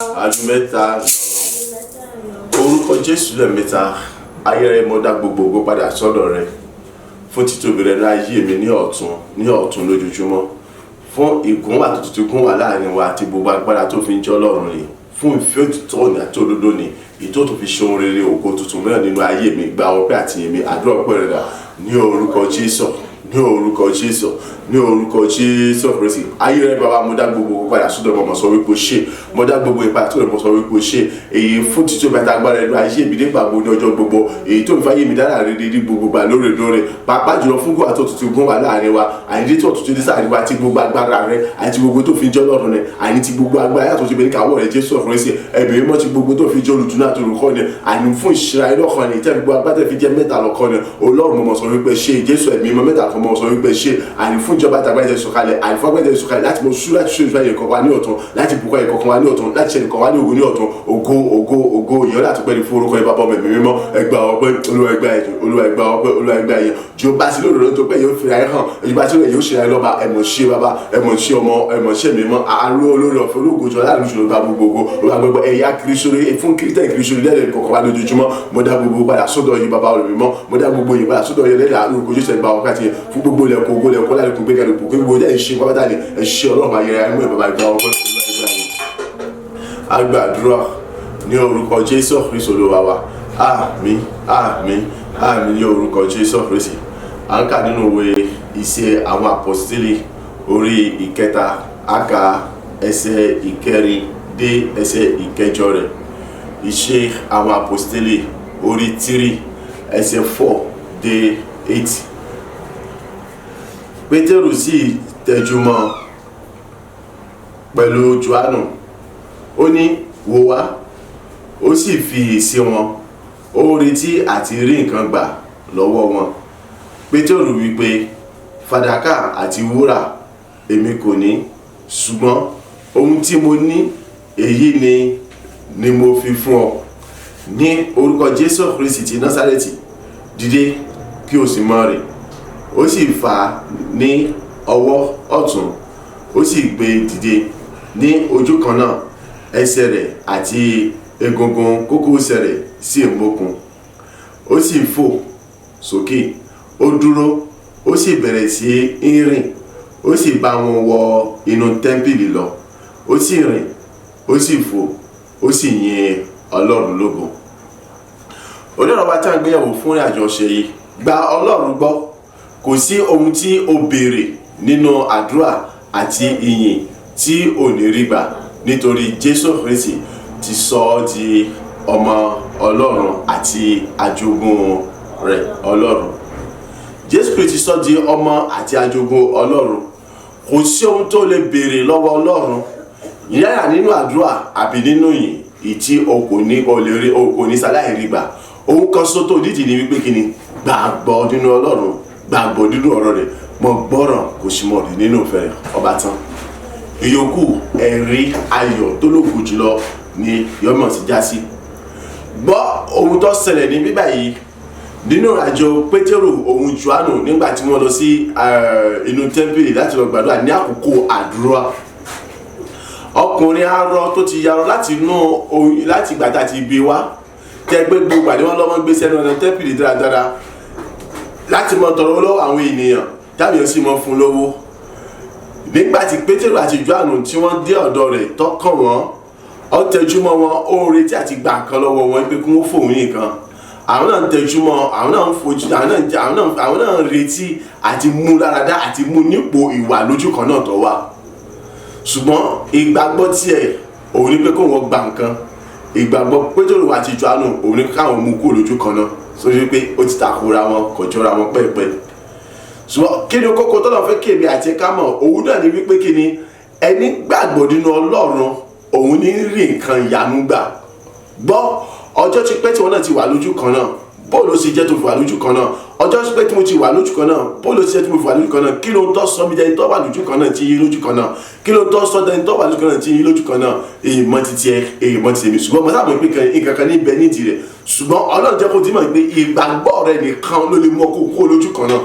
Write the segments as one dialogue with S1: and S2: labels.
S1: Adumeta orúkọ Jésù lẹ́ẹ̀mẹ́ta ayẹrẹ mọ́dá gbogbogbò padà sọ́dọ̀ rẹ̀ fún títóbi rẹ̀ láyé mi ní ọ̀tún lójoojúmọ́ fún ìgún àtúntò gún wà láàrin wa àti gbogbo agbára tó fi ń jẹ́ Ọlọ́run rẹ̀ fún ìfẹ́ òtítọ́ ní àti òdodo ní ìtò tó fi ṣe ohun rere ògo tuntun mìíràn nínú ayé mi gba ọpẹ́ àti èmi àdúrà ọpẹ́ rẹ̀ dà ní orúkọ Jésù ní orúkọ Jésù ní orúkọ Jésù Kristi ayé rẹ bàbá mo dá gbogbo padà sọ́dọ̀ mọ sọ wípé o ṣe mo dá gbogbo ìpadà sọ́dọ̀ mọ sọ wípé o ṣe èyí fún títí o bàtà agbára ẹnu ayé mi nípa gbogbo ní ọjọ́ gbogbo èyí tó ń fáyé mi dára rí dídí gbogbo gbà lóòrèlóòrè pàápàá jùlọ fún gbogbo àtúntò gún wà láàrin wa àìní tí ọ̀tútù ní sáà nípa tí gbogbo agbára rẹ àti gbogbo tó fi jẹ́ Ọlọ́run rẹ àìní tí gbogbo agbára yàtọ̀ sí bẹ́ẹ̀ káwọ́ rẹ Jésù Kristi ẹ̀bẹ̀ mímọ́ tí gbogbo tó fi jẹ́ olùtúnú àti olùkọ́ ni àìní fún ìṣẹ́ra ẹlọ́kan ni tẹ́ gbogbo agbára fi jẹ́ mẹ́ta lọ́kọ́ ni Ọlọ́run mọ̀ sọ wípé ṣe Jésù ẹ̀mí mọ́ mẹ́ta kan mọ̀ sọ wípé ṣe àìní fún ìjọba tàgbàjẹ́ sọ̀kalẹ̀ àìní fún agbẹ́jẹ́ sọ̀kalẹ̀ láti mọ̀ sú láti ṣe ìṣúra ẹ̀kọ́ wa ní ọ̀tún láti bùkọ́ ẹ̀kọ́ kan wa ní ọ̀tún láti ṣe ẹ̀kọ́ wa ní ògo ní ọ̀tún ògo ìyọ́ láti pẹ́ ní fún orúkọ ìbábọ̀ mẹ̀mí mímọ́ ẹgbà ọpẹ́ Olúwa ẹgbà ẹ̀yìn Olúwa ẹgbà ọpẹ́ Olúwa ẹgbà ẹ̀yìn jù bá sí lóòrò tó pé yóò fi ayé hàn ìjọba tí yóò ṣe ayé lọ́ba ẹ̀mọ̀ ṣe bàbá ẹ̀mọ̀ ṣe ọmọ ẹ̀mọ̀ ṣe mímọ́ àárú olórí ọ̀fẹ́ olóògùnjọ láàrin ìṣòro bá gbogbo olùgbàgbọ́ ẹ̀yà kìrìsìrì fún kìrìtẹ̀ kìrìsìrì lẹ́lẹ̀ kọ̀ọ̀kan wá lójoojúmọ́ mo dá gbogbo padà sọ́dọ̀ yìí bàbá olùmí mọ́ mo dá gbogbo yìí padà sọ́dọ̀ yìí lẹ́lẹ̀ àánú ojú ṣẹ̀ bá ọkà tiẹ̀ fún gbogbo lẹ́kọ̀ọ́ gbogbo lẹ́kọ̀ọ́ lálẹ́kùn gbé kẹ́lẹ́ gbogbo gbogbo ẹ̀ ṣe pápátá ni ẹ̀ ṣe Ọlọ́run ayẹyẹ ẹ̀mú ẹ̀ bàbá ìgbà ọkọ̀ agbàdúrà ní orúkọ Jésù Kristi Olúwa wa àmín àmín àmín ní orúkọ Jésù Kristi à ń kà nínú ìwé Iṣẹ́ àwọn Àpọ́stélì orí ìkẹta àkà ẹsẹ̀ ìkẹrin dé ẹsẹ̀ ìkẹjọ rẹ̀ Iṣẹ́ àwọn Àpọ́stélì orí 3 ẹsẹ̀ 4 dé 8. Pétérù sì tẹjúmọ́ pẹ̀lú Jòhánù ó ní wò wá ó sì fi sí wọn ó retí àti rí nǹkan gbà lọ́wọ́ wọn. Pétérù wípé fàdákà àti wúrà èmi kò ní ṣùgbọ́n ohun tí mo ní èyí ni mo fi fún ọ ní orúkọ Jésù Kristi ti Násárẹ́tì dìde kí o sì máa rìn. Ó sì fà á ní ọwọ́ ọ̀tún ó sì gbé dìde ní ojú kan náà ẹsẹ̀ rẹ̀ àti egungun kókósẹ̀ rẹ̀ sì mókun ó sì fò sókè ó dúró ó sì bẹ̀rẹ̀ sí í rìn ó sì bá wọn wọ inú tẹ́ḿpìlì lọ ó sì rìn ó sì fò ó sì yin Ọlọ́run lógo. Ọlọ́run wa tá à ń gbéyàwó fún ìrìnàjò ọ̀sẹ̀ yìí gba Ọlọ́run gbọ́ kò sí ohun tí o béèrè nínú àdúrà àti ìyìn tí ò ní rí gbà nítorí Jésù Kristi ti sọ ọ́ di ọmọ Ọlọ́run àti àjogún rẹ̀ Ọlọ́run. Jésù Kristi sọ di ọmọ àti àjogún Ọlọ́run. Kò sí ohun tó lè béèrè lọ́wọ́ Ọlọ́run yálà nínú àdúrà àbí nínú ìyìn ìtí o kò ní sáláì rí gbà. Ohun kan sọ tó dídì ní wípé kí ni gbàgbọ́ nínú Ọlọ́run gbàgbọ́ nínú ọ̀rọ̀ rẹ̀ mọ gbọ́ràn kò sì mọ̀ rí nínú ìfẹ́ rẹ̀ ọba tán. Ìyókù ẹ̀rí ayọ̀ tó lókù jùlọ ni yọmọ̀ sí já sí. Gbọ́ ohun tó ṣẹlẹ̀ ní bíbá yìí nínú àjọ Pétérù òun Jòhánù nígbà tí wọ́n lọ sí inú tẹ́ḿpìlì láti lọ gbàdúrà ní àkókò àdúrà. Ọkùnrin arọ tó ti yarọ láti gbàtà ti gbé wá tẹ́gbẹ́ gbogbo àdéhùn lọ́wọ́ gbé sẹ́nu ọ̀nà tẹ́ḿpìlì dáradára láti mọ tọrọ lọ́wọ́ àwọn ènìyàn tábìyàn sì mọ fún lówó. Nígbàtí Pétérù àti Jòhánù tí wọ́n dé ọ̀dọ̀ rẹ̀ tọ́kàn wọn ó tẹjúmọ́ wọn ó retí àti gbà nǹkan lọ́wọ́ wọn pé kí wọ́n fòun nìkan. Àwọn náà ń tẹjúmọ́ àwọn náà ń fojú àwọn náà ń retí àti mú láradá àti mú nípò ìwà lójú kan náà tó wà. Ṣùgbọ́n ìgbàgbọ́ tiẹ̀ òun ni pé kó wọn gbà nǹkan. Ìgbàgbọ́ Pétérù àti Jòhánù òun ni káwọn mú kó lójú kan náà sórí pé ó ti takora wọn kò jọra wọn pẹ́ẹ́pẹ́. Ṣùgbọ́n kí ni kókó tó lọ fẹ́ kéèmí àti ẹ̀ka mọ̀ òun náà ni wípé kí ni ẹni gbàgbọ́ nínú Ọlọ́run òun ní rí nǹkan ìyanu gbà. Gbọ́ ọjọ́ tí pé tí wọ́n náà ti wà lójú kan náà bó ló ṣe jẹ́ tó fi wà lójú kan náà ọjọ́ tí pé tí mo ti wà lójú kan náà bó ló ṣe jẹ́ tó fi wà lójú kan náà kí ló ń tọ́ sọ mi dẹni tó wà lójú kan náà tí yín lójú kan náà kí ló ń tọ́ sọ dẹni tó wà lójú kan náà tí yín lójú kan náà èyí mọ́ ti tiẹ̀ èyí mọ́ ti tèmi ṣùgbọ́n mo sábà pé nǹkan kan níbẹ̀ nídìí rẹ̀ ṣùgbọ́n Ọlọ́run jẹ́ kó ti mọ̀ pé ìgbàgbọ́ rẹ̀ nìkan ló lè mú ọkọ̀ kó lójú kan náà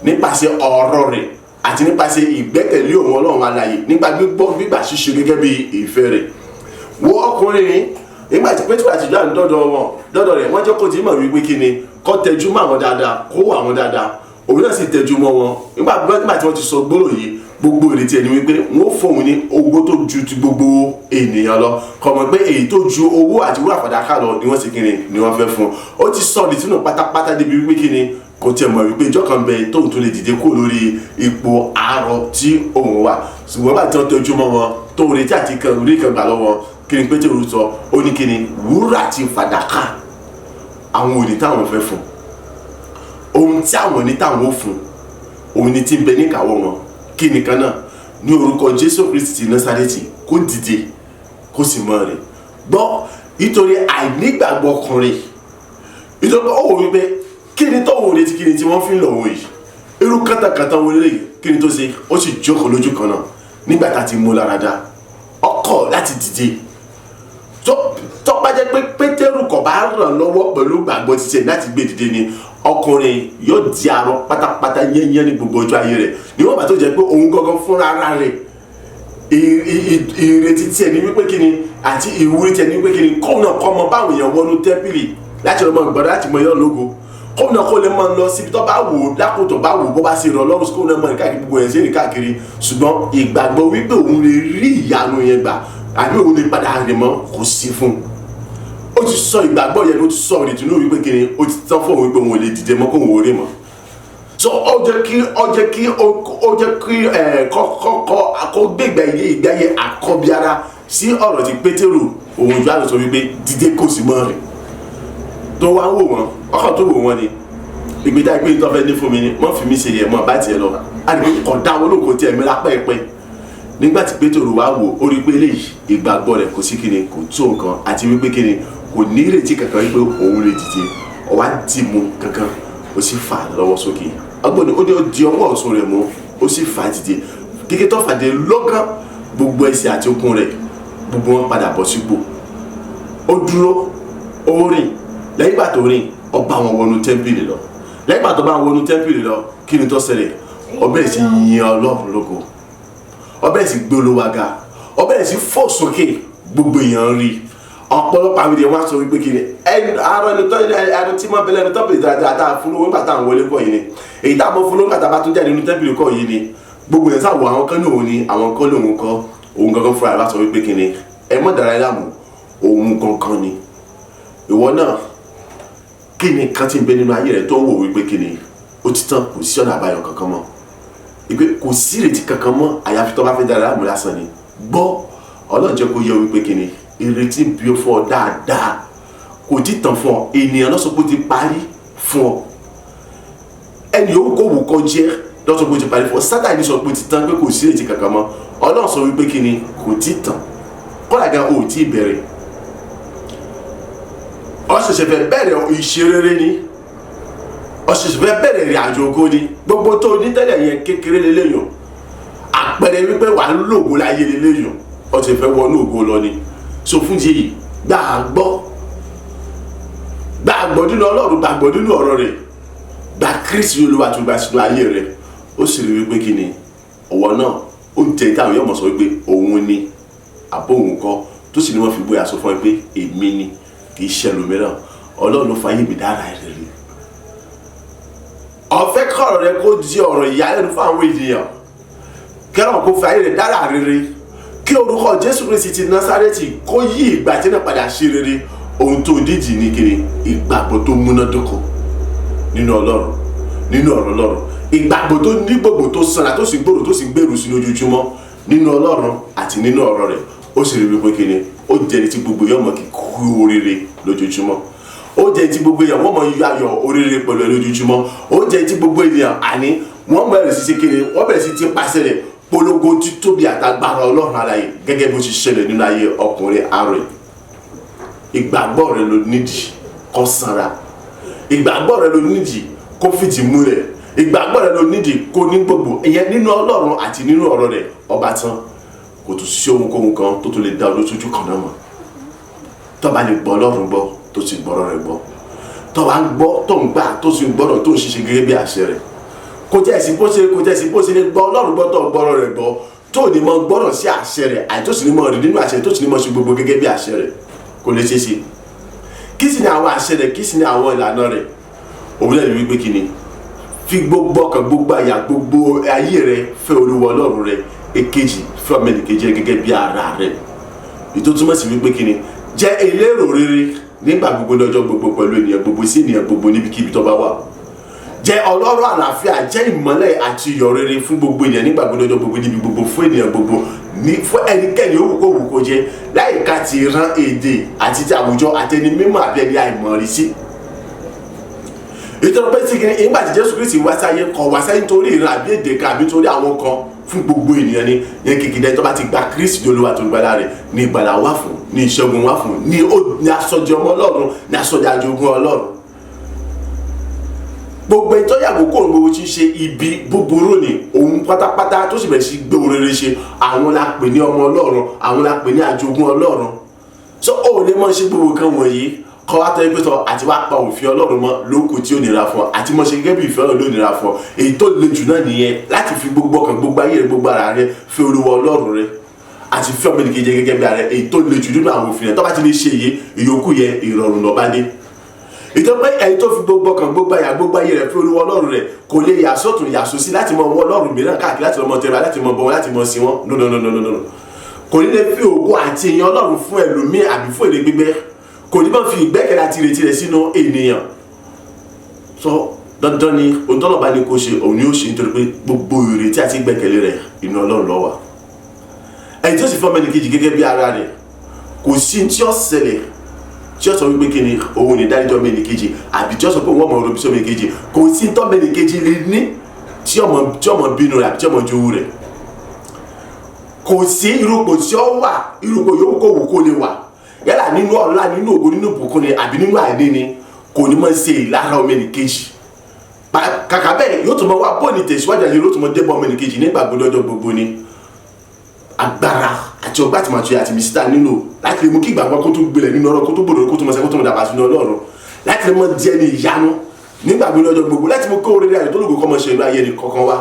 S1: nípasẹ̀ ọ̀rọ̀ rẹ̀ àti nípasẹ̀ ìgbẹ́kẹ̀lé òun Ọlọ́run alààyè nípa gbígbà ṣíṣe gẹ́gẹ́ bí ìfẹ́ rẹ̀. wo ọkùnrin ni nígbà tí Pétérù àti Jòhánù dọ́dọ̀ rẹ̀ wọ́n jẹ́ kó ti mọ̀ wípé kí ni kó tẹjú mọ́ àwọn dáadáa kó wà wọ́n dáadáa òun náà sì tẹjú mọ́ wọn nígbà tí wọ́n ti sọ gbólóhùn yìí gbogbo ìrètí ẹni wípé wọ́n fóun ní owó tó ju ti gbogbo ènìyàn lọ kò mọ̀ pé èyí tó ju owó àti wúrà fàdákà lọ ni wọ́n sì kíni ni wọ́n fẹ́ fún ó ti sọ ìrètí nù pátápátá débi wípé kíni kò tiẹ̀ mọ̀ wípé ìjọ kan bẹ tóun tó lè dìde kúrò lórí ipò àárọ̀ tí òun wà ṣùgbọ́n bá tí wọ́n tẹjú mọ́ wọn tó retí àti rí kan gbà lọ́wọ́ kí ni Pétérù sọ ó ní kí ni wúrà àti fàdákà àwọn òní táwọn fẹ́ fún ohun tí àwọn ní táwọn ó fún òun ní tí ń bẹ ní ìkáwọ́ wọn kí nìkan náà ní orúkọ Jésù Kristi ti Násárẹ́tì kó dìde kó sì mọ́ rẹ̀ gbọ́ nítorí àìnígbàgbọ́ ọkùnrin nítorí ó wò wípé kí ni tó wò létí kí ni tí wọ́n fi ń lọ wò yìí irú kátàkátà wọlé lè kí ni tó ṣe ó sì jókòó lójú kan náà nígbà tá a ti mú lára dá ọkọ̀ láti dìde tó bá jẹ́ pé Pétérù kò bá ràn lọ́wọ́ pẹ̀lú gbàgbọ́ títẹ̀ láti gbé dìde ni ọkùnrin yóò di arọ pátápátá yẹ́nyẹ́ ní gbogbo ọjọ́ ayé rẹ̀ níwọ̀n bá tó jẹ́ pé òun gangan fúnra ara rẹ̀ ìrètí tiẹ̀ ní wípé kíni àti ìwúrí tiẹ̀ ní wípé kíni kọ́nà kọ́mọ báwọn èèyàn wọnú tẹ́pìlì láti ọmọ ìgbọ́dọ̀ láti mọ yọ́ lógo kọ́nà kó lè máa lọ síbi tó bá wò ó lákòótọ́ bá wò ó bó bá ṣe rọ̀ lọ́rùn kó náà mọ̀ ní káàkiri gbogbo ẹ̀ sí ní káàkiri ṣùgbọ́n ìgbàgbọ́ wípé òun lè rí ìyanu yẹn gbà àbí òun lè padà rìn mọ́ kò sí fún un ó ti sọ ìgbàgbọ́ yẹn ló ti sọ ìrètí náà wípé kíni ó ti tán fún òun wípé òun lè dìde mọ́ kó òun ò rí mọ́ so ó jẹ́ kí kó gbégbá ìgbé ayé àkọ́bíara sí ọ̀rọ̀ tí Pétérù òun jù àlọ́ sọ wípé dídé kò sí mọ́ rìn tó wá wò wọ́n ọkọ̀ tó wò wọ́n ni ìgbéjà ìpín tó fẹ́ ní fún mi ni wọ́n fi mí ṣe yẹ mọ́ bá tiẹ̀ lọ àdìgbò kọ̀ dá wọn lóko tiẹ̀ mẹ́ra pẹ́ẹ́pẹ́ nígbà tí Pétérù wá wò ó rí pé eléyìí ìgbàgbọ́ rẹ̀ kò sí kíni kò tó nǹkan àti wípé kíni kò ní ìrètí kankan wípé òun lè dìde ọwá dì mú kankan ó sì fà lọ́wọ́ sókè ọgbọ́n ó di ọwọ́ ọ̀tún rẹ̀ mú ó sì fà dìde kíkẹ́ tó fàdé lọ́gán gbogbo ẹsẹ̀ àti okun rẹ̀ gbogbo wọn padà bọ̀ sípò ó dúró ó rìn lẹ́yìn ìgbà tó rìn ó bá wọn wọnú tẹ́ḿpìlì lọ lẹ́yìn ìgbà tó bá wọn wọnú tẹ́ḿpìlì lọ kí ni tó ṣẹlẹ̀ ó bẹ̀rẹ̀ sí yin Ọlọ́run lógo ó bẹ̀rẹ̀ sí gbé Olúwa ga ó bẹ̀rẹ̀ sí fò sókè gbogbo èèyàn rí ọ̀pọ̀lọpọ̀ àwọn ènìyàn wá sọ wípé kí ni ẹnu tí mọ́ bẹ́lẹ̀ ẹnu tọ́pìlì dáadáa fún owó nígbà táwọn wọlé kọ́ yìí ni èyí táwọn fún owó nígbà táwọn tún jáde nínú tẹ́ḿpìlì kọ́ yìí ni gbogbo ẹ̀ sáwọ àwọn kan ní òun ni àwọn kan ní òun kọ́ òun gangan fúnra rẹ̀ wá sọ wípé kí ni ẹ mọ́ dára láàmú òun gangan ni ìwọ náà kí ni kan ti ń bẹ nínú ayé rẹ̀ tó ń wò wípé kí ni ó ti tán kò sí ọ̀nà àbáyọ kankan mọ́ ìpè kò sí ìrètí kankan mọ́ àyàfi tó bá fẹ́ dára láàmú lásán ni gbọ́ Ọlọ́run jẹ́ kó yẹ wípé kí ni ìrètí bí ó fún ọ dáadáa kò tí tàn fún ọ ènìyàn lọ́sọ̀ pé ó ti parí fún ọ ẹni yòówù kó wù kó jẹ́ lọ́sọ̀ pé ó ti parí fún ọ Sátánì sọ pé ó ti tán pé kò sí ìrètí kankan mọ́ Ọlọ́run sọ wípé kí ni kò tí tàn kọ́lá gan ò tí bẹ̀rẹ̀ ọ ṣẹ̀ṣẹ̀ fẹ́ bẹ̀rẹ̀ ìṣerere ni ọ ṣẹ̀ṣẹ̀ fẹ́ bẹ̀rẹ̀ ìrìn àjò ògo ni gbogbo tó ní tẹ́lẹ̀ yẹn kékeré lélẹ́yìn àpẹẹrẹ wípé wà ń lògo láyé lélẹ́yìn ọ ti fẹ́ wọnú ògo lọ ni so fún ti yìí gbàgbọ́ nínú Ọlọ́run gbàgbọ́ nínú ọ̀rọ̀ rẹ̀ gba Kristi Olúwa tó gba sínú ayé rẹ̀ ó sì rí wípé kí ni ọ̀wọ́ náà ó ń tẹ táwọn yọ̀mọ̀ sọ wípé òun ni àbóhùn kọ́ tó sì ní wọ́n fi gbóyà sọ fún ẹ pé èmi ni kì í ṣe ẹlòmíràn Ọlọ́run ló fàyè mi dára rẹ̀ rí ọ̀fẹ́ kọ̀rọ̀ rẹ kó di ọ̀rọ̀ ìyàlẹ́nu fún àwọn ènìyàn kẹ́rọ̀ kó fàyè rẹ̀ dára rere kí orúkọ Jésù Kristi ti Násárẹ́tì kó yí ìgbà tí náà padà ṣe rere ohun tó dídì ní kiri ìgbàgbọ́ tó múnádóko nínú Ọlọ́run nínú ọ̀rọ̀ Ọlọ́run ìgbàgbọ́ tó ní gbogbo tó sanra tó sì gbòòrò tó sì gbèrú sí lójoojúmọ́ nínú Ọlọ́run àti nínú ọ̀rọ̀ rẹ̀ ó sì rí wípé kíni ó jẹ́ ti gbogbo yọmọ kí kú oríire lójoojúmọ́ ó jẹ́ ti gbogbo èèyàn wọ́n mọ yọ ayọ̀ oríire pẹ̀lú ẹ lójoojúmọ́ ó jẹ́ ti gbogbo èèyàn àní wọ́n bẹ̀rẹ̀ sí ṣe kíni wọ́n bẹ̀rẹ̀ sí ti pàṣẹ rẹ̀ polongo títóbi àtagbára Ọlọ́run alààyè gẹ́gẹ́ bó ti ṣẹlẹ̀ nínú ayé ọkùnrin àárẹ̀ ìgbàgbọ́ rẹ ló nídìí kó sanra ìgbàgbọ́ rẹ ló nídìí kó fìdí múlẹ̀ ìgbàgbọ́ rẹ ló nídìí kó ní gbogbo ìyẹn nínú Ọlọ́run àti nínú ọ̀rọ̀ rẹ̀ ọba tán kò tún sí ohunkóhun kan tó tún lè dá olóṣojú kan náà mọ̀ tó bá lè gbọ́ Ọlọ́run gbọ́ tó sì gbọ́rọ̀ rẹ̀ gbọ́ tó bá ń gbọ́ tó ń gbà tó sì ń gbọ́rọ̀ tó ń ṣiṣẹ́ gẹ́gẹ́ bí àṣẹ rẹ̀ kò jẹ́ sí bó ṣe lè gbọ́ Ọlọ́run gbọ́ tó gbọ́rọ̀ rẹ̀ gbọ́ tó ní mọ gbọ́rọ̀ sí àṣẹ rẹ̀ àti tó sì ní mọ rìn nínú àṣẹ tó sì ní mọ ṣe gbogbo gẹ́gẹ́ bí àṣẹ rẹ̀ kò lè ṣe é ṣe. Kí sì ni àwọn àṣẹ rẹ̀, kí sì ni àwọn ìlànà rẹ̀? òun náà ní wípé kí ni fi gbogbo ọkàn gbogbo àyà gbogbo ayé rẹ̀ fẹ́ Olúwa Ọlọ́run rẹ̀, èkejì fẹ́ ọmọnìkejì rẹ̀ gẹ́gẹ́ bí ara rẹ̀. ètò túmọ̀ sí wípé kí ni jẹ́ elérò rere nígbà gbogbo lọ́jọ́ gbogbo pẹ̀lú ènìyàn gbogbo sí ènìyàn gbogbo níbikíbi tó bá wà. jẹ́ ọlọ́rọ̀ àlàáfíà, jẹ́ ìmọ́lẹ̀ àti iyọ̀ rere fún gbogbo ènìyàn nígbà gbogbo lọ́jọ́ gbogbo níbi gbogbo fún ènìyàn gbogbo ní fún ẹnikẹ́ni òwú kó jẹ́ láìka ti ran èdè àti ti àwùjọ àti ẹni mímọ́ àbí ẹni àìmọ̀rí sí. ìtọ́jú pé tí kìíní ìgbà tí Jésù Kristi wá sáyé kọ̀ wá sáyé nítorí ìran àbí èdè kan àbí nítorí àwọn kan fún gbogbo ènìyàn ni yẹn kìkìdẹ́ tó bá ti gba Kristi ní Olúwa tó gbàlà rẹ̀ ní ìgbàlà wá fún, ní ìṣẹ́gun wá fún, ní asọ̀dì ọmọ Ọlọ́run, ní asọ̀dì àjogún Ọlọ́run. gbogbo ìtọ́ yàgò kó gbogbo tí ń ṣe ibi búburú ni òun pátápátá tó sì bẹ̀rẹ̀ sí gbé orere ṣe, àwọn la pè ní ọmọ Ọlọ́run, àwọn la pè ní àjogún Ọlọ́run. so ó lè mọ̀ ṣe gbogbo kan wọ̀nyí kọ́ wá tẹ́ pé sọ àti wá pa òfin Ọlọ́run mọ́ lóko tí ó nira fún ọ àti mọ̀ ṣe gẹ́gẹ́ bí ìfẹ́ Ọlọ́run ló nira fún ọ. èyí tó le jù náà nìyẹn láti fi gbogbo ọkàn gbogbo ayé rẹ gbogbo ara rẹ fẹ́ Olúwa Ọlọ́run rẹ àti fẹ́ ọmọnìkejì gẹ́gẹ́ bí ara rẹ. èyí tó le jù nínú àwọn òfin rẹ tó bá ti lè ṣe èyí ìyókù yẹ ìrọ̀rùn lọ bá dé. ìjọba ẹni tó fi gbogbo ọkàn gbogbo àyà gbogbo ayé rẹ fẹ́ Olúwa Ọlọ́run rẹ kò lè yà sọ́tún yà sósì láti mọ ọwọ́ Ọlọ́run mìíràn káàkiri láti lọ mọ tẹ̀ra láti mọ bọ wọn láti mọ sí wọn no. kò ní lè fi ògo àti ìyìn Ọlọ́run fún ẹlòmíì àbí fún èrè gbígbẹ́, kò ní bá fi ìgbẹ́kẹ̀lé àti ìrètí rẹ̀ sínú ènìyàn. sọ dandan ni ohun tó lọ́ba ní kó ṣe òun ni ó ṣe nítorí pé gbogbo ìrètí àti ìgbẹ́kẹ̀lé rẹ̀ inú Ọlọ́run ló wà. ẹni tó sì fẹ́ ọmọnìkejì gẹ́gẹ́ bí ara rẹ̀ kò sí tí ó ṣẹlẹ̀ tí ó sọ wípé kí ni òun ní dáríjọ́ ọmọnìkejì àbí tí ó sọ pé òun ọmọ òròbí sí ọmọnìkejì, kò sí tó ọmọnìkejì lè ní tí ọmọ bínú rẹ̀ àbí tí ọmọ jowú rẹ̀. kò sí irúpò tí ó wà, irúpò yòówù kó wù kó lè wà, yálà nínú ọlá nínú ògo nínú ìbùkún ni àbí nínú àìní ni, kò ní mọ̀ ṣe ìlara ọmọnìkejì. kàkà bẹ́ẹ̀ yóò tún mọ wá bóni tẹ̀síwájú àyè yóò tún mọ débọ̀ ọmọnìkejì nígbà gbọdọ̀ gbogbo ni. agbára àti ọgbà tí màtúyà àti mísítà nínú láti lè mú kí ìgbàgbọ́ kó tún gbilẹ̀ nínú ọ̀rọ̀ kó tún gbòdò kó tún mọ̀ sẹ́ kó tún mọ̀ dàgbà sínú Ọlọ́run, láti lè mọ díẹ̀ ní ìyanu nígbà gbọdọ̀ gbogbo, láti mú kó orí rẹ̀ tó lóògùn kọ́ mọ̀ ṣe inú ayé ni kankan wá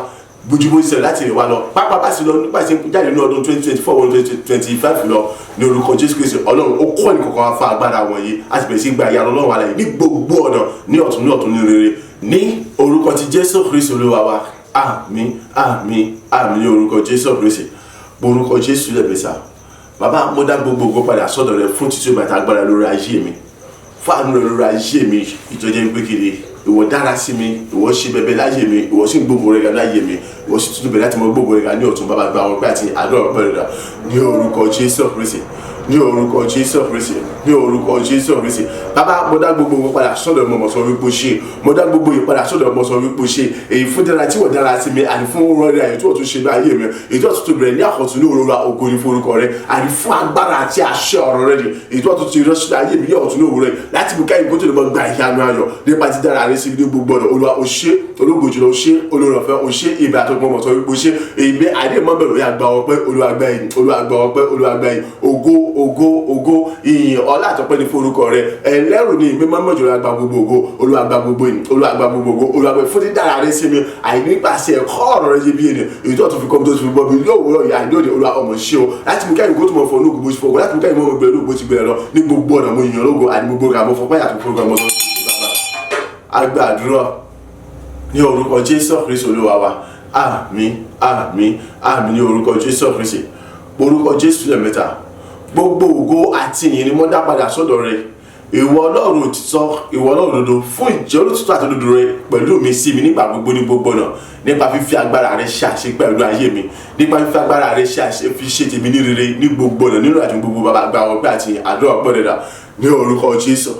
S1: bójúbó ṣẹlẹ̀ láti rìn wá lọ pápá bá sí lọ nípa ìṣe jáde ní ọdún 2024 2025 lọ ní orúkọ Jésù Kristi Ọlọ́run ó kọ́ ẹnìkọ̀ọ̀kan wá fún agbára wọ̀nyí àti bẹ̀rẹ̀ sí gba ìyanu Ọlọ́run wà láyé ní gbogbo ọ̀nà ní ọ̀tún ní rere ní orúkọ ti Jésù Kristi Olúwa wa. àmín àmín àmín ní orúkọ Jésù Kristi. orúkọ Jésù lẹ́bẹ̀sà bàbá mo dá gbogbo ògo padà sọ́dọ̀ rẹ fún títí ìgbà tá agbára lórí ayé mi, fáànù rẹ lórí ayé mi, ìtọ́jẹ́ pé kiri ìwọ dára sí mi, ìwọ ṣe bẹbẹ láyé mi, ìwọ sì ń gbogbo rẹ ga láyé mi, ìwọ sì tún bẹ láti mọ gbogbo rẹ ga ní ọ̀tún bàbá gba àwọn ọpẹ́ àti àdúrà ọpẹ́ rẹ dà ní orúkọ Jésù Kristi, ní orúkọ Jésù Kristi, ní orúkọ Jésù Kristi. bàbá mo dá gbogbo wọn padà sọ́dọ̀ ọmọ sọ wípé ṣe, mo dá gbogbo yìí padà sọ́dọ̀ ọmọ sọ wípé ṣe èyí fún dára tí wọ́n dára sí mi àti fún rọrí àyè tí wọ́n tún ṣe ní ayé mi, èyí tí wọ́n tún bẹ̀rẹ̀ ní àkọ́tún ní òrora ògo ní forúkọ rẹ àti fún agbára àti àṣẹ ọ̀rọ̀ rẹ ni èyí tí wọ́n tún ti ránṣẹ́ ní ayé mi ní ọ̀tún ní òwúrọ̀ láti mú káyìn kó tó lè mọ gba ìyanu ayọ̀ nípa ti dára rẹ sí ní gbogbo ọ̀nà. Olúwa o ṣé, ológo jùlọ o ṣé, olórí ọ̀fẹ́ o ṣé, ìbẹ̀ àtọ́gbọ́n mọ̀ sọ wípé o ṣé, èyí àdé mọ́ bẹ̀rù yà gba ọpẹ́, Olúwa gba ìyìn, Olúwa gba ọpẹ́, Olúwa gba ìyìn, ògo ìyìn ọlá àtọ́pẹ́ ní forúkọ rẹ ẹlẹ́rù ní ìgbé mọ́mọ́ jùlọ gba gbogbo ògo, Olúwa gba gbogbo ìyìn, Olúwa gba gbogbo ògo, Olúwa gba fún dídára rẹ sí mi àìnípasẹ̀ ẹ̀kọ́ ọ̀rọ̀ rẹ yé bí ènìyàn èyí tó tún fi kọ́ mi tó tún fi gbọ́ mi lówùúrọ̀ ìyá ìdóde Olúwa ọmọ ṣé o láti mú kẹ́yìn kó tún mọ̀ fọ́ olóògùn bó ti fọ́ láti mú kẹ́yìn mọ́ gbẹ̀rẹ̀ bó ti gbẹ̀rẹ̀ lọ ní gbogbo ọ̀nà mo yìnyín ológo àti gbogbo ọ̀gá mo fọ́ pẹ́yà tó fọ́ gbàmọ́ tó ti àgbà àdúrà ní orúkọ Jésù Kristi Olúwa wa. àmín àmín àmín ní orúkọ Jésù Kristi. orúkọ Jésù lẹ́mẹ́ta gbogbo ògo àti ìyìn ni mo dá padà sọ́dọ̀ rẹ ìwọ Ọlọ́run òtítọ́, ìwọ Ọlọ́run òdodo fún ìjẹ́ olótìtọ́ àti òdodo rẹ pẹ̀lú mi sí mi nígbà gbogbo ní gbogbo náà nípa fífi agbára rẹ ṣe àṣẹ pẹ̀lú ayé mi, nípa fífi agbára rẹ ṣe àṣẹ fi ṣe tèmi ní rere ní gbogbo náà nínú àti gbogbo bàbá gba ọpẹ́ àti àdúrà ọpẹ́ rẹ ní orúkọ Jésù,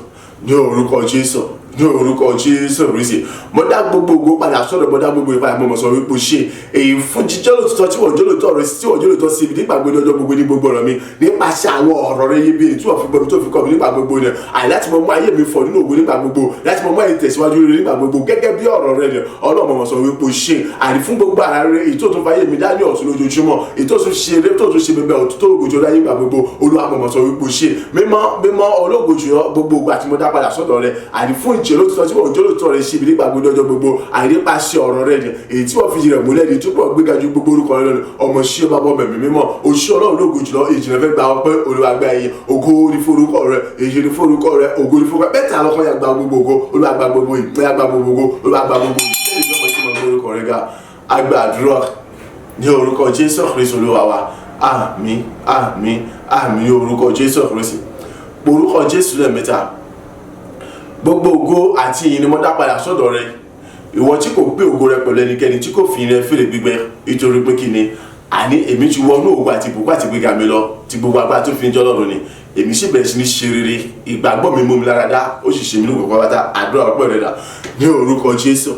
S1: ní orúkọ Jésù, ní orúkọ Jésù Kristi. mo dá gbogbo ògo padà sọ́dọ̀, mo dá gbogbo ìpadà mo mọ̀ sọ wípé ṣe èyí fún jíjẹ́ olótìtọ́ tí wọ́n jẹ́ olótìtọ́ rẹ tí wọ́n jẹ́ olótìtọ́ sí mi nípa gbogbo ọjọ́ gbogbo ní gbogbo ọ̀rọ̀ mi nípasẹ̀ àwọn ọ̀rọ̀ rẹ yébí tí wọ́n fi gbọ́ mi tó fi kọ́ mi nípa gbogbo rẹ̀ àì láti mọ mú ayé mi fọ̀ nínú ògo nípa gbogbo, láti mọ mú ayé tẹ̀síwájú rere nípa gbogbo gẹ́gẹ́ bí ọ̀rọ̀ rẹ ni Ọlọ́run mọ̀ sọ wípé ṣe àì fún gbogbo ara rẹ èyí tó tún fàyè mi dání ọ̀tún lójoojúmọ́ èyí tó tún ṣe eré tó tún ṣe bẹbẹ ọ̀tún tó lógo jù láyé nípa gbogbo Olúwa mọ̀ sọ wípé ṣe mímọ́ ológo jù gbogbo àti mo dá padà sọ́dọ̀ rẹ àì fún jẹ́ lóòótọ́ tí wọ́n jẹ́ lóòótọ́ rẹ̀ ṣe ibi nígbà gbogbo ọjọ́ gbogbo àìnípasẹ̀ ọ̀rọ̀ rẹ̀ ni èyí tí wọ́n fi rẹ̀ múlẹ̀ ní túbọ̀ gbéga ju gbogbo orúkọ rẹ̀ lọ ọmọ ṣí ọba bọ́ mẹ̀mí mímọ́ oṣù ọlọ́run lógo jùlọ ìjìnlẹ̀ fẹ́ gba ọpẹ́ olùwàgbà ẹ̀yìn ògo ní forúkọ rẹ̀ èyí ní forúkọ rẹ̀ ògo ní forúkọ bẹ́ẹ̀ tí àlọ́kọ́ yà gba gbogbo ògo olùwàgbà gbogbo ìpín àgbà gbogbo ògo olùwàgbà gbogbo àgbàdúrà ní orúkọ Jésù Kristi Olúwa wa àmín àmín àmín ní orúkọ Jésù Kristi orúkọ Jésù lẹ́ẹ̀mẹ́ta gbogbo ògo àti ìyìn ni mo dá padà sọ́dọ̀ rẹ ìwọ tí kò gbé ògo rẹ pẹ̀lú ẹnikẹ́ni tí kò fi rẹ fèrè gbígbẹ nítorí pé kí ni àní èmi ti wọnú ògo àti ìbùkún àti gbéga mi lọ tí gbogbo agbára tó fi ń jọ́ lọ́rùn ni èmi sì bẹ̀rẹ̀ sí ní ṣe rere ìgbàgbọ́ mi mú mi lára dá ó sì ṣe mí ní gbogbo pátá àdúrà ọpẹ́ rẹ dà ní orúkọ Jésù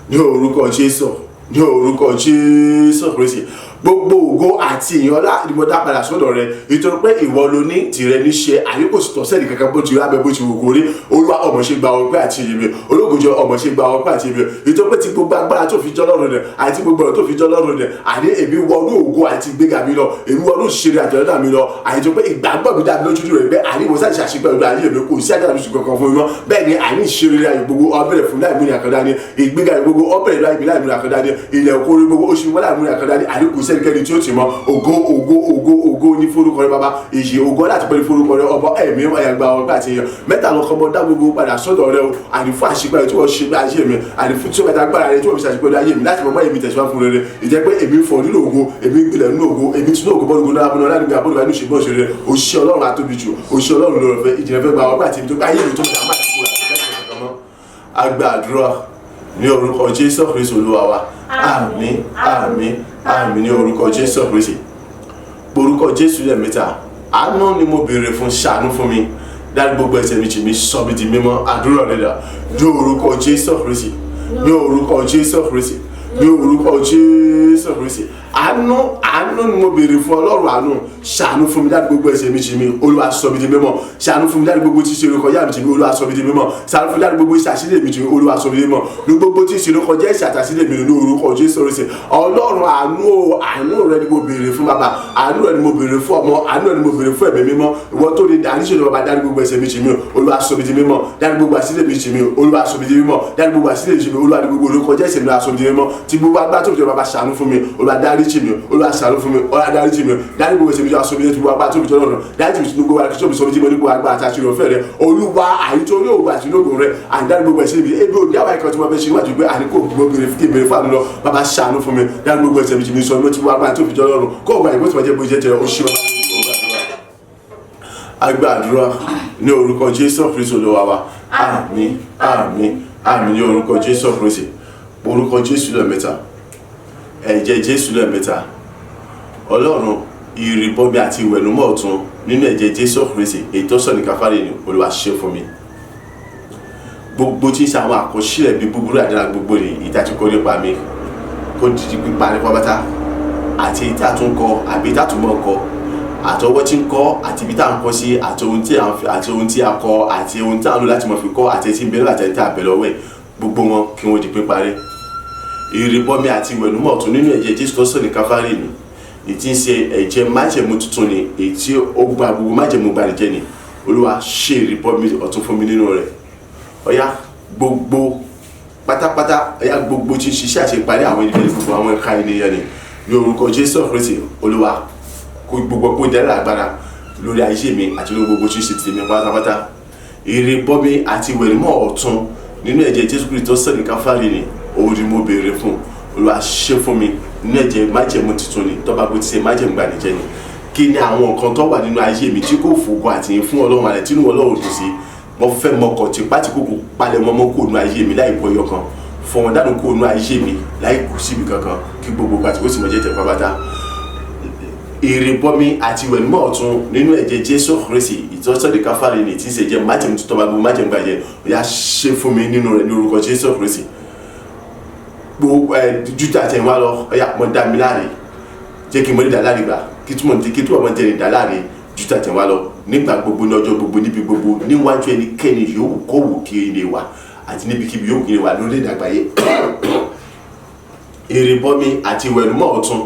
S1: ní orúkọ Jésù ní orúkọ Jésù Kristi gbogbo ògo àti ìyìn ọlá ni mo dá padà sọ́dọ̀ rẹ nítorí pé ìwọ ló ní tìrẹ ní ṣe àyè kò sì tọ́ sẹ́ni kankan bó ti rí abẹ bó ti wù kó rí Olúwa ọmọ ṣe gba ọpẹ́ àti ìyìn mi ológunjọ ọmọ ṣe gba ọpẹ́ àti ìyìn mi nítorí pé tí gbogbo agbára tó fi jọ́ lọ́rùn rẹ àti gbogbo ọ̀rọ̀ tó fi jọ́ lọ́rùn rẹ àní èmi wọnú ògo àti ìgbéga mi lọ èmi wọnú ìṣeré àtọ̀lẹ́dà mi lọ àyèjọ pé ìgbàgbọ́ mi dàbí lójú rẹ bẹ́ẹ̀ àní mo sáà ṣàṣepẹ́ ọdún ayé mi kò sí àjàdàbí ṣùgbọ́n kan fún mi mọ́ bẹ́ẹ̀ ni àní ìṣeré ayé gbogbo ọbẹ̀rẹ̀ fún láì múni àkàndá ni ìgbéga gbogbo ọbẹ̀rẹ̀ láì múni àkàndá ni ilẹ̀ òkúri gbogbo oṣù wọn láì múni àkàndá ni àní kò sẹ́nikẹ́ni tí ó ti mọ́ ògo ní forúkọ rẹ bàbá èyí ògo láti pẹ́ ní forúkọ rẹ ọba ẹ̀mí ẹ̀yàgbà ọgbà àti èèyàn mẹ́ta lọ kọ́ mọ́ dá gbogbo padà sọ́dọ̀ rẹ o àní fún àṣìpẹ́ tí wọ́n ṣe bí ayé mi àní fún tí wọ́n bẹ̀ta agbára rẹ tí wọ́n fi ṣàṣìpẹ́ ní ayé mi láti mọ́ èmi tẹ̀síwá fún rere ìjẹ́ pé èmi fọ̀ nínú ògo èmi gbilẹ̀ nínú ògo èmi tún ògo bọ́ọ̀lù gbọ́dọ̀ abúlé ọ̀la nígbà bọ́ọ̀lù àìníṣe bọ́ọ̀ ṣeré òṣìṣẹ́ ọlọ́run àtóbi jù òṣìṣẹ́ ọlọ́run lọ́rọ̀ fẹ́ ìjìnlẹ̀ fẹ́ gba ọgbà àti ìtọ́ka ayé mi tó mọ̀ àmà ìkúra àgbàdúrà ní orúkọ Jésù Kristi Olúwa wa àmín àmín àmín ní orúkọ Jésù Kristi orúkọ Jésù lẹ́ẹ̀mẹ́ta àánú ni mo béèrè fún ṣàánú fún mi dárí gbogbo ẹ̀ṣẹ̀ mi jì mí sọ mi di mímọ́ àdúrà rẹ̀ dà ní orúkọ Jésù Kristi ní orúkọ Jésù Kristi ní orúkọ Jésù Kristi àánú ni mo béèrè fún Ọlọ́run àánú ṣàánú fún mi dárí gbogbo ẹ̀ṣẹ̀ mi jì mí Olúwa sọ mi di mímọ́ ṣàánú fún mi dárí gbogbo tí ìṣòro kọjá mi jì mí Olúwa sọ mi di mímọ́ ṣàánú fún mi dárí gbogbo ìṣàṣílẹ̀ mi jì mí Olúwa sọ mi di mímọ́ ní gbogbo tí ìṣòro kọjá ìṣàtàṣílẹ̀ mi ní orúkọ Jésù Kristi Ọlọ́run àánú rẹ ni mo béèrè fún bàbá àánú rẹ ni mo béèrè fún ọmọ àánú rẹ ni mo béèrè fún ẹ̀mí mímọ́ ìwọ tó ní àníṣe bàbá dárí gbogbo ẹ̀ṣẹ̀ mi jì mí Olúwa sọ mi di mímọ́ dárí gbogbo àṣílẹ̀ mi jì mí Olúwa sọ mi di mímọ́ dárí gbogbo àṣílẹ̀ jì mí Olúwa ní gbogbo orúkọ Jésù mi sọ mi di mímọ́ tí gbogbo agbá tó fi jọ bàbá ṣàánú fún mi Olúwa dárí jì mí Olúwa ṣàánú fún mi Olúwa dárí jì mí dárí gbogbo ẹ̀ṣẹ̀ mi jọ sọ mi di gbogbo agbá tó fi jọ lọ́nà dárí jì mí gbogbo agbá tó fi sọ mi di mọ́ ní gbogbo agbá àti àṣírí ọ̀fẹ́ rẹ Olúwa àyítorí òwò àti lóògùn rẹ àdárí gbogbo ẹ̀ṣẹ̀ mi ebi òní àwọn ẹ̀kan tí wọ́n fẹ́ ṣe níwájú pé àníkò gbogbo ìbéèrè fún àánú lọ bàbá ṣàánú fún mi dárí gbogbo ẹ̀ṣẹ̀ mi jì mí sọ mi ti gbogbo agbá tó fi jọ lọ́rùn kó o gbà ìbò tí wọ́n jẹ́ bó jẹ́ jẹ́ oṣù agbàdúrà ní orúkọ Jésù Kristi Olúwa wa àmín àmín àmín ní orúkọ Jésù Kristi orúkọ Jésù lẹ́ẹ̀mẹ́ta ẹ̀jẹ̀ Jésù lẹ́ẹ̀mẹ́ta Ọlọ́run ìrìbọmi àti ìwẹ̀nùmọ́ ọ̀tun nínú ẹ̀jẹ̀ Jésù Kristi èyí tó sọ ní káfárì ni Olúwa ṣe fún mi gbogbo tí ń ṣe àwọn àkọsílẹ̀ bíi búburú àdára gbogbo rẹ̀ ìdájúkọ nípa mi kó di pípa nípa bàtà àti ìta tún kọ àbí ìta tún mọ́ kọ àtọwọ́ tí ń kọ́ àti ibi tá à ń kọ́ sí àti ohun tí a kọ àti ohun tí a ń lò láti mọ̀ fi kọ́ àti etí ń bẹ̀rẹ̀ àti ẹni tí a bẹ̀rẹ̀ ọwọ́ ẹ̀ gbogbo wọn kí wọ́n di pípa rẹ̀ ìrìbọmi àti ìwẹ̀nùmọ́ ọ̀tun nínú ẹ̀jẹ̀ Jésù tó sọ ní káfárì ni ìtí ń ṣe ẹ̀jẹ̀ májẹ̀mú tuntun ni èyí tí ó gba gbogbo májẹ̀mú gbanijẹ́ ni Olúwa ṣe ìrìbọmi ọ̀tun fún mi nínú rẹ̀ ọ̀yá gbogbo pátápátá ọ̀yá gbogbo tí ń ṣiṣẹ́ àti ìparí àwọn ènìyàn gbogbo àwọn ẹ̀ka ènìyàn ni ní orúkọ Jésù Kristi Olúwa kó gbogbo kó dẹ́rẹ́ agbára lórí ayé mi àti lórí gbogbo tí ń ṣe tèmi pátápátá ìrìbọmi àti ìwẹ̀nùmọ́ ọ̀tun nínú ẹ̀jẹ̀ Jésù Kristi tó sọ ní káfárì ni òun ni mo béèrè fún Olúwa ṣe fún mi nínú ẹ̀jẹ̀ májẹ̀mú tuntun ni tọ́ba bó ti ṣe májẹ̀mú gbanijẹ́ ni kí ni àwọn nǹkan tó wà nínú ayé mi tí kò fògo àtìyìn fún Ọlọ́run àti tínú Ọlọ́run dùn sí mo fẹ́ mọkàn tí pátíkòkò palẹ̀ mọ́ kó nínú ayé mi láì bọ́ ẹyọ kan fọwọ́n dànù kó nínú ayé mi láì kù síbi kankan kí gbogbo pátíkò sì mọ̀ jẹ́ tẹ̀ pápátá ìrìbọmi àti ìwẹ̀nùmọ́ ọ̀tun nínú ẹ̀jẹ̀ Jésù Kristi ìtọ́sọ̀dẹ̀ káfárì ni tí ń ṣe jẹ́ májẹ̀mú tuntun bá gbogbo májẹ̀mú gbàjẹ́ ó yá ṣe fún mi nínú rẹ̀ ní orúkọ Jésù Kristi gbogbo jújà tẹ̀ wá lọ ó yá mọ̀ dá mi láre jẹ́ kí n mọ̀ ní dàláre gbà kí túmọ̀ mọ̀ jẹ́ ní dàláre jújà tẹ̀ wá lọ nígbà gbogbo ní ọjọ́ gbogbo níbi gbogbo níwájú ẹnikẹ́ni yòówù kówù kí ilé wa àti níbikíbi yòówù kí ilé wa lórí ìdàgbàyé ìrìbọmi àti ìwẹ̀nùmọ́ ọ̀tun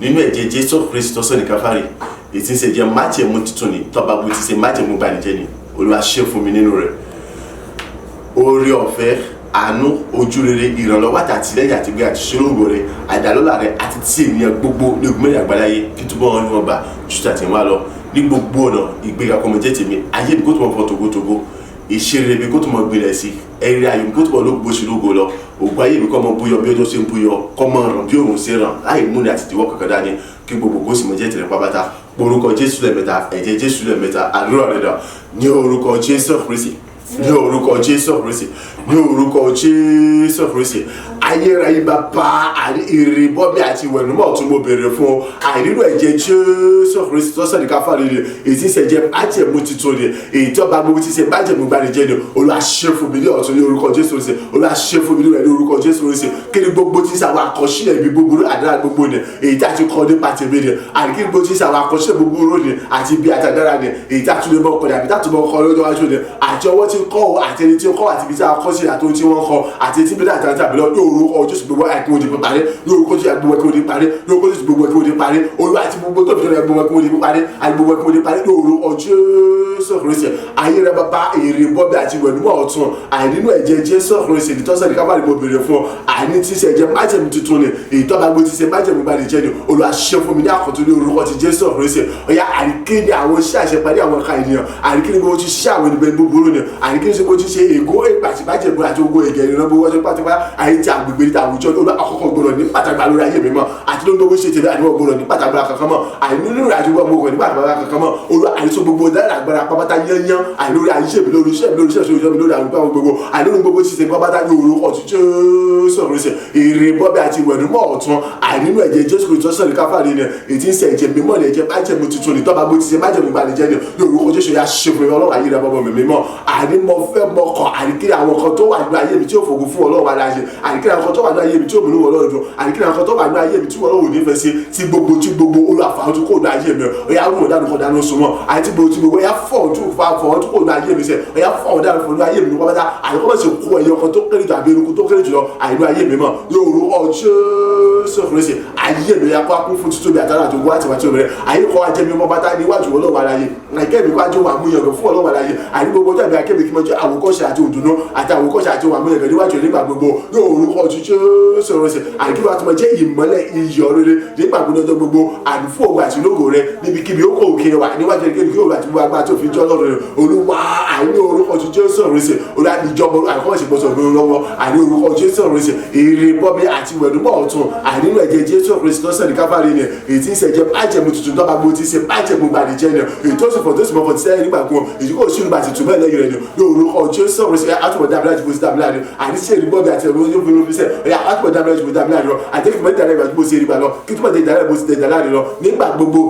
S1: nínú ẹ̀jẹ̀ Jésù Kristi tó sọ ní káfárì ètí ń ṣe jẹ́ májẹ̀mú tuntun ni tọ́ba bó ti ṣe májẹ̀mú gbanijẹ́ ni Olúwa ṣe fún mi nínú rẹ̀ oore ọ̀fẹ́ àánú ojúrere ìrànlọ́wọ́ àti àtìlẹ́yìn àti gbé àti ṣológo rẹ àdàlọ́lá rẹ àti tí ènìyàn gbogbo ní ogun mẹ́rin àgbáláyé kí túbọ̀ wọn ní wọn gbà jù tàtí wọn lọ ní gbogbo ọ̀nà ìgbéga kọ́mọ jẹ́ tèmi ayé mi kó tó mọ̀ fọ́ togotogo ìṣeré mi kó tó mọ̀ gbélé sí ẹ̀rí ayé mi kó tó mọ̀ ló gbóṣù lógo lọ ògùn ayé mi kọ́ mọ̀ búyọ bí ọjọ́ ṣe ń búyọ kọ́ mọ̀ ràn bí òun ṣe ràn láì múni àti ìdíwọ́ kankan dání kí gbogbo kó sì mọ̀ jẹ́ tìrẹ pápátá orúkọ Jésù lẹ́ẹ̀mẹ́ta ẹ̀jẹ̀ Jésù lẹ́ẹ̀mẹ́ta àdúrà rẹ̀ dà ní orúkọ Jésù Kristi ní orúkọ Jésù Kristi ní orúkọ Jésù Kristi ayérayé bàbá ìrìbọmi àti ìwẹ̀nùmọ̀ tún mo béèrè fún àìrírò ẹ̀jẹ̀ Jésù Kristi tó sọ̀rọ̀ káfárí ni èyí tí ìṣẹ̀jẹ̀ májẹ̀mú titun ni èyí tó bá gbogbo tí ṣe májẹ̀mú gbanijẹ́ ni Olúwa ṣe fún mi ní ọ̀tun ní orúkọ Jésù Kristi Olúwa ṣe fún mi ní rẹ̀ ní orúkọ Jésù Kristi kí ni gbogbo tí ṣàwọn àkọsílẹ̀ ibi gbogbo àdára gbogbo ni èyí tí a ti kọ́ nípa tèmi ni àti kí ni gbogbo tí ṣàwọn àkọsílẹ̀ gbogbo ni àti ibi àtàdára ni èyí tí a tún lè mọ̀ kọ́ni àbí tá a tún mọ̀ kọ́ lọ́jọ́ wájú ni àti ọwọ́ tí kọ́ àti ẹni tí ó kọ́ àti ibi tí a kọ́ sí àti ohun tí wọ́n kọ́ àti etí bí dáadáa tàbí lọ ní orúkọ Jésù gbogbo ẹ̀kún òdì parí ní orúkọ Jésù gbogbo ẹ̀kún òdì parí ní orúkọ Jésù gbogbo ẹ̀kún òdì parí Olúwa àti gbogbo tó fi jọra gbogbo ẹ̀kún òdì parí àti gbogbo ẹ̀kún òdì parí ní orúkọ Jésù Kristi ayé rẹ bàbá èrè bọ́bẹ̀ àti ìwẹ̀nùmọ̀ ọ̀tún àìnínú ẹ̀jẹ̀ Jésù Kristi ìtọ́sẹ̀ ní kábàárì mo béèrè fún àìní tí ṣe ẹ̀jẹ̀ májẹ̀mú tuntun ni ìtọ́ba gbé ti ṣe májẹ̀mú gbàdé jẹ́ ni Olúwa ṣe fún mi ní àkọ́tún ní orúkọ ti Jésù Kristi ọ̀yá àríkéde àwọn iṣẹ́ àṣẹparí àwọn ọ̀ka ènìyàn àríkéde gbogbo ti ṣe àwọn ènìyàn búburú ni àríkéde gbogbo ti ṣe ègó èpàtì májẹ̀mú àti ogun ẹ̀gẹ̀ ìrìnà gbogbo ọjọ́ pátápátá àyè tí àgbègbè níta àwùjọ Olúwa àkọ́kọ́ gbọ́dọ̀ ní pàtàkì lórí ayé mi mọ́ àti ló ń gbogbo ṣe tèmi àdúgbò gbọ́dọ̀ ní pàtàkì kankan mọ́ àìní nínú ìrìnàjò gbogbo ọmọ ní pàtàkì kankan mọ́ Olúwa àìsàn gbogbo dára agbára pápátá yányán àìlórí ayé mi lórí iṣẹ́ mi lórí iṣẹ́ ìṣòro mi lórí àwọn ìgbà gbogbo àìlórí gbogbo ṣiṣẹ́ pápátá ní orúkọ ti Jésù Kristi èrè bọ́bẹ̀ àti ìwẹ̀nùmọ̀ ọ̀tún àìnínú ẹ̀jẹ̀ Jésù Kristi tó sọ̀rọ̀ káfárí ni ètí ń ṣe ẹ̀jẹ̀ mímọ́ ni ẹ̀jẹ̀ májẹ̀mú tuntun ní tọ́ba bó ti ṣe májẹ̀mú gbanijẹ́ ni ní orúkọ Jésù yà ṣe fún mi Ọlọ́run ayé rẹ bọ́bọ̀ mi mímọ́ àní mo fẹ́ mọkàn àríkiri àwọn kan tó wà nínú ayé mi tí ó fògo fún Ọlọ́run aláṣẹ àríkiri àwọn kan tó wà nínú ayé mi tí ó múlò Ọlọ́run dùn àríkiri àwọn kan tó wà nínú ayé mi tí Ọlọ́run ò nífẹ̀ẹ́ sí tí gbogbo olùfàwọn kò nínú ayé mi ọ̀yà rúmọ̀ dánù kan dánù sùn mọ́ àti gbogbo ọ̀yà fọ̀ọ̀tún kò nínú ayé mi sẹ́ ọ̀yà fọ̀ọ̀ dánù fún ayé mi ní pápátá àyẹ̀kọ́ sì kó ẹyọ kan tó kéré jù àbí eruku tó kéré jù lọ àìnú ayé mi mọ́ yóò Jésù Kristi ayé mi yà kó akún fún títóbi àtàrà àti ogun àti wàtí obìnrin ayé kọ́ ajẹ́mi ọmọ bàtà níwájú Ọlọ́run aláyé àìkẹ́mi kó ajé wà múyàngàn fún Ọlọ́run aláyé àní gbogbo tàbí akẹ́mi kí mo jẹ́ àwòkọ́ṣe àti òdùnnú àti àwòkọ́ṣe àti wà múyàngàn níwájú nígbà gbogbo yóò orúkọ Jésù Kristi àìkí wàá tó máa jẹ́ ìmọ́lẹ̀ iyọ̀ rere nígbà gbogbo gbogbo àdúfò ògbà àti lógo rẹ níbikíbi ó kó òkè wà níwájú ẹnikẹ́ni kí òwúrọ̀ àti gbogbo agbára tó fi jọ́ lọ́rùn rẹ Olúwa àìní orúkọ Jésù Kristi olùdíjọba àìkọ́ṣe gbọ́sọ̀ lọ́wọ́ àìní orúkọ Jésù Kristi èrè bọ́mi àti ìwẹ̀nùmọ̀ ọ̀tún àìnínú ẹ̀jẹ̀ Jésù Kristi tó sẹ̀dí káfárí ni èyí tí ń ṣẹ̀jẹ̀ májẹ̀mú tuntun tó bá gbó ti ṣe májẹ̀mú gbàdìjẹ́ ni èyí tó sì fọ̀ tó sì mọ̀ fọ̀ ti sẹ́yìn nígbà kan èyí kò sí ìlú àti ìtumọ̀ ẹlẹ́yìn rẹ̀ ni ní orúkọ Jésù Kristi àtúbọ̀ dábìlá ju bó ti dábìlá ni àníṣe ìrìbọ̀ bí àti ẹ̀rọ yóò fi lóbi sẹ́ àtúbọ̀ dábìlá ju bó ti dábìlá ni lọ àtẹ́kùn mẹ́ta rẹ̀ bó ti rí gbà lọ kí túbọ̀ tẹ ìdálẹ́ bó ti tẹ ìdálẹ́ lọ nígbà gbogbo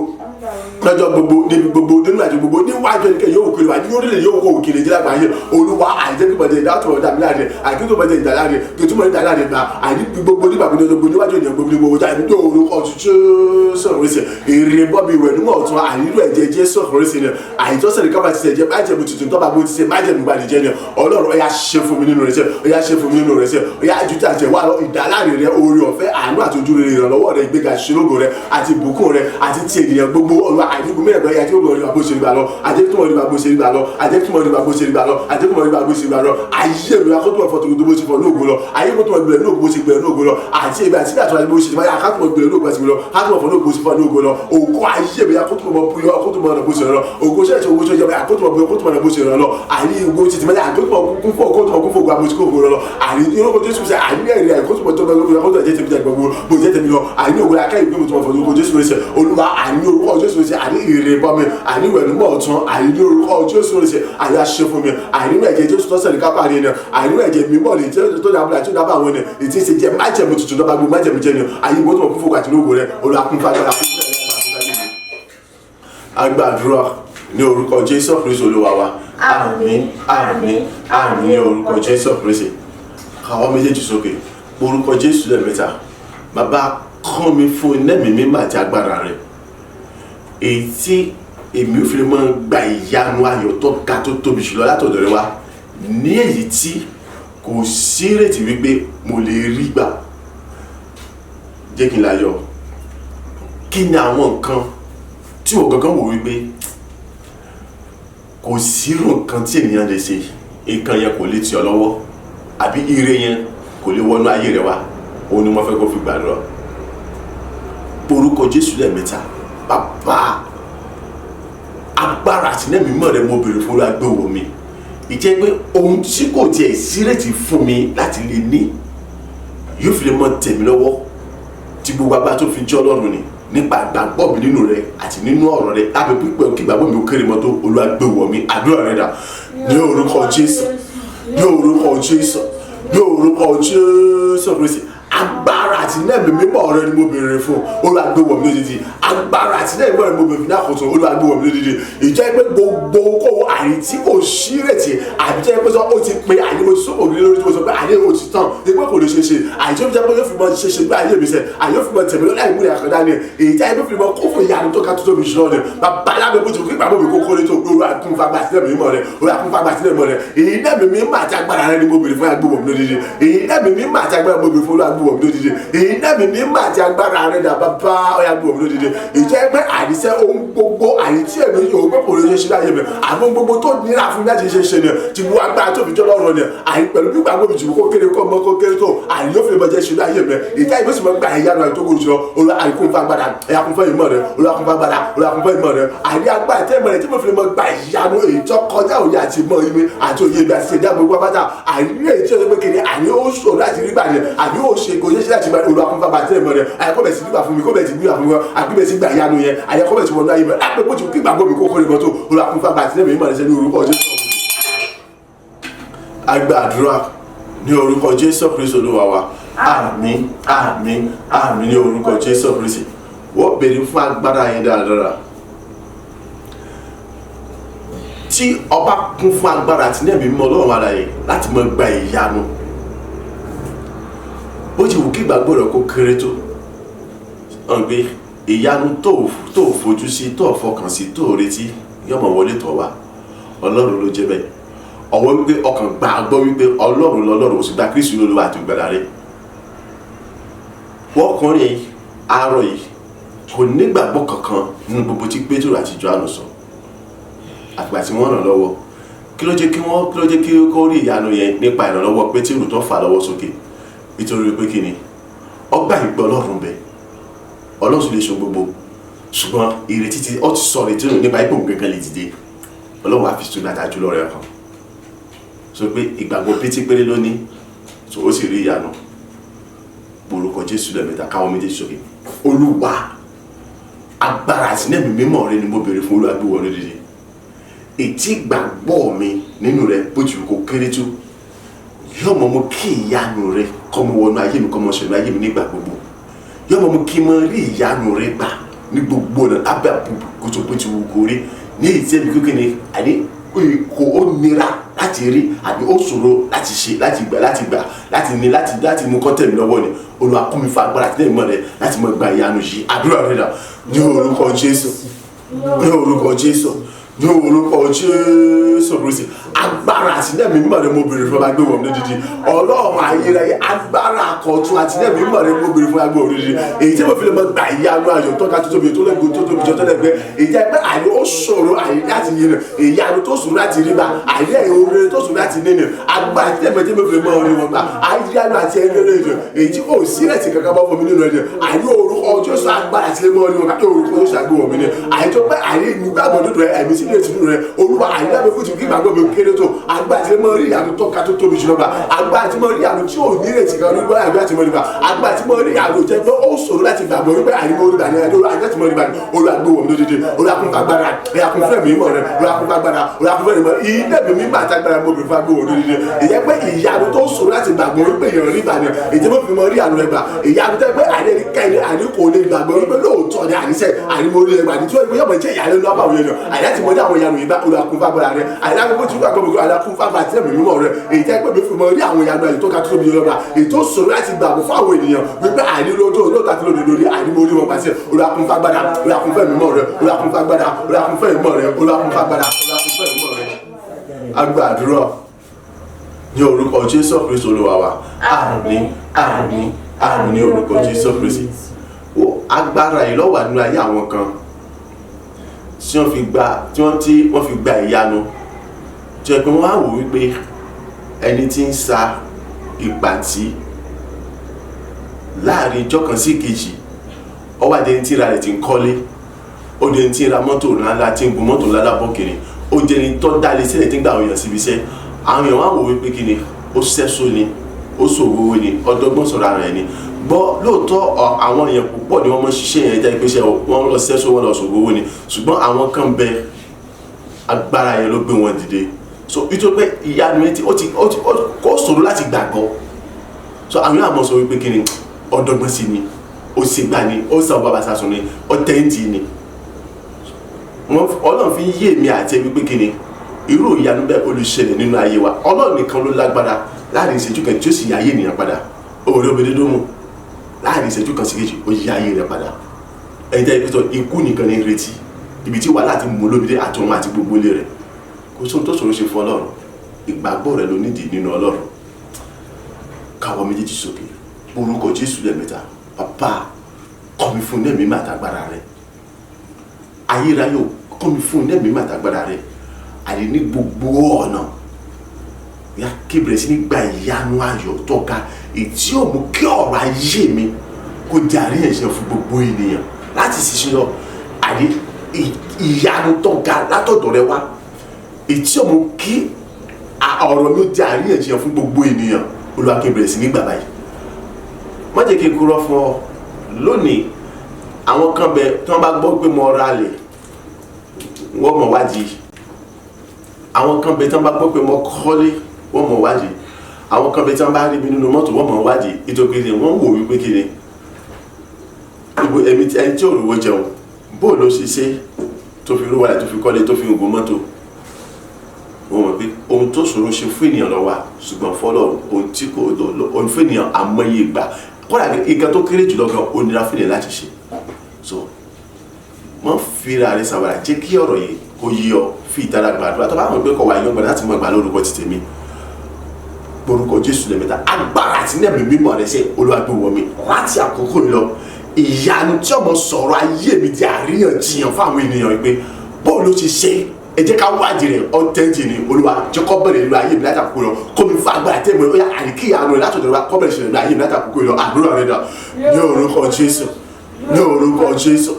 S1: lọ́jọ́ gbogbo níbi gbogbo nínú àjò gbogbo níwájú ẹnikẹ́ yóò kiri wá ní orílẹ̀ yóò kó òkèlè jẹ́ lágbàáyé Olúwa àìjẹ́kùbọ̀dé ìdátùmọ̀ dàbíláàdé àìkútùmọ̀dé ìdàláàdé kìtùmọ̀ ìdàláàdé gbà àìní gbogbo nígbà gbogbo níwájú ènìyàn gbogbo gbogbo jáde ní orúkọ Jésù Kristi èrè bọ́bí ìwẹ̀ nímọ̀ ọ̀tún àìnílò ẹ̀jẹ̀ Jésù Kristi ni àìtọ́sẹ̀ nìkan máa ti ṣẹ̀jẹ̀ májẹ̀mú tuntun tọ́ba bó ti ṣe májẹ̀mú gbàdìjẹ́ ni Ọlọ́run ó yá ṣe fún mi nínú rẹ̀ sẹ́ ó yá ṣe fún mi nínú rẹ̀ sẹ́ ó yá ju tàjẹ̀ wá lọ ìdàláàdé rẹ oore ọ̀fẹ́ àánú àti ojú rere ìrànlọ́wọ́ rẹ ìgbéga ìṣelógo rẹ àti ìbùkún rẹ àti ti ènìyàn gbogbo Olúwa àìníkùn mẹ́rin gbẹ́yà tí ó gbọ́ ìrìnàbó ṣe rí gbà lọ àjẹ́kùmọ̀ ìrìnàbó ṣe rí gbà lọ àjẹ́kùmọ̀ ìrìnàbó ṣe rí gbà lọ àjẹ́kùmọ̀ ìrìnàbó ṣe rí gbà lọ ayé mi akọ́tùmọ̀ fọ́tò tó bó ṣe fọ́ lóògùn lọ ayé kọ́tùmọ̀ ìgbẹ̀rẹ̀ lóògùn bó ṣe gbẹ̀rẹ̀ lóògùn lọ àti ebi àti ìgbà tó wáyé bó ṣe máa yà akọ́tùmọ̀ ìgbẹ̀rẹ̀ lóògùn bó ṣe lọ akọ́tùmọ̀ fọ́ lóògùn bó ṣe fọ́ lóògùn lọ òkú ayé mi akọ́tùmọ̀ bó yọ akọ́tùmọ̀ ọ̀nà bó ṣe lọ òkú ṣẹ́ẹ̀ṣẹ̀ owó ṣe jẹ́ akọ́tùmọ̀ bó akọ́tùmọ̀ ọ̀nà bó ṣe lọ àní ìgbó ṣe ti máa yà akọ́tùmọ̀ kún fún akọ́tùmọ̀ kún fún ògbà bó ṣe kó lọ àní ìrọ́kọ̀ Jésù ṣe àní ẹ̀rí akọ́tùmọ̀ tó bá lóògùn akọ́tùmọ̀ jẹ́ tẹ̀mí gbogbo bó jẹ́ tẹ̀mí lọ àní ògbó akáyì gbé mọ̀tò fọ́ lóògùn Jésù ṣe Olúwa àní orúkọ Jésù ṣe àní ìrè bọ́mi àní ìwẹ̀nùmọ̀ ọ̀tún àní orúkọ Jésù ṣe àní aṣẹ fún mi àní ẹ̀jẹ̀ Jésù tó sẹ̀rí kápá rẹ̀ ni àní ẹ̀jẹ̀ mímọ́ ni tó dábàá tí ó dábàá àwọn ni ètí ṣe jẹ́ májẹ̀mú tuntun tó bá gbó májẹ̀mú jẹ́ ni àyè ìwọ́n tó mọ̀ fún fòkà àti lóògùn rẹ̀ olùwàkúnfàgbára agbàdúrà ní orúkọ Jésù Kristi Olúwa wa àmín àmín àmín ní orúkọ Jésù Kristi káwọ́ méjèèjì sókè orúkọ Jésù lẹ́ẹ̀mẹ́ta bàbá kọ́ mi fún iná mi mímọ́ àti agbára rẹ̀ èyí tí èmi ò fi lè máa gba ìyanu ayọ̀ tó ga tó tóbi jùlọ látọ̀dọ̀ rẹ wá ní èyí tí kò sí ìrètí wípé mo lè rí gbà jẹ́ kí n láyọ̀ kí ni àwọn nǹkan tí mo gangan wò wípé kò sírò nǹkan tí ènìyàn lè ṣe nǹkan yẹn kò lè tì ọ́ lọ́wọ́ àbí ire yẹn kò lè wọnú ayé rẹ wá, òun ni mo fẹ́ kó fi gbàdúrà. Orúkọ Jésù lẹ́ẹ̀mẹ́ta. Bàbá, agbára àtìlẹ́yìn mímọ́ rẹ mo béèrè fún agbéwò mi. Ìjẹ́ pé ohun tí kò tiẹ̀ sírètí fún mi láti lè ní yóò fi lè mọ tẹ̀mí lọ́wọ́ tí gbogbo agbára tó fi jẹ́ Ọlọ́run ni nípa ìgbàgbọ́ mi nínú rẹ àti nínú ọ̀rọ̀ rẹ lábẹ́ pípẹ́ kí ìgbàgbọ́ mi ó kéré mọ́tò. Olúwa gbéwò mi. Àdúrà rẹ dà ní orúkọ Jésù, ní orúkọ Jésù, ní orúkọ Jésù Kristi. Agbára àtìlẹ́yìn mímọ́ rẹ ni mo béèrè fún. Olúwa gbéwò mi lódìdí. Agbára àtìlẹ́yìn mímọ́ rẹ mo béèrè fún ní àkóso. Olúwa gbéwò mi lódìdí. Ìjẹ́ pé gbogbo kó àyè tí kò sírètí àbí jẹ́ pé ó ti pe àyè mo ti sọ́kò ní lórí tí mo sọ pé àyè ò ti tán ẹgbẹ́ kò lè ṣe ṣe àyè tó fi jẹ́ pé yóò fi mọ ṣe ṣe gbé ayé mi sẹ́ àyè yóò fi mọ tẹ̀mí lọ́la ìmúlẹ̀ àkàndá ni èyí tí àyè yóò fi mọ kó fún ìyanu tó ká tó tóbi jùlọ ni bàbá alábẹ́ bó ti kó ìgbàgbọ́ mi kó kórè tó olú àkún fagbá sílẹ̀ mímọ́ rẹ̀ olú àkún fagbá sílẹ̀ mímọ́ rẹ̀ èyí náà mi mímọ́ àti agbára rẹ̀ ni mo béèrè fún agbóhùn mi lódìdí èyí náà mi mímọ́ àti agbára mo béèrè fún olú agbóhùn mi lódìdí èyí náà mi mímọ́ àti agbára rẹ̀ dà bàbá ọ̀yà agbóhùn mi lódìdí ìjẹ́ pé àdìsẹ́ ohun gbogbo àyè tí èmi yóò gbé kò lè ṣe ṣe láyé mi àmọ́ gbogbo tó nira fún mi láti ṣe ṣe ni ti bu agbára tó fi jọ́ lọ́rùn ni àyè pẹ̀lú gbígbà gbòmì jù kó kéré kó mọ́ kó kéré tó àyè yóò fi bọ́jẹ́ ṣe láyé mi ìjà ìbí sì mọ́ gba ẹ̀yà náà tó kó jùlọ olú àyíkún fún agbára ẹ̀yà kún fún ìmọ̀ rẹ̀ olú àkún fún agbára olú àkún fún ìmọ̀ rẹ̀ àyè agbára tẹ́ ìmọ̀ rẹ̀ tí mo fi mọ́ gba ìyanu èyí tó kọjá òye àti ìmọ̀ imi àti òye ìgbà sí ẹ̀dá gbogbo apáta àyè èyí tí ó pé kiri àyè ó ṣòro láti rí gbà yẹn àbí ó ṣe kò yẹ láti gba olú àkún fún agbára tẹ́ ìmọ̀ rẹ̀ àyè kọ́ bẹ̀ sí gbà fún mi kọ́ bẹ̀ sí gbà fún mi àbí bẹ̀ sí gbà ìyanu yẹn àyè kọ́ bẹ̀ sí wọnú ayé mi lápẹ́ bó ti kí gbàgbọ́ mi kó kórè mọ́tò olú àkún fún agbára tẹ́ ìmọ̀ rẹ̀ sẹ́ni orúkọ Jésù. Agbàdúrà ní orúkọ Jésù Kristi Olúwa wa. Àmín, àmín, àmín ní orúkọ Jésù Kristi. Wọ́n béèrè fún agbára yẹn dáradára. Tí ọba kún fún agbára àti ní ẹ̀mí mímọ́ Ọlọ́run ara yẹn láti máa gba ìyanu. Bó ti wù kí ìgbàgbọ́ rẹ̀ kó kéré tó. Hàn pé ìyanu tó fojú sí, tó fọkàn sí, tó retí yọmọ wọlé tọ̀ wá. Ọlọ́run ló jẹ́ bẹ́ẹ̀. Ọwọ́ wípé ọkàn gbàgbọ́ wípé Ọlọ́run lọ́lọ́run ó sì gba Kristi lólúwa àti ìgbàlà rẹ̀. Wọ́n kọrin àárọ̀ yìí kò nígbàgbọ́ kankan nínú gbogbo tí Pétérù àti Jòhánù sọ àgbà tí wọ́n ràn lọ́wọ́ kí ló jẹ́ kí ó rí ìyanu yẹn nípa ìrànlọ́wọ́ Pétérù tó fà lọ́wọ́ sókè nítorí pé kí ni ọgbà ìgbẹ́ Ọlọ́run bẹ̀ Ọlọ́run lè ṣe gbogbo ṣùgbọ́n ìrètí tí ó ti sọ ìrètí nù nípa ipò nǹkan lè dìde Ọlọ́run á fi sùn láti àjùlọ rẹ̀ kan sọ pé ìgbàgbọ́ pété péré lónìí so ó sì rí ìyanu orúkọ Jésù lẹ́mẹ̀ta káwọn méjèèjì sókè. Olúwa agbára àti ní ẹ̀mí mímọ́ rẹ ni mo béèrè fún Olúwa gbé wọlé dídí ètí ìgbàgbọ́ mi nínú rẹ bó ti kó kéré tó yóò mọ̀ mọ́ kí ìyanu rẹ kọ́ mọ́ wọnú ayé mi kọ́ mọ́ ṣẹlẹ̀ ayé mi nígbà gbogbo yóò mọ̀ mọ́ kí mọ́ rí ìyanu rẹ gbà ní gbogbo ọ̀nà abẹ́ àbúrò kó tó bó ti wù kó rí ní ìtí ẹ̀mí kékeré àní kò ó nira láti rí àbí ó ṣòro láti ṣe láti mú kọ́tẹ̀ mi lọ́wọ́ ni Olúwa kún mi fún agbára àti lẹ́yìn mọ́ rẹ láti mọ́ gba ìyanu yìí àdúrà rẹ dà ní orúkọ Jésù ní orúkọ Jésù ní orúkọ Jésù Kristi agbára àtìlẹ́yìn mímọ́ rẹ mo béèrè fún agbé wọ̀n lódìdí Ọlọ́run ayérayé agbára àkọ́tún àtìlẹ́yìn mímọ́ rẹ mo béèrè fún agbé wọ̀n lódìdí èyí tí mo fi lè mọ gba ìyanu ayọ̀ tọ́ka tó tóbi tó lẹ́gbẹ̀ẹ́ tó tóbi jọ tó lẹ́gbẹ̀ẹ́ èyí tí ẹgbẹ́ àyè ó ṣòro àyè láti yin ìyanu tó sùn láti rí bá àyè oore tó sùn láti ní agbára àtìlẹ́yìn tí mo fi lè mọ orin wọn gbà àyè àti ẹgbẹ́rẹ́ ìjọ èyí tí kò sí ẹ̀sìn kankan bọ́ fún mi nínú ẹ̀jẹ̀ àyè orúkọ Jésù agbára àtìlẹ́yìn mọ́ orin wọn káyọ̀ orúkọ Jésù àgbé wọ̀ mí ni àyè tó pẹ́ àyè nígbàgbọ́ nínú rẹ̀ ẹ̀mí sílẹ̀ ìtìlú rẹ̀ Olúwa àyè lábẹ́ fún ti kí gbàgbọ́ mi kéré tó agbára tí mo rí ìyanu tó ká tó tóbi jùlọ gbà agbára tí mo rí ìyanu tí ò ní ìrètí kan nígbà agbára tí mo rí gbà agbára tí mo rí ìyanu jẹ́ pé ó ṣòro láti gbàgbọ́ wípé àyè mo rí gbà ní ẹ̀dọ́ agbára tí mo rí gbà ní olùgbò wọ̀ mí lódìdí olùkún fagbára olùkún fẹ́ mi mọ̀ rẹ̀ olùkún fagbára olùkún fẹ́ mi mọ̀ ilé mi mímọ̀ àtàgbára mo bèrè fagbó wọ̀ lódìdí ìyẹn pé ìyanu tó ṣòro láti gbàgbọ́ wípé èèyàn rí gbà ní èyí mo fi mọ rí ìyanu rẹ̀ gbà ìyanu tẹ́ pé àyè ní kẹ́ni àyè kò lè gbàgbọ́ wípé lóòótọ́ ni àyè sẹ́ àyè mo rí ẹgbàá ní tí wọ́n yọ̀mọ̀ jẹ́ ìyanu lọ́wọ́ àwọn èèyàn àyè láti mọ ní àwọn ìyanu yìí bá olùkún fagbára rẹ̀ àyè láti mọ tí wọ́n gbàgbọ́ olùkún fagbára tí ẹ̀mí mímọ́ rẹ̀ èyí tẹ́ pé mi fi mọ rí àwọn ìyanu àyè tó ká tó tóbi lọ́wọ́ èyí tó ṣòro láti gbàgbọ́ fún àwọn ènìyàn wípé àyè lóòótọ́ lóòótọ́ àti lódodo àyè mo rí wọn pàṣẹ olùkún fagbára olùkún fẹ́ mímọ́ rẹ̀ olùkún fagbára olùkún fẹ́ mímọ́ rẹ̀ olùkún fagbára olùkún fẹ́ mímọ́ rẹ̀. Agbàdúrà ní orúkọ Jésù Kristi Olúwa wa àmín àmín àmín ní orúkọ Jésù Kristi. Agbára yìí ló wà nínú ayé àwọn kan tí wọ́n fi gba ìyanu tí wọ́n wọ́n á wò wípé ẹni tí ń sa ìpàtí láàrin ìjọ kan sí kejì, ó wá dẹni tí ra rẹ̀ ti ń kọ́lé, ó dẹni tí ń ra mọ́tò ńláńlá tí ń gun mọ́tò ńláńlá bọ́kìnrin, ó dẹni tó dálé sílẹ̀ tí ń gbà àwọn èèyàn síbi iṣẹ́. Àwọn èèyàn wá wò wípé kí ni ó sẹ́só ni, ó ṣòwò ni, ọdọ́gbọ́n sọ̀rọ̀ ara ẹ̀ ni. Gbọ́ lóòótọ́ àwọn èèyàn púpọ̀ ni wọ́n mọ̀ ṣiṣẹ́ yẹn jẹ́ pé wọ́n lọ sẹ́só, wọ́n lọ ṣòwò ni, ṣùgbọ́n àwọn kan bẹ agbára yẹn ló gbé wọn dìde. So nítorí pé ìyanu yẹn kò ṣòro láti gbàgbọ́. So àwọn èèyàn àmọ́ sọ wípé kí ni ọdọ́gbọ́n sí ni, ó ṣe gbà ni, ó sàn bàbá sásùn ni, ó tẹ́ǹtì ni. Ọlọ́run fi yé mi àti ẹbí pé kí ni irú ìyanu bẹ́ẹ̀ olùṣẹlẹ̀ nínú ayé wa. Ọlọ́run nìkan ló lágbára láàrin ìṣẹ́jú kan tí ó sì yá ayé ènìyàn padà. Òòrè obìnrin ló mú láàrin ìṣẹ́jú kan sí kejì ó yí ayé rẹ̀ padà. Ẹni tẹ́ ìpítọ́ ikú nìkan ní retí ibi tí wàhálà ti mú olóbìnrin àti òun àti gbogbo ilé rẹ̀. Kò sóhun tó ṣòro ṣe fún Ọlọ́run. Ìgbàgbọ́ rẹ̀ ló nídìí nínú Ọlọ́run. Káwọ́ méjèèjì sókè, orúkọ Jésù lẹ́ẹ̀mẹ́ta. Bàbá, kọ́ mi fún ẹ̀mí mímọ́ àtàgbára rẹ̀. Ayérayé o, kọ́ mi fún ẹ̀mí mímọ́ àtàgbára rẹ̀. Àní ní gbogbo ọ̀nà ya kébìrẹ̀ sí ní gba ìyanu ayọ̀ tó ga, èyí tí ó mú kí ọ̀rọ̀ ayé mi kó di àríyànjiyàn fún gbogbo ènìyàn láti ṣiṣẹ́ lọ. Àní ìyanu tó ga látọ̀dọ̀ rẹ wá, èyí tí ó mú kí ọ̀rọ̀ mi di àríyànjiyàn fún gbogbo ènìyàn. Olúwa kébìrẹ̀ sí ní gbà báyìí. Má jẹ́ kí n kúrò fún ọ lónìí. Àwọn kan bẹ tí wọ́n bá gbọ́ pé mo ra lẹ̀, wọ́n mọ̀ wádìí. Àwọn kan bẹ tí wọ́n bá gbọ́ pé mo kọ́lé, wọ́n mọ̀ wádìí. Àwọn kan bẹ tí wọ́n bá rí mi nínú mọ́tò, wọ́n mọ̀ wádìí. Ìtòkè ni wọ́n wò wípé kí ni ẹni tí òrùwò jẹun bó ló ṣe ṣe tó fi rówó rẹ̀, tó fi kọ́lé, tó fi gun mọ́tò. Wọ́n mọ̀ pé ohun tó ṣòro ṣe fún ènìyàn lọ́wọ́, ṣùgbọ́n fọ́lọ́run ohun tí kò lọ ohun fún ènìyàn àmọye ìgbà. Kódà nǹkan tó kéré jùlọ gan ó nira fún ènìyàn láti ṣe. So wọ́n fi ra rẹ̀ sàwárà, jẹ́ kí ọ̀rọ̀ yìí kó yí ọ, fi ìtara gbàdúrà. Tó bá mọ̀ pé kọ̀ wá yọ̀gbọ̀n láti mọ̀ gbà lórúkọ ti tèmi. Orúkọ Jésù lẹ́ẹ̀mẹ́ta. Agbára àti ẹ̀mí mímọ́ rẹ̀ ṣe Olúwa gbé wọ̀ mí láti àkókò yìí lọ. Ìyanu tí ọmọ sọ̀rọ̀ ayé mi di àríyànjiyàn fún àwọn ènìyàn pé bó ló ti ṣe, ẹ jẹ́ ká wádìí rẹ̀ ọ̀tẹ́ǹtì ni. Olúwa jẹ́ kó bẹ̀rẹ̀ ìlú ayé mi láti àkókò lọ, kó mi fa agbára tẹ́mi ó yá àríkí ìyanu rẹ̀ láti ọ̀dọ̀ wa kó bẹ̀rẹ̀ ìṣẹ̀lẹ̀ ìlú ayé mi láti àkókò lọ. Àdúrà rẹ̀ dà ní orúkọ Jésù, ní orúkọ Jésù,